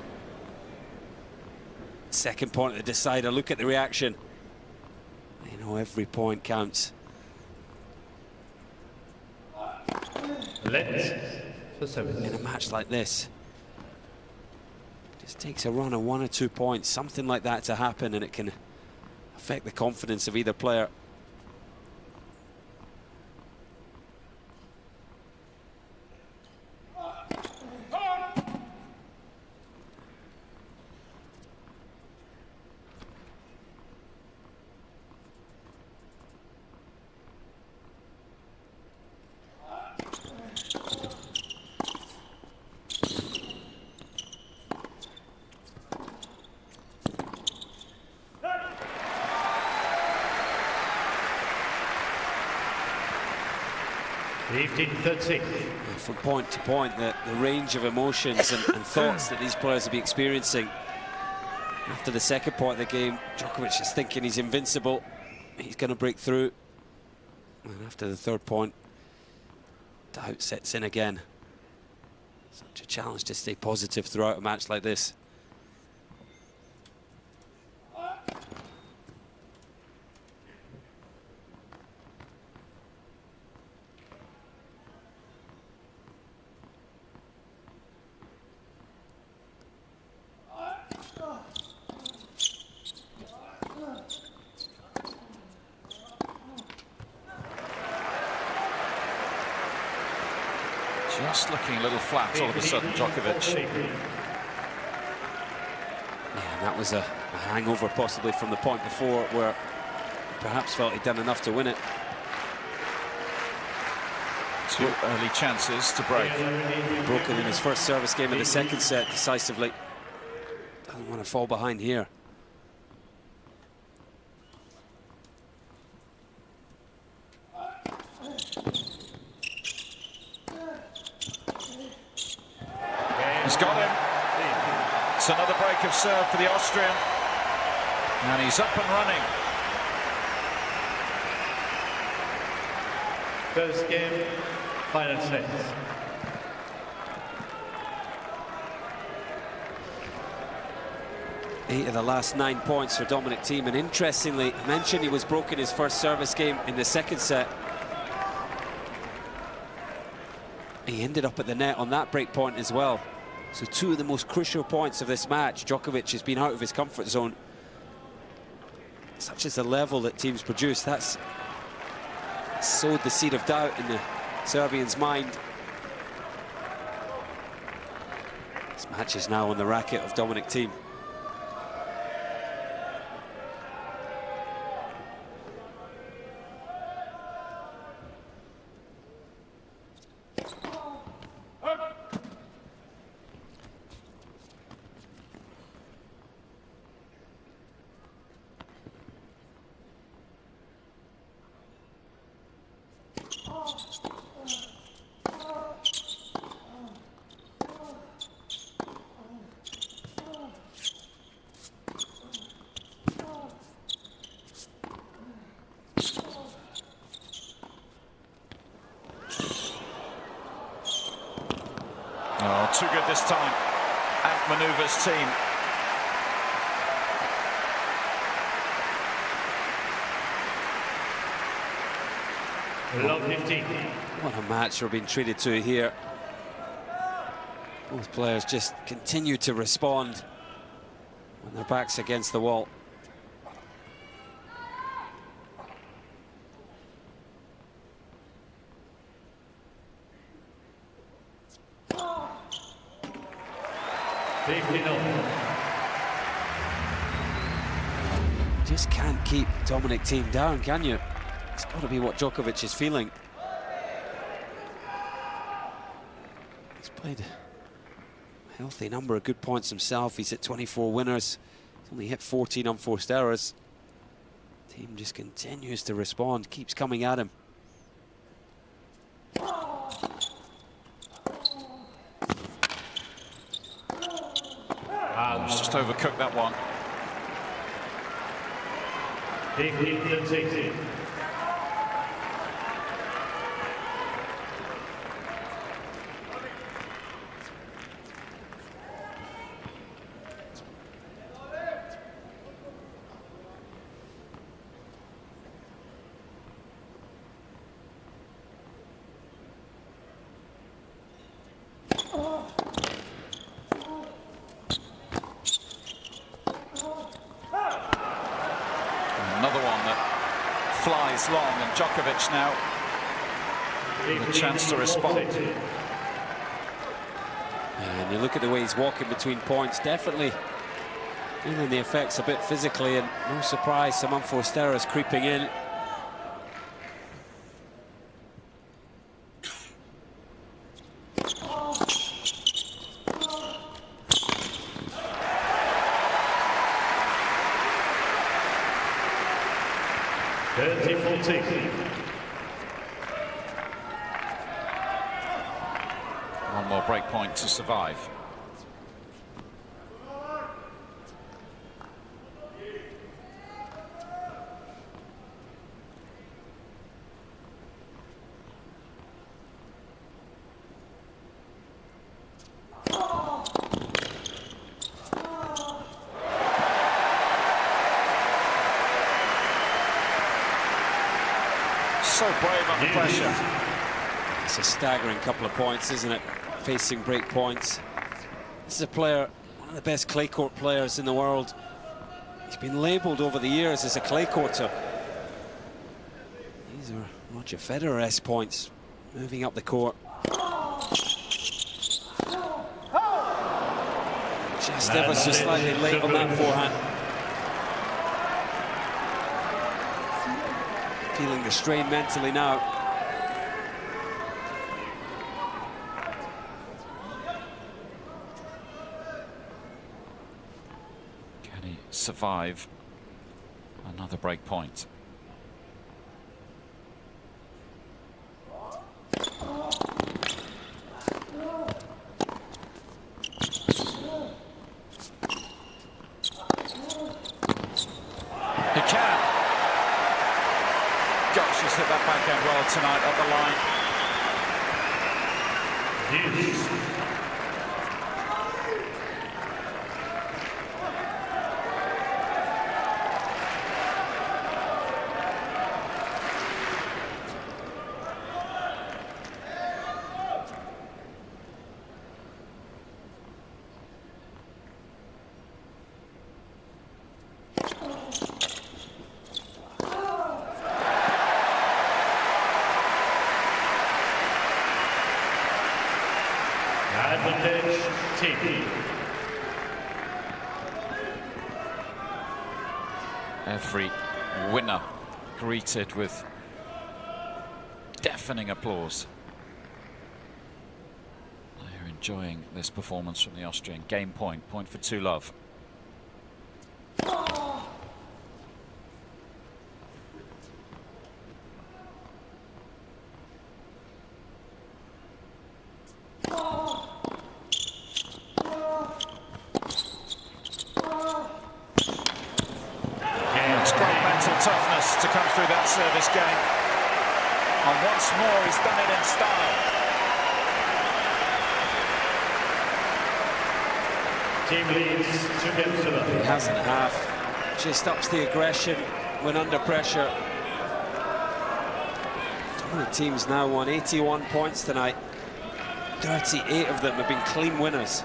Speaker 3: Second point at the decider. Look at the reaction. You know, every point counts.
Speaker 4: Let's for 7.
Speaker 3: In a match like this, just takes a run of 1 or 2 points, something like that to happen, and it can affect the confidence of either player. From point to point, the range of emotions and thoughts that these players will be experiencing. After the second point of the game, Djokovic is thinking he's invincible. He's going to break through. And after the third point, doubt sets in again. Such a challenge to stay positive throughout a match like this.
Speaker 2: Just looking a little flat all of a sudden, Djokovic.
Speaker 3: Yeah, and that was a hangover possibly from the point before, where he perhaps felt he'd done enough to win it.
Speaker 2: 2 early chances to break.
Speaker 3: Broken in his first service game in the second set decisively. Doesn't want to fall behind here.
Speaker 2: He's got him. It's another break of serve for the Austrian. And he's up and running.
Speaker 4: First game, final set.
Speaker 3: Eight of the last 9 points for Dominic Thiem, and interestingly, I mentioned he was broken his first service game in the second set. He ended up at the net on that break point as well. So 2 of the most crucial points of this match, Djokovic has been out of his comfort zone. Such as the level that Thiem's produced, that's sowed the seed of doubt in the Serbian's mind. This match is now on the racket of Dominic Thiem.
Speaker 2: Oh, too good this time. Outmaneuvers Thiem.
Speaker 4: Love 15.
Speaker 3: What a match we're being treated to here. Both players just continue to respond when their back's against the wall. Just can't keep Dominic Thiem down, can you? It's got to be what Djokovic is feeling. He's played a healthy number of good points himself. He's hit 24 winners. He's only hit 14 unforced errors. Thiem just continues to respond, keeps coming at him.
Speaker 2: Just overcooked that one.
Speaker 4: 15-16.
Speaker 2: Another one that flies long, and Djokovic now with a chance to respond.
Speaker 3: And you look at the way he's walking between points, definitely feeling the effects a bit physically, and no surprise, some unforced errors creeping in.
Speaker 2: One more break point to survive. So brave under pressure.
Speaker 3: It's a staggering couple of points, isn't it? Facing break points. This is a player, one of the best clay court players in the world. He's been labelled over the years as a clay courter. These are Roger Federer-esque points, moving up the court. Just ever so slightly late on that forehand. Feeling the strain mentally now.
Speaker 2: Can he survive another break point? He can. Gosh, he's hit that backhand well tonight up the line.
Speaker 4: Yes. Advantage, Thiem.
Speaker 2: Every winner greeted with deafening applause. They're enjoying this performance from the Austrian. Game point for 2-love. Toughness to come through that service game, and once more he's done it in style.
Speaker 4: Team leads 2-0.
Speaker 3: He hasn't half, just ups the aggression when under pressure. Dominic Thiem's now won 81 points tonight. 38 of them have been clean winners,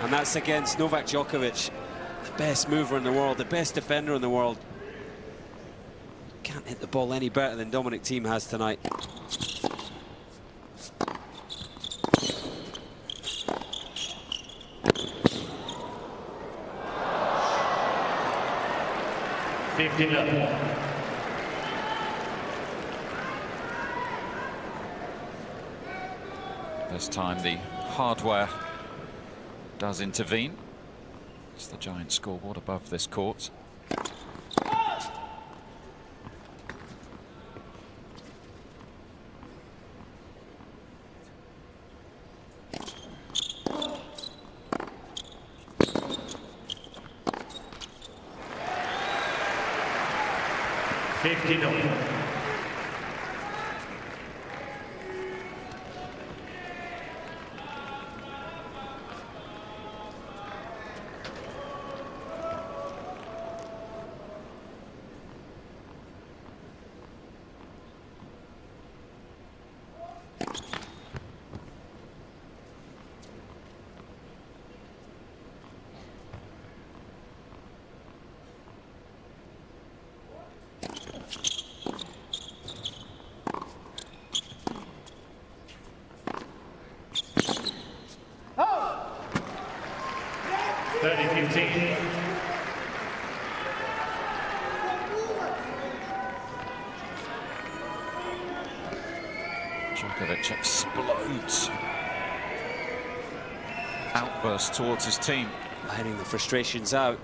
Speaker 3: and that's against Novak Djokovic, the best mover in the world, the best defender in the world. Can't hit the ball any better than Dominic Thiem has tonight.
Speaker 2: This time the hardware does intervene. It's the giant scoreboard above this court.
Speaker 4: 59.
Speaker 2: Djokovic explodes. Outburst towards his team.
Speaker 3: Letting the frustrations out.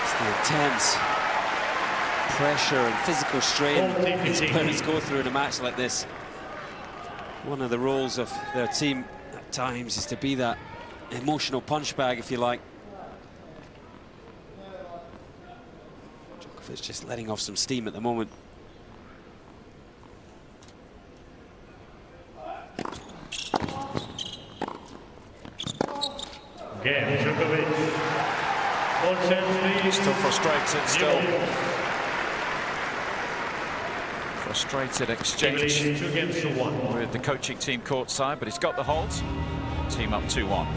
Speaker 3: It's the intense pressure and physical strain these players go through in a match like this. One of the roles of their team at times is to be that emotional punch bag, if you like. Djokovic just letting off some steam at the moment.
Speaker 4: Again, Djokovic.
Speaker 2: Still frustrated, still. Frustrated exchange with the coaching team courtside, but he's got the hold. Team up 2-1.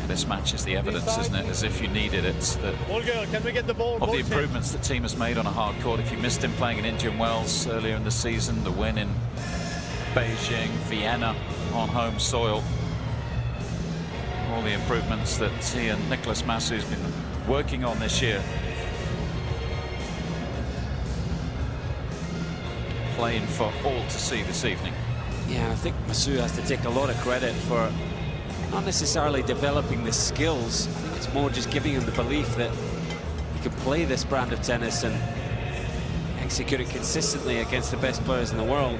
Speaker 2: This match is the evidence, isn't it? As if you needed it.
Speaker 1: Can we get the ball?
Speaker 2: Of the improvements the team has made on a hard court. If you missed him playing in Indian Wells earlier in the season, the win in Beijing, Vienna on home soil. All the improvements that he and Nicholas Massu's been working on this year. Playing for all to see this evening.
Speaker 3: Yeah, I think Massu has to take a lot of credit for not necessarily developing the skills. I think it's more just giving him the belief that he can play this brand of tennis and execute it consistently against the best players in the world.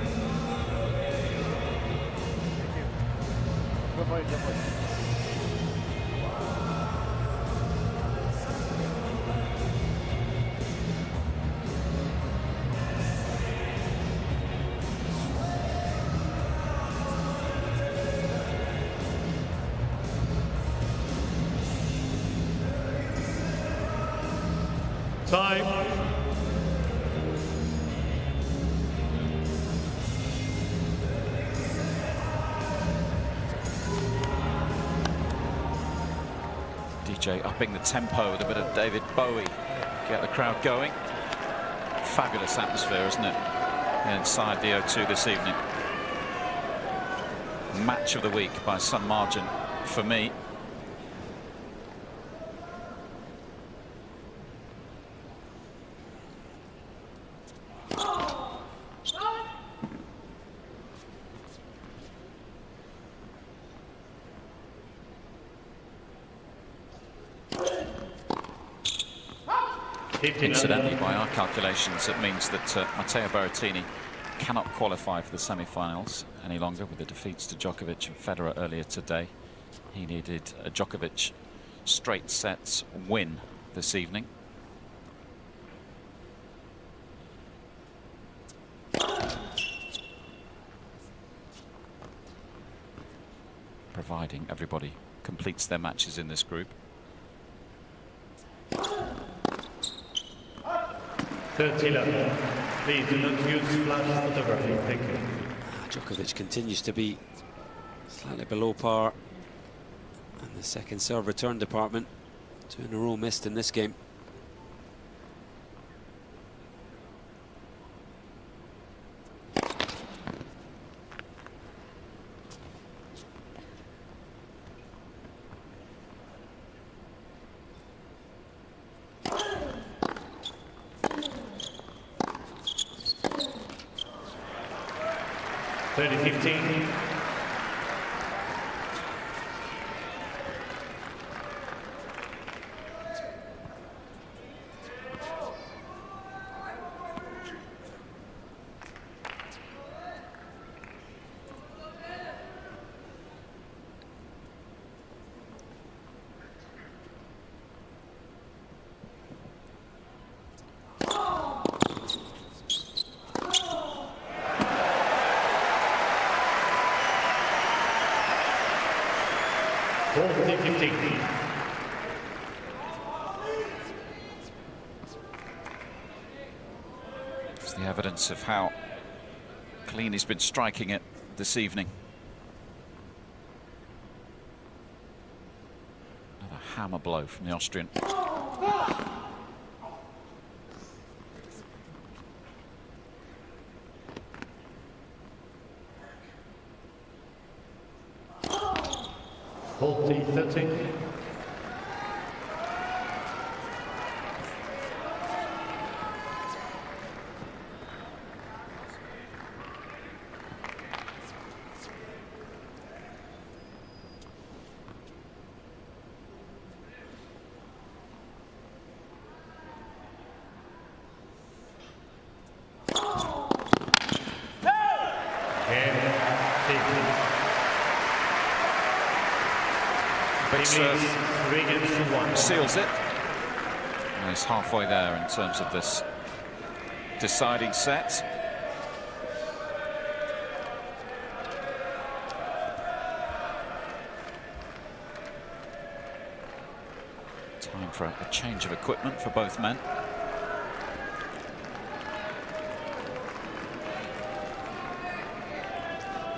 Speaker 4: Time.
Speaker 2: DJ upping the tempo with a bit of David Bowie. Get the crowd going. Fabulous atmosphere, isn't it? Inside the O2 this evening. Match of the week by some margin for me. Incidentally, by our calculations, it means that Matteo Berrettini cannot qualify for the semi-finals any longer with the defeats to Djokovic and Federer earlier today. He needed a Djokovic straight sets win this evening. Providing everybody completes their matches in this group.
Speaker 4: 30 left. Please do not use flash photography. Thank you.
Speaker 3: Djokovic continues to be slightly below par in the second serve return department. 2 in a row missed in this game.
Speaker 4: 40-15.
Speaker 2: It's the evidence of how clean he's been striking it this evening. Another hammer blow from the Austrian. Big serve seals it. And he's halfway there in terms of this deciding set. Time for a change of equipment for both men.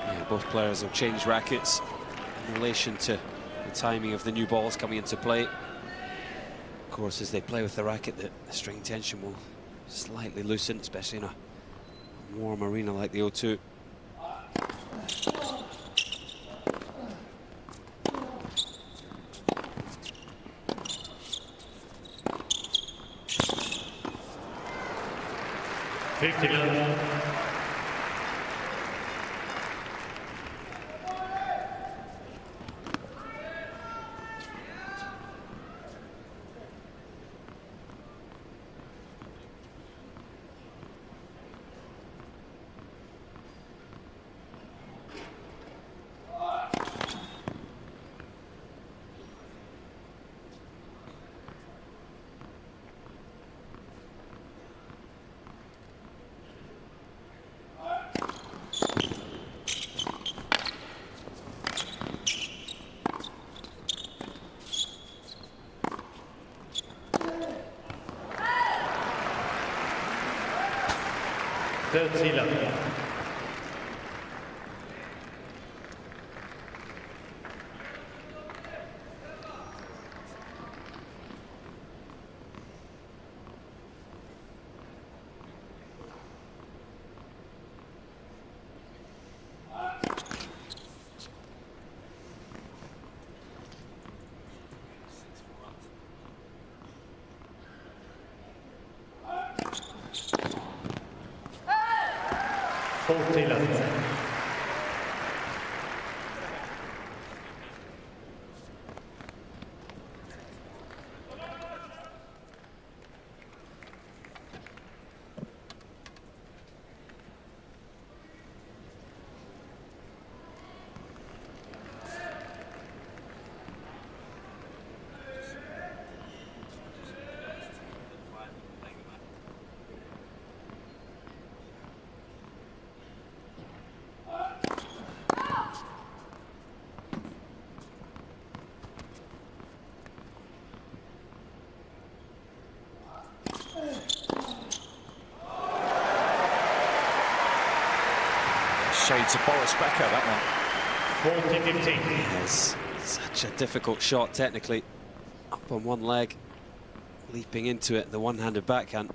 Speaker 3: Yeah, both players will change rackets in relation to the timing of the new balls coming into play. Of course, as they play with the racket, the string tension will slightly loosen, especially in a warm arena like the O2.
Speaker 2: Shades of Boris Becker, that one.
Speaker 4: 40-15.
Speaker 3: Yes, such a difficult shot technically. Up on one leg, leaping into it, the one-handed backhand.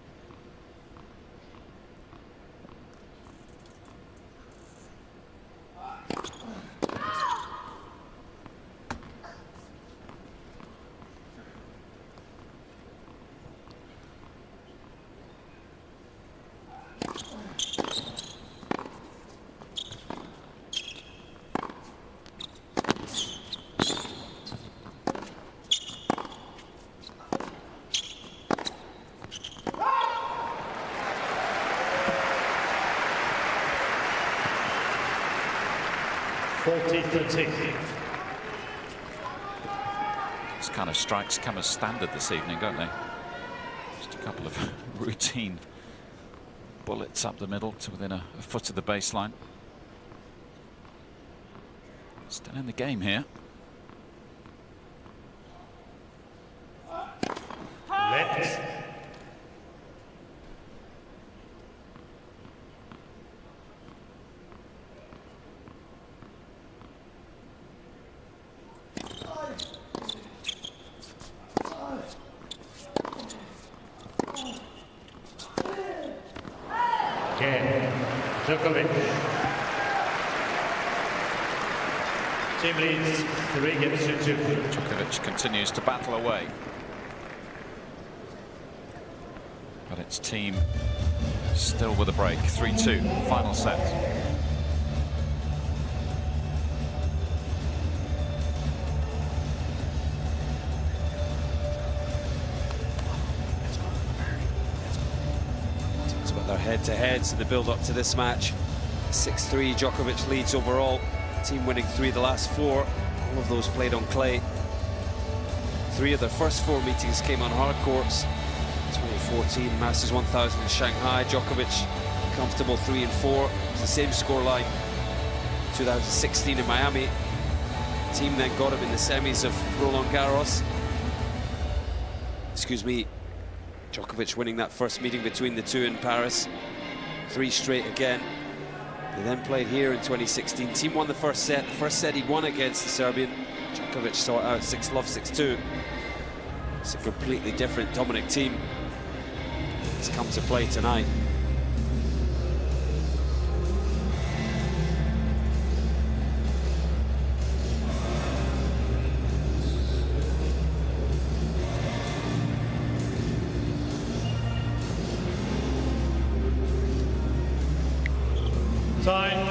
Speaker 2: These kind of strikes come as standard this evening, don't they? Just a couple of routine bullets up the middle to within a foot of the baseline. Still in the game here.
Speaker 4: Net. Again, Djokovic. Team leads 3-2.
Speaker 2: Djokovic continues to battle away. But it's Thiem still with a break. 3-2, final set.
Speaker 3: Talks about their head-to-heads in the build-up to this match. 6-3, Djokovic leads overall. Thiem winning 3 of the last 4. All of those played on clay. 3 of their first 4 meetings came on hard courts. 2014 Masters 1000 in Shanghai. Djokovic comfortable 3-4. It's the same scoreline. 2016 in Miami. Thiem then got him in the semis of Roland Garros. Excuse me. Djokovic winning that first meeting between the two in Paris. 3 straight again. They then played here in 2016. Thiem won the first set. The first set he won against the Serbian. Djokovic saw it out 6-love, 6-2. It's a completely different Dominic Thiem. It's come to play tonight.
Speaker 4: Time.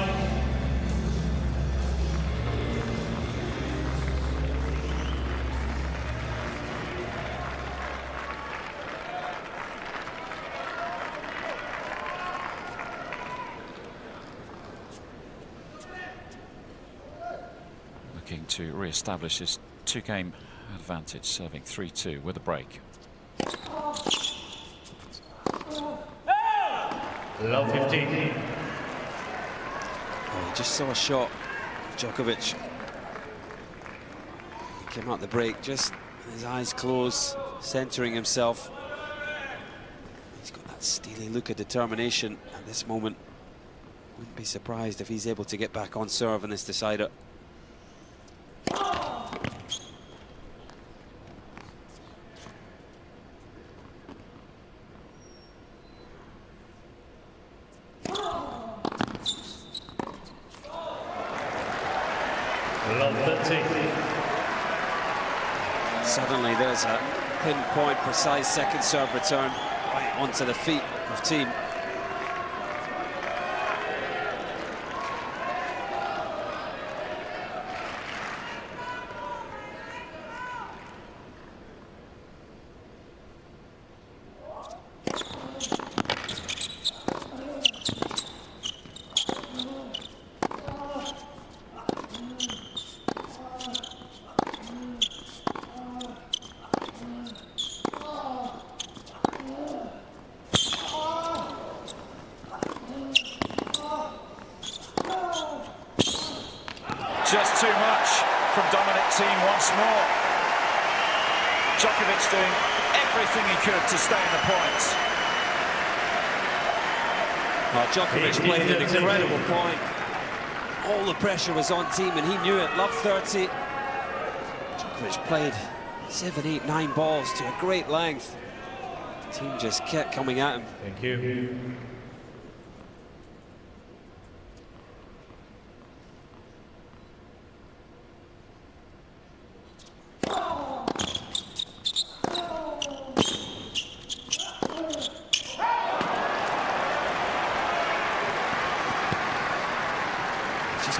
Speaker 2: Looking to re-establish his 2-game advantage, serving 3-2 with a break.
Speaker 4: Love 15.
Speaker 3: Oh, just saw a shot of Djokovic. He came out the break, just his eyes closed, centering himself. He's got that steely look of determination at this moment. Wouldn't be surprised if he's able to get back on serve in this decider. Suddenly there's a pinpoint, precise second serve return right onto the feet of Thiem.
Speaker 2: Just too much from Dominic Thiem once more. Djokovic doing everything he could to stay in the points.
Speaker 3: Well, Djokovic played an incredible point. All the pressure was on Thiem and he knew it. Love 30. Djokovic played 7, 8, 9 balls to a great length. Thiem just kept coming at him.
Speaker 4: Thank you.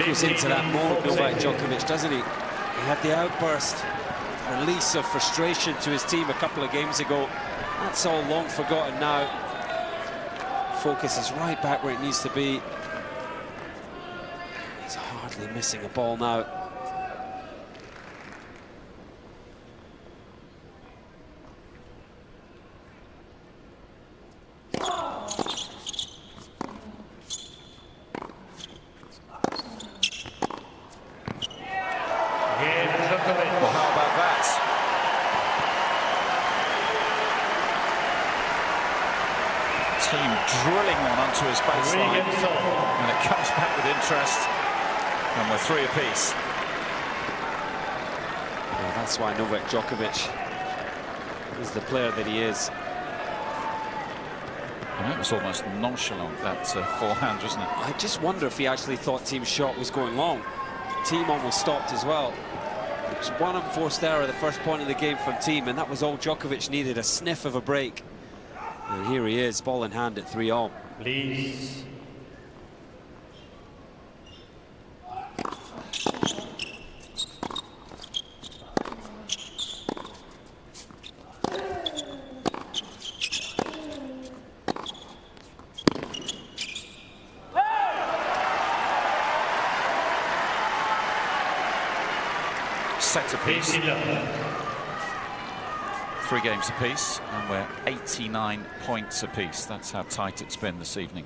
Speaker 3: Goes into that mode, Novak Djokovic, doesn't he? He had the outburst, release of frustration to his team a couple of games ago. That's all long forgotten now. Focus is right back where it needs to be. He's hardly missing a ball now.
Speaker 2: to his baseline, and it comes back with interest, and we're 3 apiece.
Speaker 3: Well, that's why Novak Djokovic is the player that he is.
Speaker 2: And it was almost nonchalant, that forehand, wasn't it?
Speaker 3: I just wonder if he actually thought Thiem's shot was going long. Thiem almost stopped as well. It was 1 unforced error, the first point of the game from Thiem, and that was all Djokovic needed, a sniff of a break. And here he is, ball in hand at 3-all.
Speaker 4: Please.
Speaker 2: Set apiece. 3 games apiece, and we're 89 points apiece. That's how tight it's been this evening.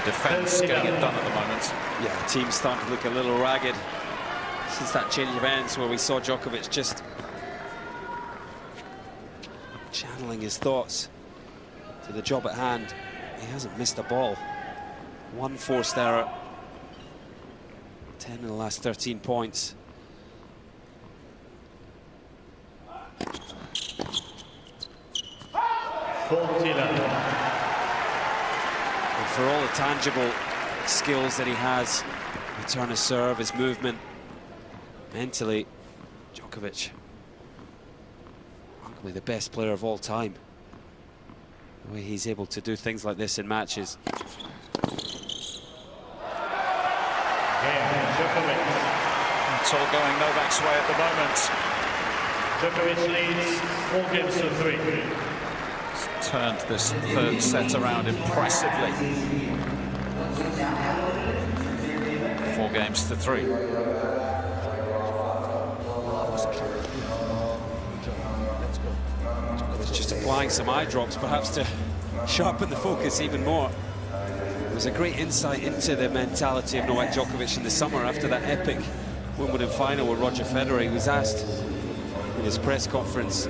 Speaker 2: Defense getting it done at the moment.
Speaker 3: Yeah, the team's starting to look a little ragged since that change of ends where we saw Djokovic just channeling his thoughts to the job at hand. He hasn't missed a ball. 1 forced error. 10 in the last 13 points. For all the tangible skills that he has, return of serve, his movement, mentally, Djokovic, arguably the best player of all time. The way he's able to do things like this in matches.
Speaker 2: It's all going Novak's way at the moment.
Speaker 4: Djokovic leads 4 games to 3.
Speaker 2: Turned this 3rd set around impressively. 4 games to 3.
Speaker 3: Djokovic just applying some eye drops, perhaps to sharpen the focus even more. It was a great insight into the mentality of Novak Djokovic in the summer after that epic Wimbledon final with Roger Federer. He was asked in his press conference,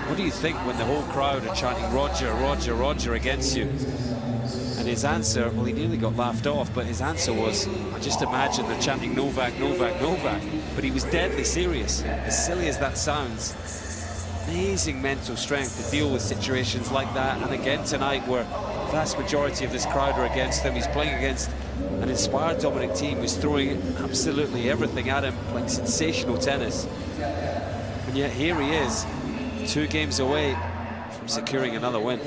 Speaker 3: what do you think when the whole crowd are chanting Roger, Roger, Roger against you? And his answer, well, he nearly got laughed off, but his answer was, I just imagine they're chanting Novak, Novak, Novak. But he was deadly serious, as silly as that sounds. Amazing mental strength to deal with situations like that. And again tonight, where the vast majority of this crowd are against him, he's playing against an inspired Dominic Thiem who's throwing absolutely everything at him, playing sensational tennis. And yet here he is, 2 games away from securing another win.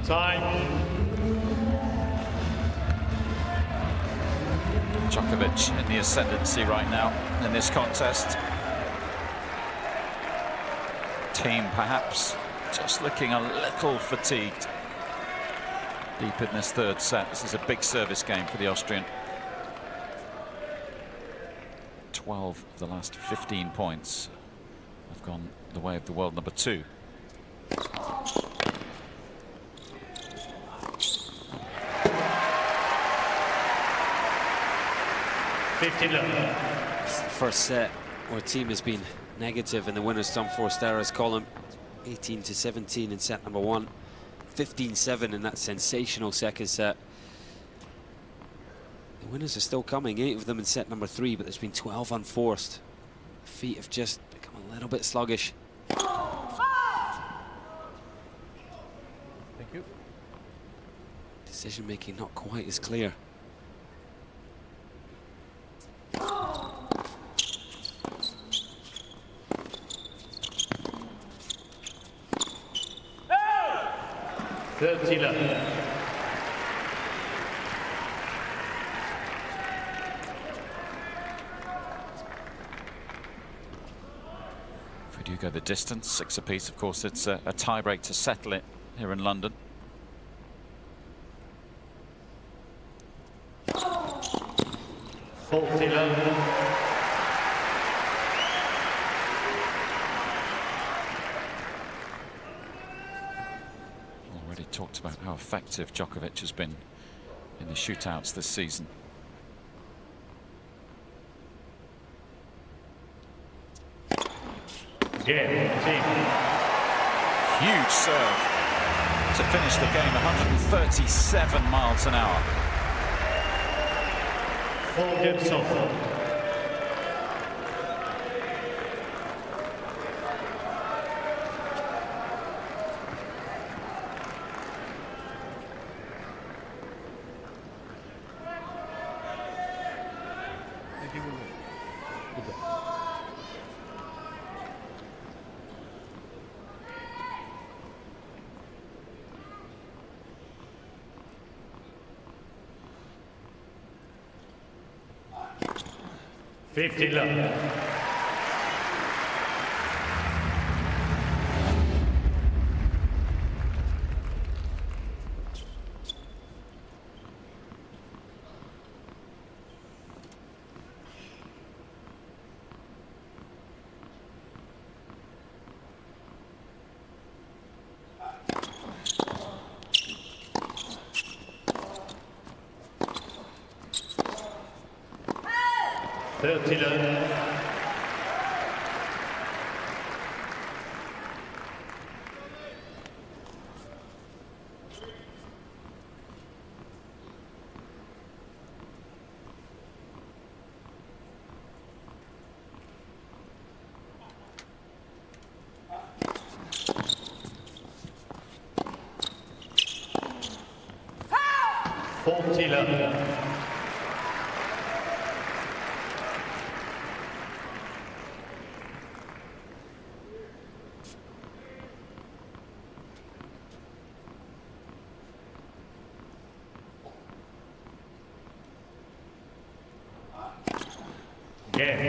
Speaker 4: Time.
Speaker 2: Djokovic in the ascendancy right now in this contest. Thiem perhaps just looking a little fatigued. Deep in this 3rd set. This is a big service game for the Austrian. 12 of the last 15 points have gone the way of the world number 2.
Speaker 3: It's the first set where Thiem has been negative in the winners' unforced errors column. 18-17 in set number 1. 15-7 in that sensational 2nd set. The winners are still coming, 8 of them in set number 3, but there's been 12 unforced. Feet have just become a little bit sluggish.
Speaker 1: Thank you.
Speaker 3: Decision making not quite as clear.
Speaker 4: 30 love.
Speaker 2: If we do go the distance, 6 apiece, of course, it's a tie-break to settle it here in London. Already talked about how effective Djokovic has been in the shootouts this season. Huge serve to finish the game, 137 miles an hour.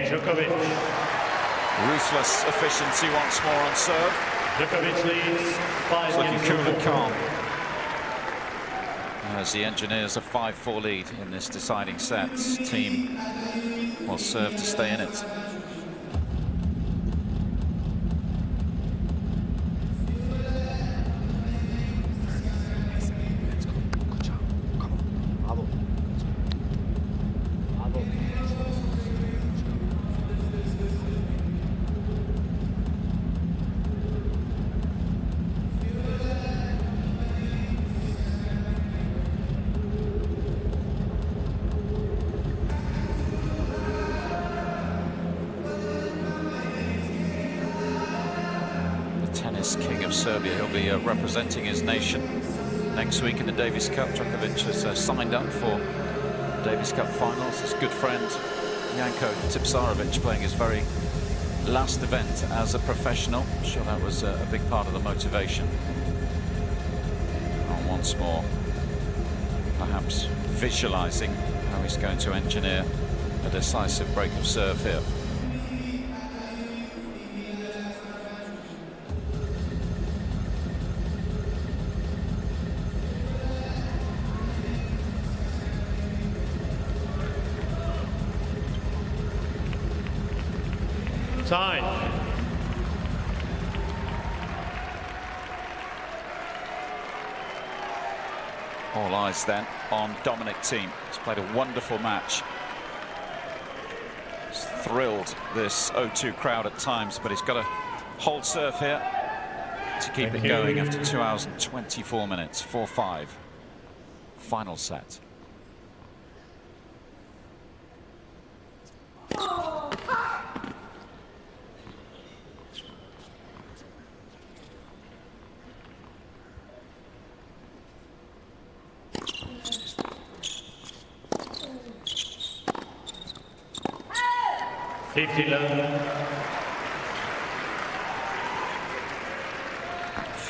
Speaker 4: Djokovic.
Speaker 2: Ruthless efficiency once more on serve.
Speaker 4: Djokovic leads 5
Speaker 2: looking cool and calm as he engineers a 5-4 lead in this deciding set. Thiem will serve to stay in it. King of Serbia, he'll be representing his nation next week in the Davis Cup. Djokovic has signed up for the Davis Cup finals. His good friend Janko Tipsarevic playing his very last event as a professional. I'm sure that was a big part of the motivation. And once more, perhaps visualizing how he's going to engineer a decisive break of serve here.
Speaker 4: Time.
Speaker 2: All eyes then on Dominic Thiem. He's played a wonderful match. He's thrilled this O2 crowd at times, but he's got a hold serve here to keep it going after 2 hours and 24 minutes. 4-5. Final set.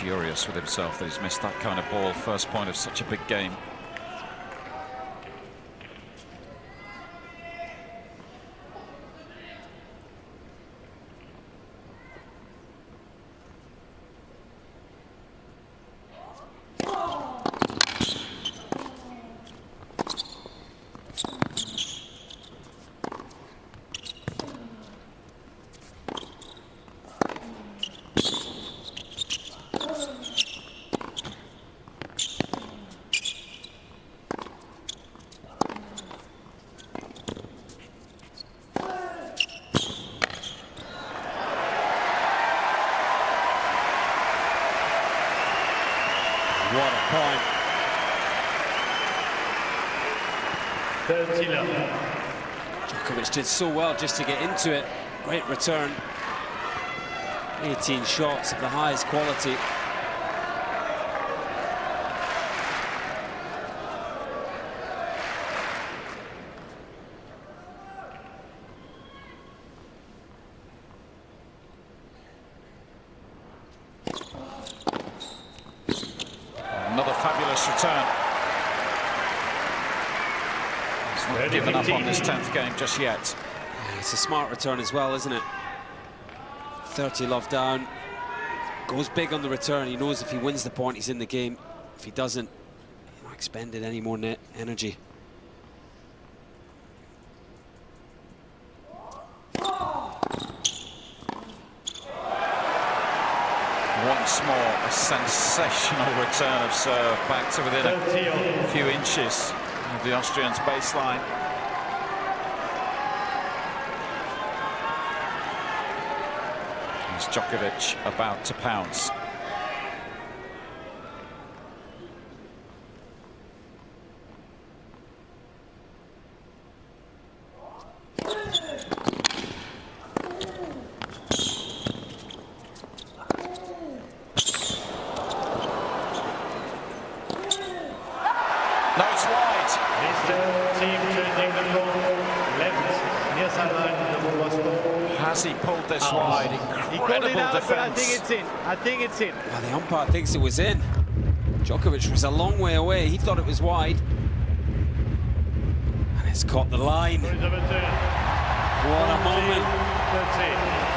Speaker 2: furious with himself that he's missed that kind of ball. First point of such a big game.
Speaker 3: What a point.
Speaker 4: 30 love.
Speaker 3: Djokovic did so well just to get into it. Great return. 18 shots of the highest quality.
Speaker 2: Another fabulous return. He's not given up on this 10th game just yet.
Speaker 3: It's a smart return as well, isn't it? 30 love down. Goes big on the return. He knows if he wins the point, he's in the game. If he doesn't, he's not expended any more net energy.
Speaker 2: Once more, a sensational return of serve back to within a few inches of the Austrian's baseline. It's Djokovic about to pounce. No, it's wide.
Speaker 4: Thiem changing the ball. Left, near sideline, number 1.
Speaker 2: Has he pulled this wide? Incredible defense.
Speaker 1: But I think it's in. I think it's in.
Speaker 3: Well, the umpire thinks it was in. Djokovic was a long way away. He thought it was wide. And it's caught the line. What a moment.
Speaker 4: 13.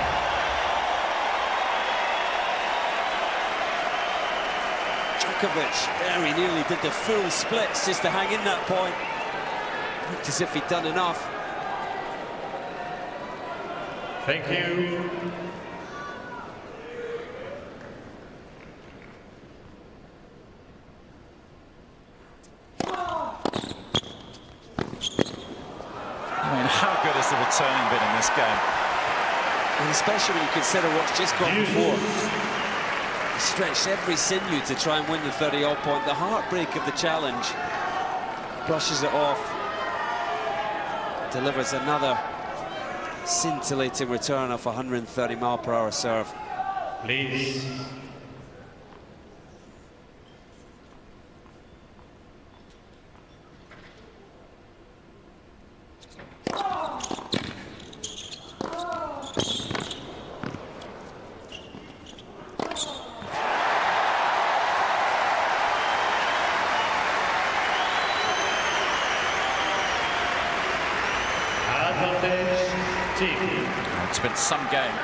Speaker 3: Djokovic very nearly did the full splits just to hang in that point. Looked as if he'd done enough.
Speaker 4: Thank you.
Speaker 2: I mean, how good has the returning been in this game?
Speaker 3: And especially when you consider what's just gone before. He stretched every sinew to try and win the 30-odd point. The heartbreak of the challenge. Brushes it off. Delivers another scintillating return of 130-mile-per-hour serve.
Speaker 4: Please.
Speaker 2: It's been some game.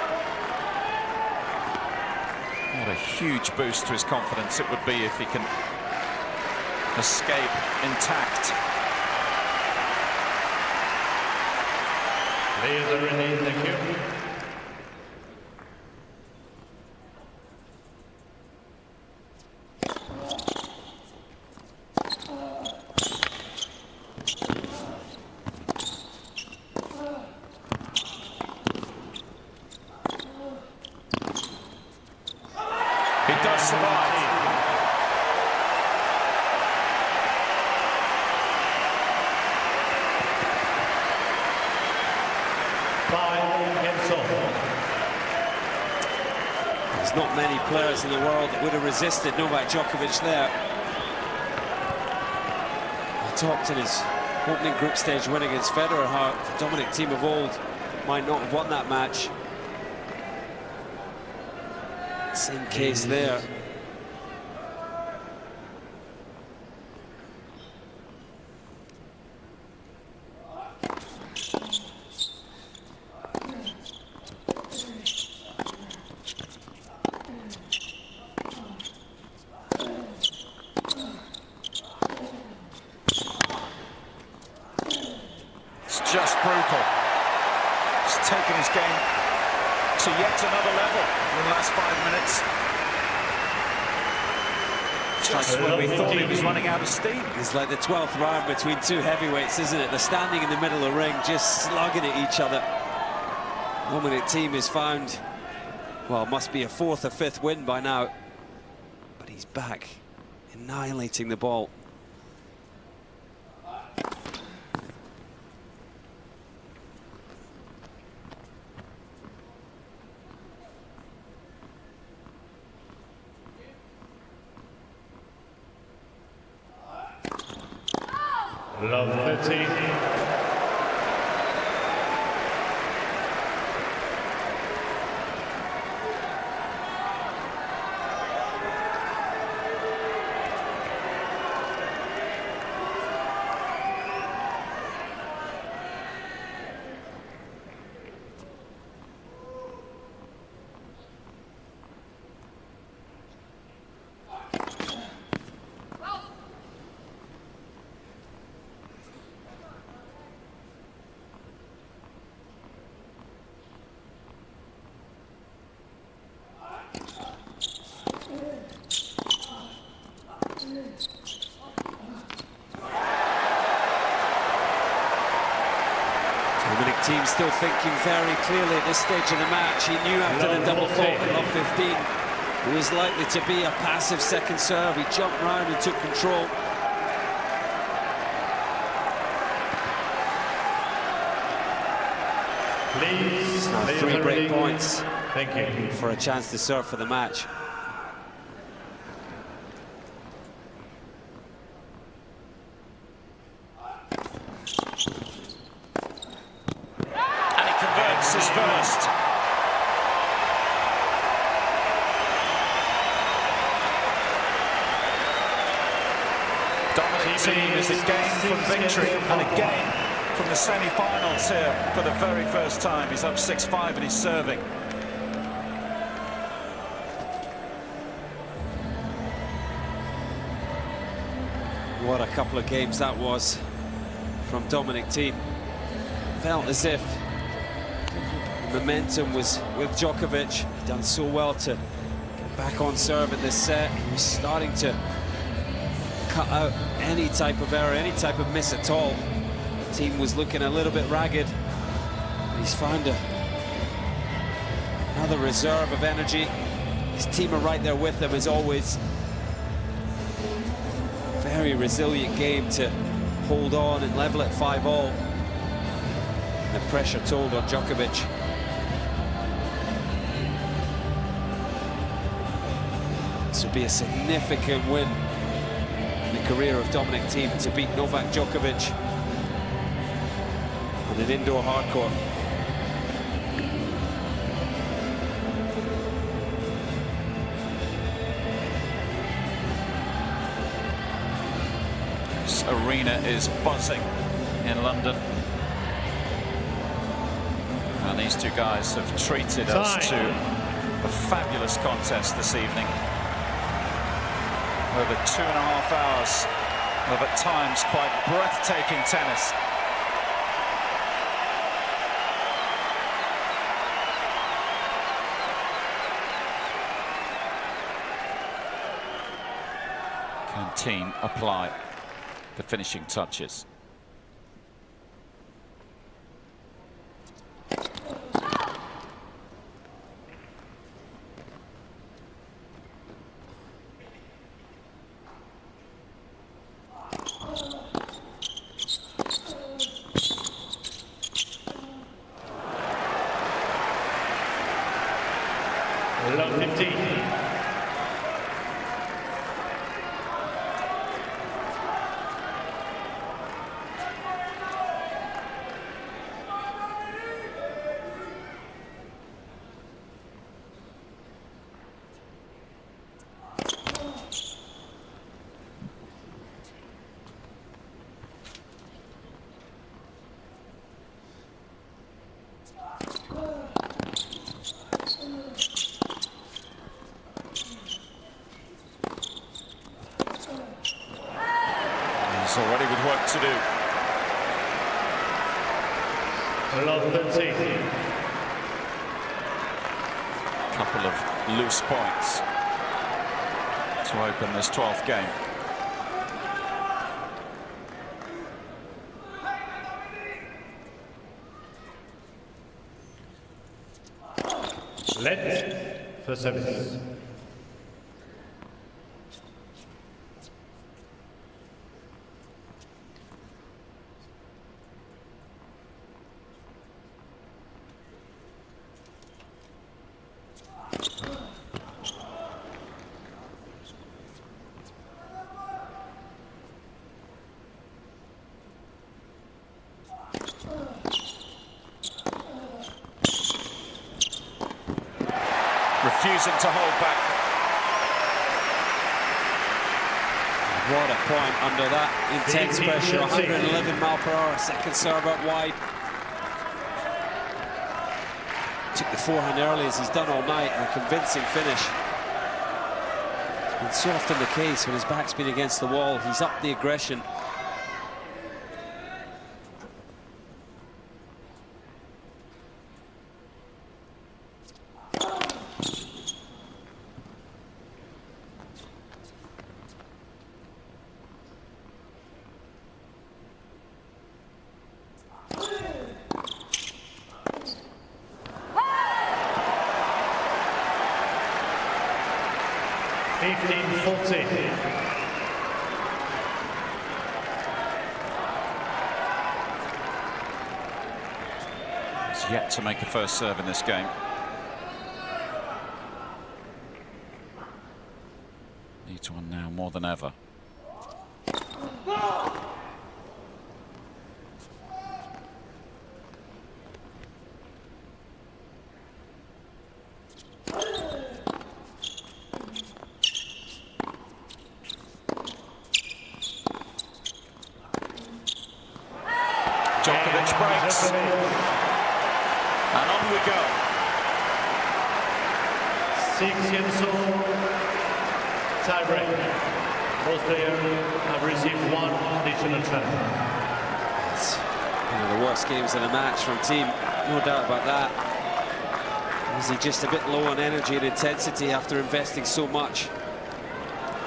Speaker 2: What a huge boost to his confidence it would be if he can escape intact.
Speaker 4: Players are ready, thank you.
Speaker 2: He does survive.
Speaker 3: There's not many players in the world that would have resisted Novak Djokovic there. I talked in his opening group stage win against Federer how the Dominic Thiem of old might not have won that match. Same case there.
Speaker 2: to yet another level in the last 5 minutes. Just when we thought he was running out of steam.
Speaker 3: It's like the 12th round between two heavyweights, isn't it? They're standing in the middle of the ring, just slugging at each other. Dominic Thiem has found, well, must be a 4th or 5th win by now. But he's back, annihilating the ball.
Speaker 4: Love 30.
Speaker 3: Dominic Thiem still thinking very clearly at this stage of the match. He knew after the double fault in love 15 it was likely to be a passive second serve. He jumped round and took control.
Speaker 4: Please,
Speaker 3: Now 3 break points.
Speaker 4: Thank you.
Speaker 3: For a chance to serve for the match.
Speaker 2: His first. Dominic Thiem is again from victory and again from the semi-finals here for the very first time. He's up 6-5 and he's serving.
Speaker 3: What a couple of games that was from Dominic Thiem. Felt as if momentum was with Djokovic. He'd done so well to get back on serve in this set. He was starting to cut out any type of error, any type of miss at all. The team was looking a little bit ragged. He's found another reserve of energy. His team are right there with him as always. Very resilient game to hold on and level at 5-all. The pressure told on Djokovic. This would be a significant win in the career of Dominic Thiem to beat Novak Djokovic on an indoor hardcourt.
Speaker 2: This arena is buzzing in London. And these two guys have treated us to a fabulous contest this evening. Over 2.5 hours of at times quite breathtaking tennis. Can Thiem apply the finishing touches?
Speaker 4: Love 15.
Speaker 2: Already with work to do.
Speaker 4: Love 13.
Speaker 2: couple of loose points to open this 12th game.
Speaker 4: Let for service.
Speaker 2: Refusing to hold back.
Speaker 3: What a point under that intense pressure. 111 mile per hour, second serve up wide. Took the forehand early, as he's done all night, and a convincing finish. It's been so often the case when his back's been against the wall. He's upped the aggression.
Speaker 2: He's yet to make a first serve in this game. Needs one now more than ever. Djokovic breaks. And on we go.
Speaker 4: 6 games all. Tie break. Both players have received 1 additional time.
Speaker 3: It's one of the worst games of the match from Thiem, no doubt about that. Was he just a bit low on energy and intensity after investing so much?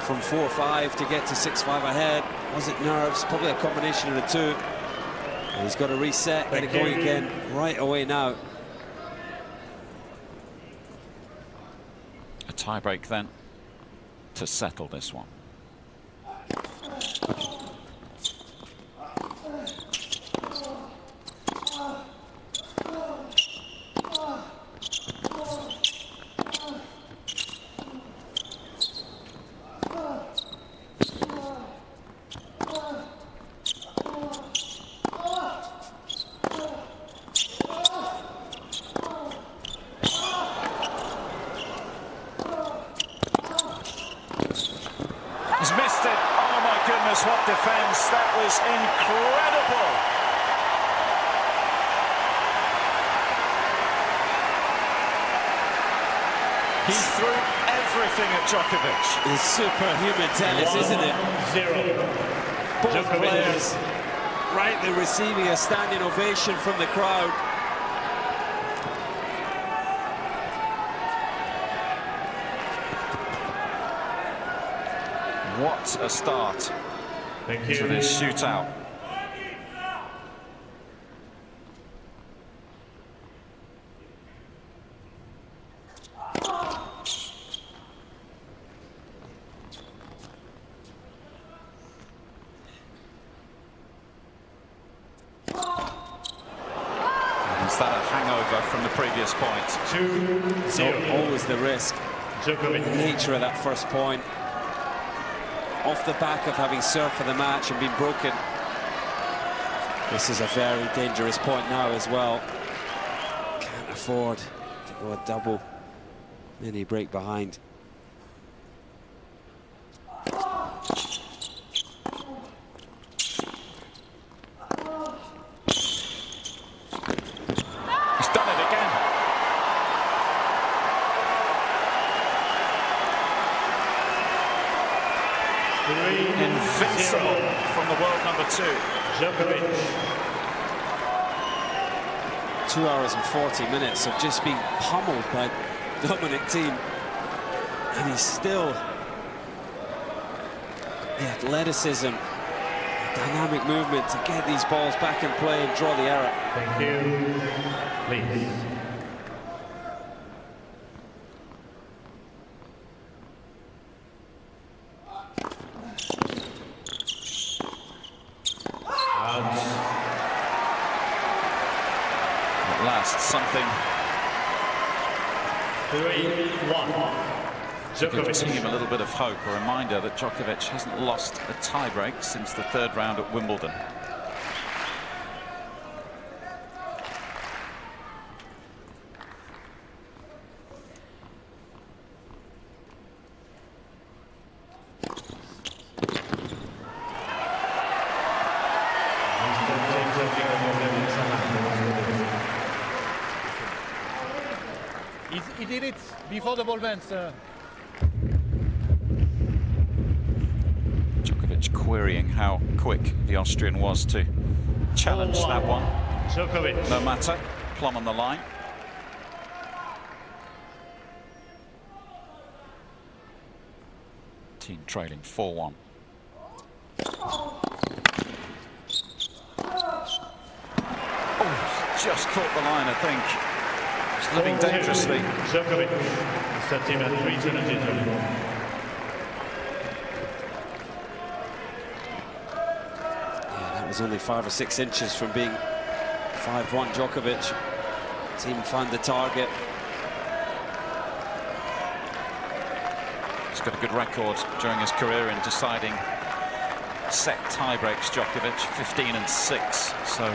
Speaker 3: From 4-5 to get to 6-5 ahead. Was it nerves? Probably a combination of the two. And he's got to reset, get it going again right away now.
Speaker 2: A tie-break then to settle this one. He's missed it. Oh my goodness, what defense. That was incredible. He threw everything at Djokovic.
Speaker 3: It's superhuman tennis, isn't it?
Speaker 4: 0.
Speaker 3: Both
Speaker 4: Djokovic.
Speaker 3: players rightly receiving a standing ovation from the crowd.
Speaker 2: What a start to this shootout. Is that a hangover from the previous point?
Speaker 4: 2-0.
Speaker 3: Always the risk.
Speaker 4: Djokovic.
Speaker 3: The nature of that first point. Off the back of having served for the match and been broken. This is a very dangerous point now as well. Can't afford to go a double. Mini break behind.
Speaker 2: He's done it again. Invincible from the world number 2.
Speaker 4: Djokovic.
Speaker 3: 2 hours and 40 minutes of just being pummeled by Dominic Thiem, and he's still the athleticism, the dynamic movement to get these balls back in play and draw the error.
Speaker 4: Thank you. Please.
Speaker 2: At last, something
Speaker 4: 3-1.
Speaker 2: give
Speaker 4: Djokovic.
Speaker 2: Thiem a little bit of hope. A reminder that Djokovic hasn't lost a tiebreak since the third round at Wimbledon.
Speaker 1: He did it before the ball went.
Speaker 2: Djokovic querying how quick the Austrian was to challenge that one.
Speaker 4: Djokovic.
Speaker 2: No matter, plumb on the line. Team trailing 4-1. Oh, just caught the line, I think. He's living dangerously.
Speaker 4: Djokovic. Mr. Thiem at 3-2.
Speaker 3: That was only 5 or 6 inches from being 5-1 Djokovic. Thiem found the target.
Speaker 2: He's got a good record during his career in deciding set tiebreaks, Djokovic, 15-6. So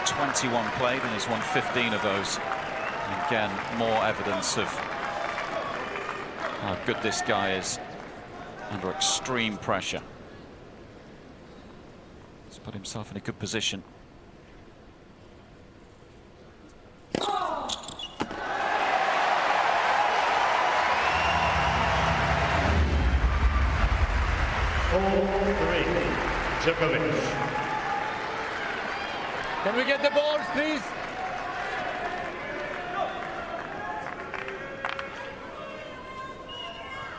Speaker 2: 21 played and he's won 15 of those. And again, more evidence of how good this guy is under extreme pressure. He's put himself in a good position.
Speaker 4: Djokovic.
Speaker 1: Can we get the balls, please?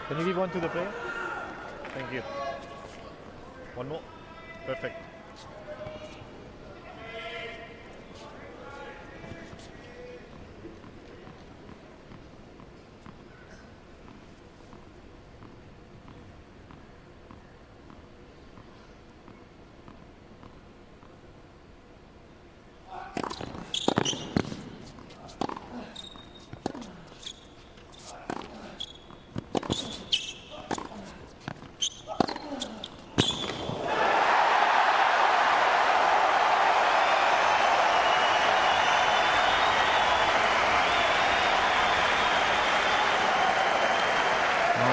Speaker 1: Can you give one to the player? Thank you. One more. Perfect.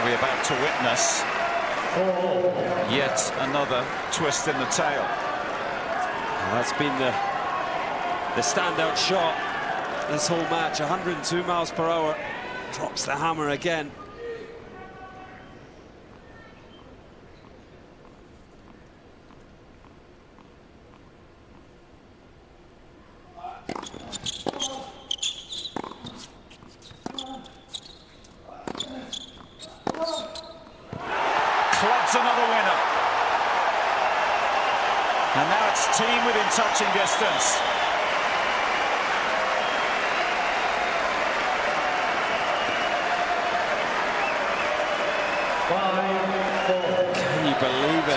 Speaker 2: We're about to witness yet another twist in the tail.
Speaker 3: Well, that's been the standout shot this whole match. 102 miles per hour. Drops the hammer again.
Speaker 2: Clubs another winner. And now it's Thiem within touching distance.
Speaker 3: Can you believe it?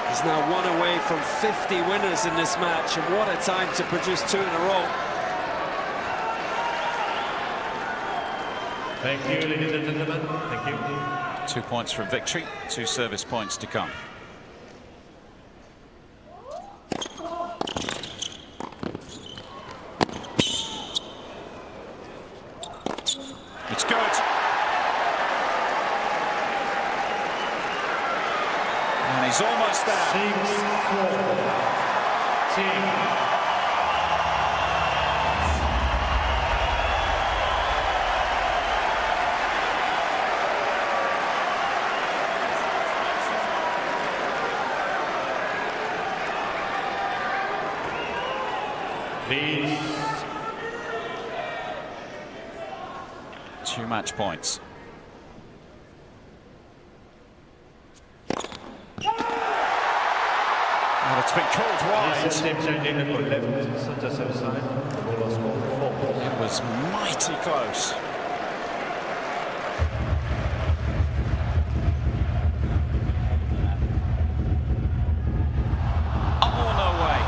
Speaker 3: He's now 1 away from 50 winners in this match, and what a time to produce 2 in a row.
Speaker 4: Thank you, ladies and gentlemen. Thank you.
Speaker 2: 2 points from victory, 2 service points to come. It's good. And he's almost there.
Speaker 4: 6-4. Thiem. Please.
Speaker 2: 2 match points. Well, it's been called wide. It was mighty close. Oh, no way.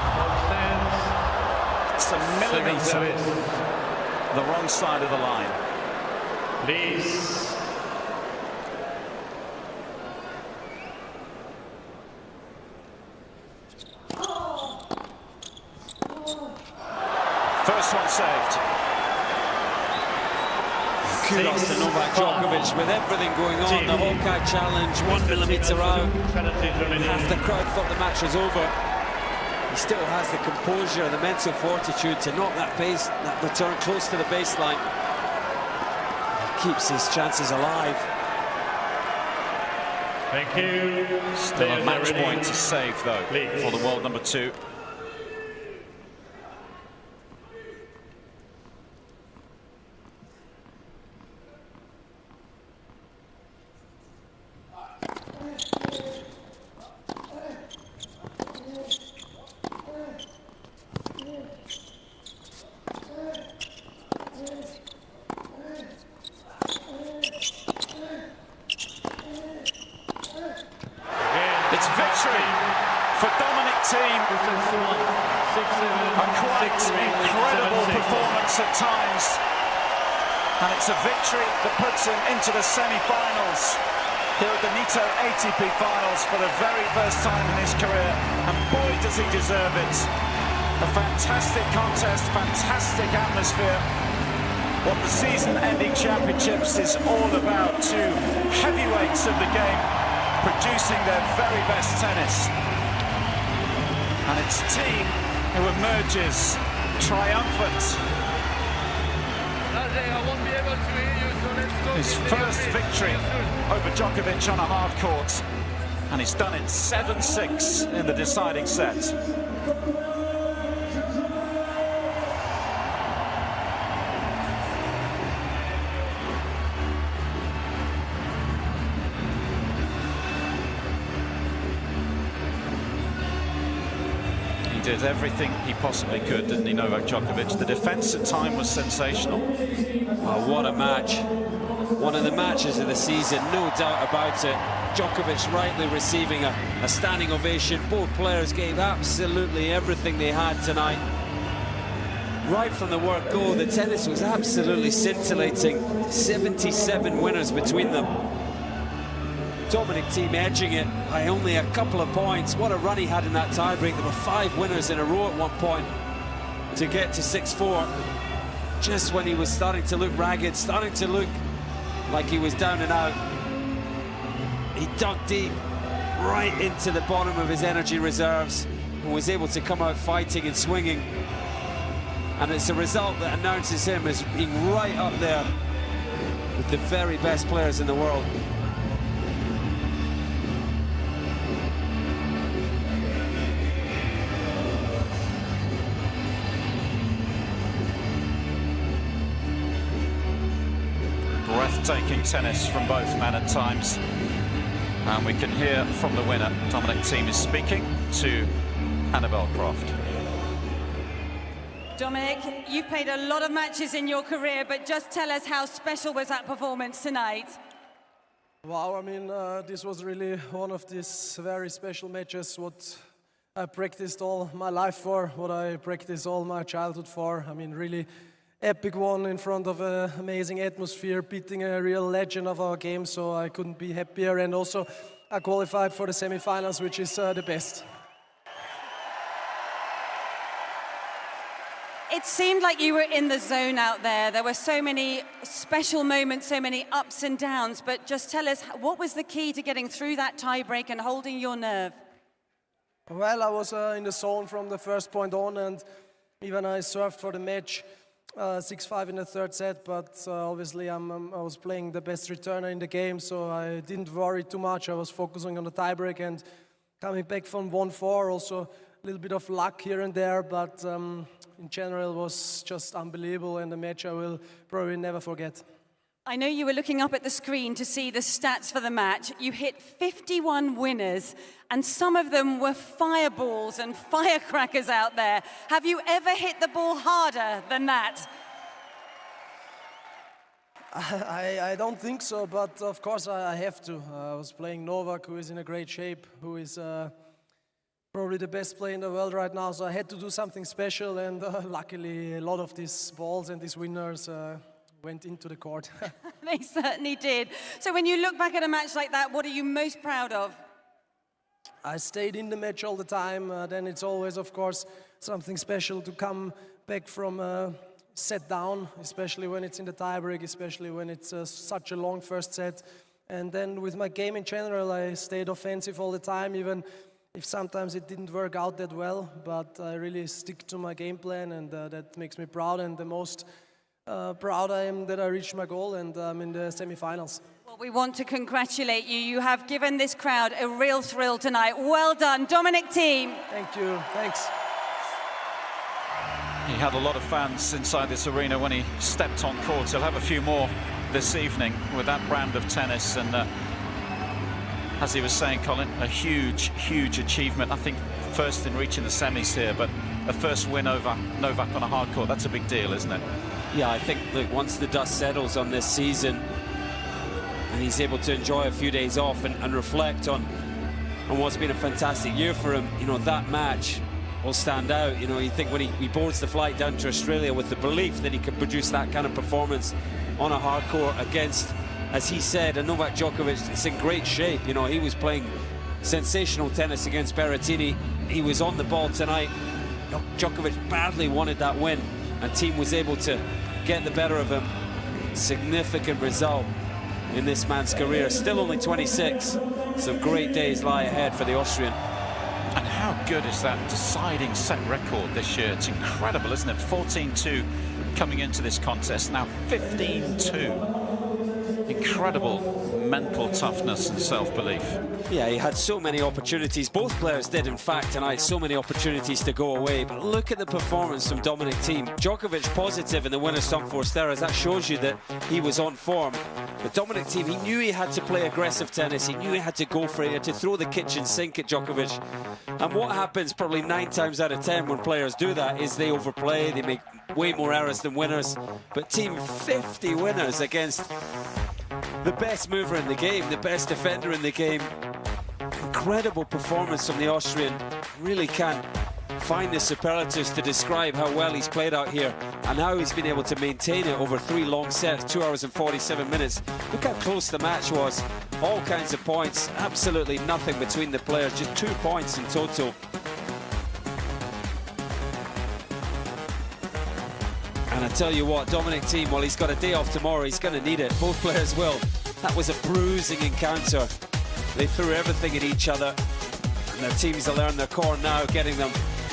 Speaker 2: It's a millimetre. The wrong side of the line.
Speaker 4: Please.
Speaker 2: First one saved.
Speaker 3: Kudos to Novak Djokovic with everything going on. The Hawkeye challenge, 1 millimetre out. Half the crowd thought the match was over. He still has the composure and the mental fortitude to knock that return close to the baseline. He keeps his chances alive.
Speaker 4: Thank you.
Speaker 2: Still a match point to save, though, for the world number 2. It's victory for Dominic Thiem. A quite incredible performance at times. And it's a victory that puts him into the semi-finals here at the Nitto ATP finals for the very first time in his career. And boy, does he deserve it. A fantastic contest, fantastic atmosphere. What the season-ending championships is all about. 2 heavyweights of the game producing their very best tennis. And it's Thiem who emerges triumphant. His first victory over Djokovic on a hard court. And he's done it 7-6 in the deciding set. He did everything he possibly could, didn't he, Novak Djokovic? The defence at time was sensational.
Speaker 3: Oh, what a match. One of the matches of the season, no doubt about it. Djokovic rightly receiving a standing ovation. Both players gave absolutely everything they had tonight. Right from the word go, the tennis was absolutely scintillating. 77 winners between them. Dominic Thiem edging it by only a couple of points. What a run he had in that tiebreak. There were 5 winners in a row at one point to get to 6-4. Just when he was starting to look ragged, starting to look like he was down and out, he dug deep right into the bottom of his energy reserves and was able to come out fighting and swinging. And it's a result that announces him as being right up there with the very best players in the world.
Speaker 2: Breathtaking tennis from both men at times. And we can hear from the winner. Dominic Thiem is speaking to Annabelle Croft.
Speaker 5: Dominic, you've played a lot of matches in your career, but just tell us how special was that performance tonight?
Speaker 6: Wow, I mean, this was really one of these very special matches, what I practiced all my life for, what I practiced all my childhood for. I mean, really epic one in front of an amazing atmosphere, beating a real legend of our game, so I couldn't be happier. And also, I qualified for the semi-finals, which is the best.
Speaker 5: It seemed like you were in the zone out there. There were so many special moments, so many ups and downs, but just tell us, what was the key to getting through that tiebreak and holding your nerve?
Speaker 6: Well, I was in the zone from the first point on, and even I served for the match 6-5 in the third set, but obviously I was playing the best returner in the game, so I didn't worry too much. I was focusing on the tiebreak and coming back from 1-4, also a little bit of luck here and there, but in general it was just unbelievable, and a match I will probably never forget.
Speaker 5: I know you were looking up at the screen to see the stats for the match. You hit 51 winners, and some of them were fireballs and firecrackers out there. Have you ever hit the ball harder than that?
Speaker 6: I don't think so, but of course I have to. I was playing Novak, who is in a great shape, who is probably the best player in the world right now, so I had to do something special, and luckily a lot of these balls and these winners went into the court.
Speaker 5: They certainly did. So when you look back at a match like that, what are you most proud of?
Speaker 6: I stayed in the match all the time. Then it's always, of course, something special to come back from set down, especially when it's in the tiebreak, especially when it's such a long first set. And then with my game in general, I stayed offensive all the time, even if sometimes it didn't work out that well. But I really stick to my game plan, and that makes me proud. And the most proud I am that I reached my goal, and I'm in the semi-finals.
Speaker 5: Well, we want to congratulate you. You have given this crowd a real thrill tonight. Well done, Dominic Thiem.
Speaker 6: Thank you. Thanks.
Speaker 2: He had a lot of fans inside this arena when he stepped on court. He'll have a few more this evening with that brand of tennis. And as he was saying, Colin, a huge, huge achievement. I think first in reaching the semis here, but a first win over Novak on a hard court. That's a big deal, isn't it?
Speaker 3: Yeah, I think, look, once the dust settles on this season and he's able to enjoy a few days off and reflect on what's been a fantastic year for him, you know, that match will stand out. You know, you think when he boards the flight down to Australia with the belief that he could produce that kind of performance on a hard court against, as he said, a Novak Djokovic, it's in great shape. You know, he was playing sensational tennis against Berrettini. He was on the ball tonight. Djokovic badly wanted that win, and Thiem was able to get the better of him. Significant result in this man's career. Still only 26. Some great days lie ahead for the Austrian.
Speaker 2: And how good is that deciding set record this year? It's incredible, isn't it? 14-2 coming into this contest, now 15-2. Incredible mental toughness and self-belief.
Speaker 3: Yeah, he had so many opportunities. Both players did, in fact, tonight. So many opportunities to go away. But look at the performance from Dominic Thiem. Djokovic positive in the winner's sum for Steras. That shows you that he was on form. But Dominic Thiem, he knew he had to play aggressive tennis. He knew he had to go for it. He had to throw the kitchen sink at Djokovic. And what happens probably 9 times out of 10 when players do that is they overplay. They make way more errors than winners. But Thiem, 50 winners against the best mover in the game, the best defender in the game. Incredible performance from the Austrian. Really can't find the superlatives to describe how well he's played out here and how he's been able to maintain it over 3 long sets, 2 hours and 47 minutes. Look how close the match was. All kinds of points, absolutely nothing between the players, just 2 points in total. And I tell you what, Dominic Thiem, well, he's got a day off tomorrow, he's going to need it. Both players will. That was a bruising encounter. They threw everything at each other, and their teams will learn their core now, getting them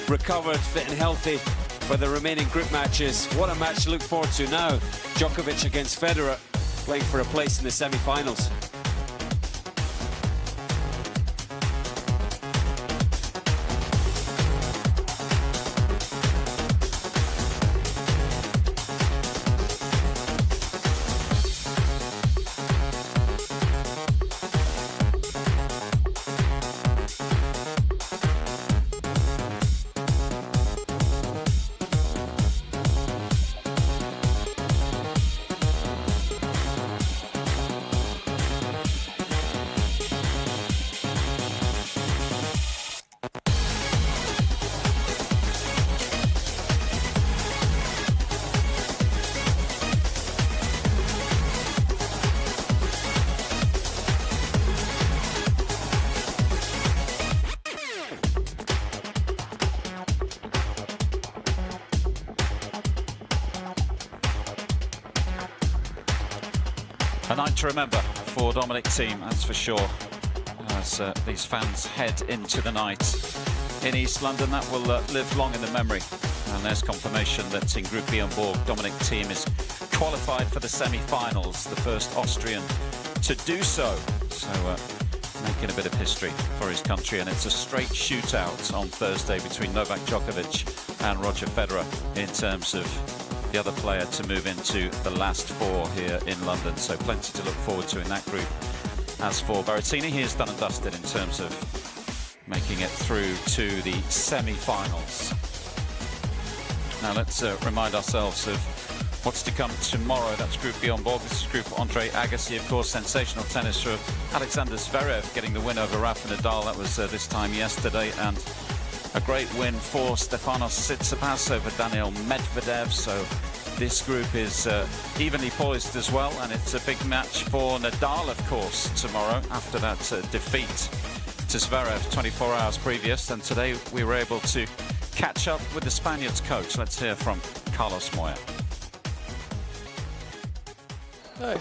Speaker 3: recovered, fit and healthy for the remaining group matches. What a match to look forward to now. Djokovic against Federer, playing for a place in the semi-finals.
Speaker 2: A night to remember for Dominic Thiem, that's for sure, as these fans head into the night in East London. That will live long in the memory. And there's confirmation that in Group B on board, Dominic Thiem is qualified for the semi-finals, the first Austrian to do so. So making a bit of history for his country, and it's a straight shootout on Thursday between Novak Djokovic and Roger Federer in terms of the the other player to move into the last four here in London. So plenty to look forward to in that group. As for Berrettini, he is done and dusted in terms of making it through to the semi-finals. Now let's remind ourselves of what's to come tomorrow. That's Group B on board. This is Group Andre Agassi, of course. Sensational tennis for Alexander Zverev, getting the win over Rafa Nadal. That was this time yesterday. And a great win for Stefanos Tsitsipas over Daniil Medvedev. So this group is evenly poised as well. And it's a big match for Nadal, of course, tomorrow after that defeat to Zverev 24 hours previous. And today we were able to catch up with the Spaniards coach. Let's hear from Carlos Moya.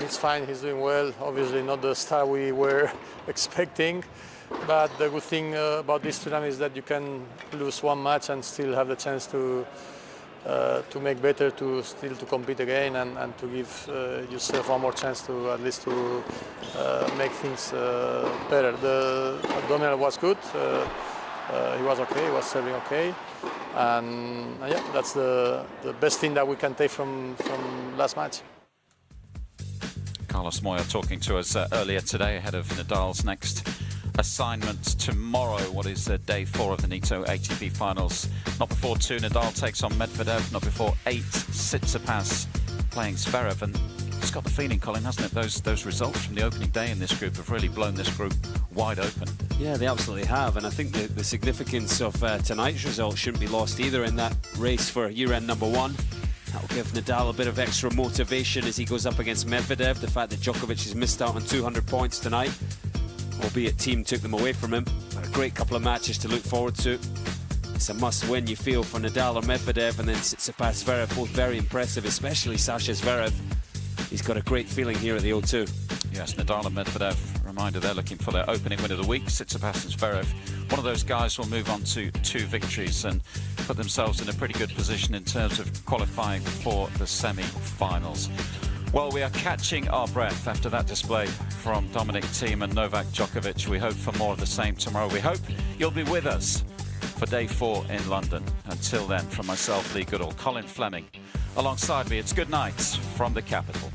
Speaker 7: He's fine, he's doing well. Obviously not the star we were expecting, but the good thing about this tournament is that you can lose one match and still have the chance to make better, to compete again, and to give yourself one more chance to at least to make things better. The abdominal was good. He was okay. He was serving okay, and yeah, that's the best thing that we can take from last match.
Speaker 2: Carlos Moya talking to us earlier today ahead of Nadal's next assignment tomorrow. What is day 4 of the Nitto ATP finals? Not before 2, Nadal takes on Medvedev. Not before 8, Tsitsipas playing Zverev. And it's got the feeling, Colin, hasn't it? Those results from the opening day in this group have really blown this group wide open.
Speaker 3: Yeah, they absolutely have. And I think the significance of tonight's result shouldn't be lost either in that race for year-end #1. That'll give Nadal a bit of extra motivation as he goes up against Medvedev. The fact that Djokovic has missed out on 200 points tonight, albeit Thiem took them away from him. But a great couple of matches to look forward to. It's a must-win, you feel, for Nadal or Medvedev, and then Tsitsipas, Zverev, both very impressive, especially Sasha Zverev. He's got a great feeling here at the O2.
Speaker 2: Yes, Nadal and Medvedev, reminder they're looking for their opening win of the week. Tsitsipas and Zverev, one of those guys will move on to 2 victories and put themselves in a pretty good position in terms of qualifying for the semi-finals. Well, we are catching our breath after that display from Dominic, Thiem and Novak Djokovic. We hope for more of the same tomorrow. We hope you'll be with us for day 4 in London. Until then, from myself, Lee Goodall, Colin Fleming, alongside me, it's good night from the capital.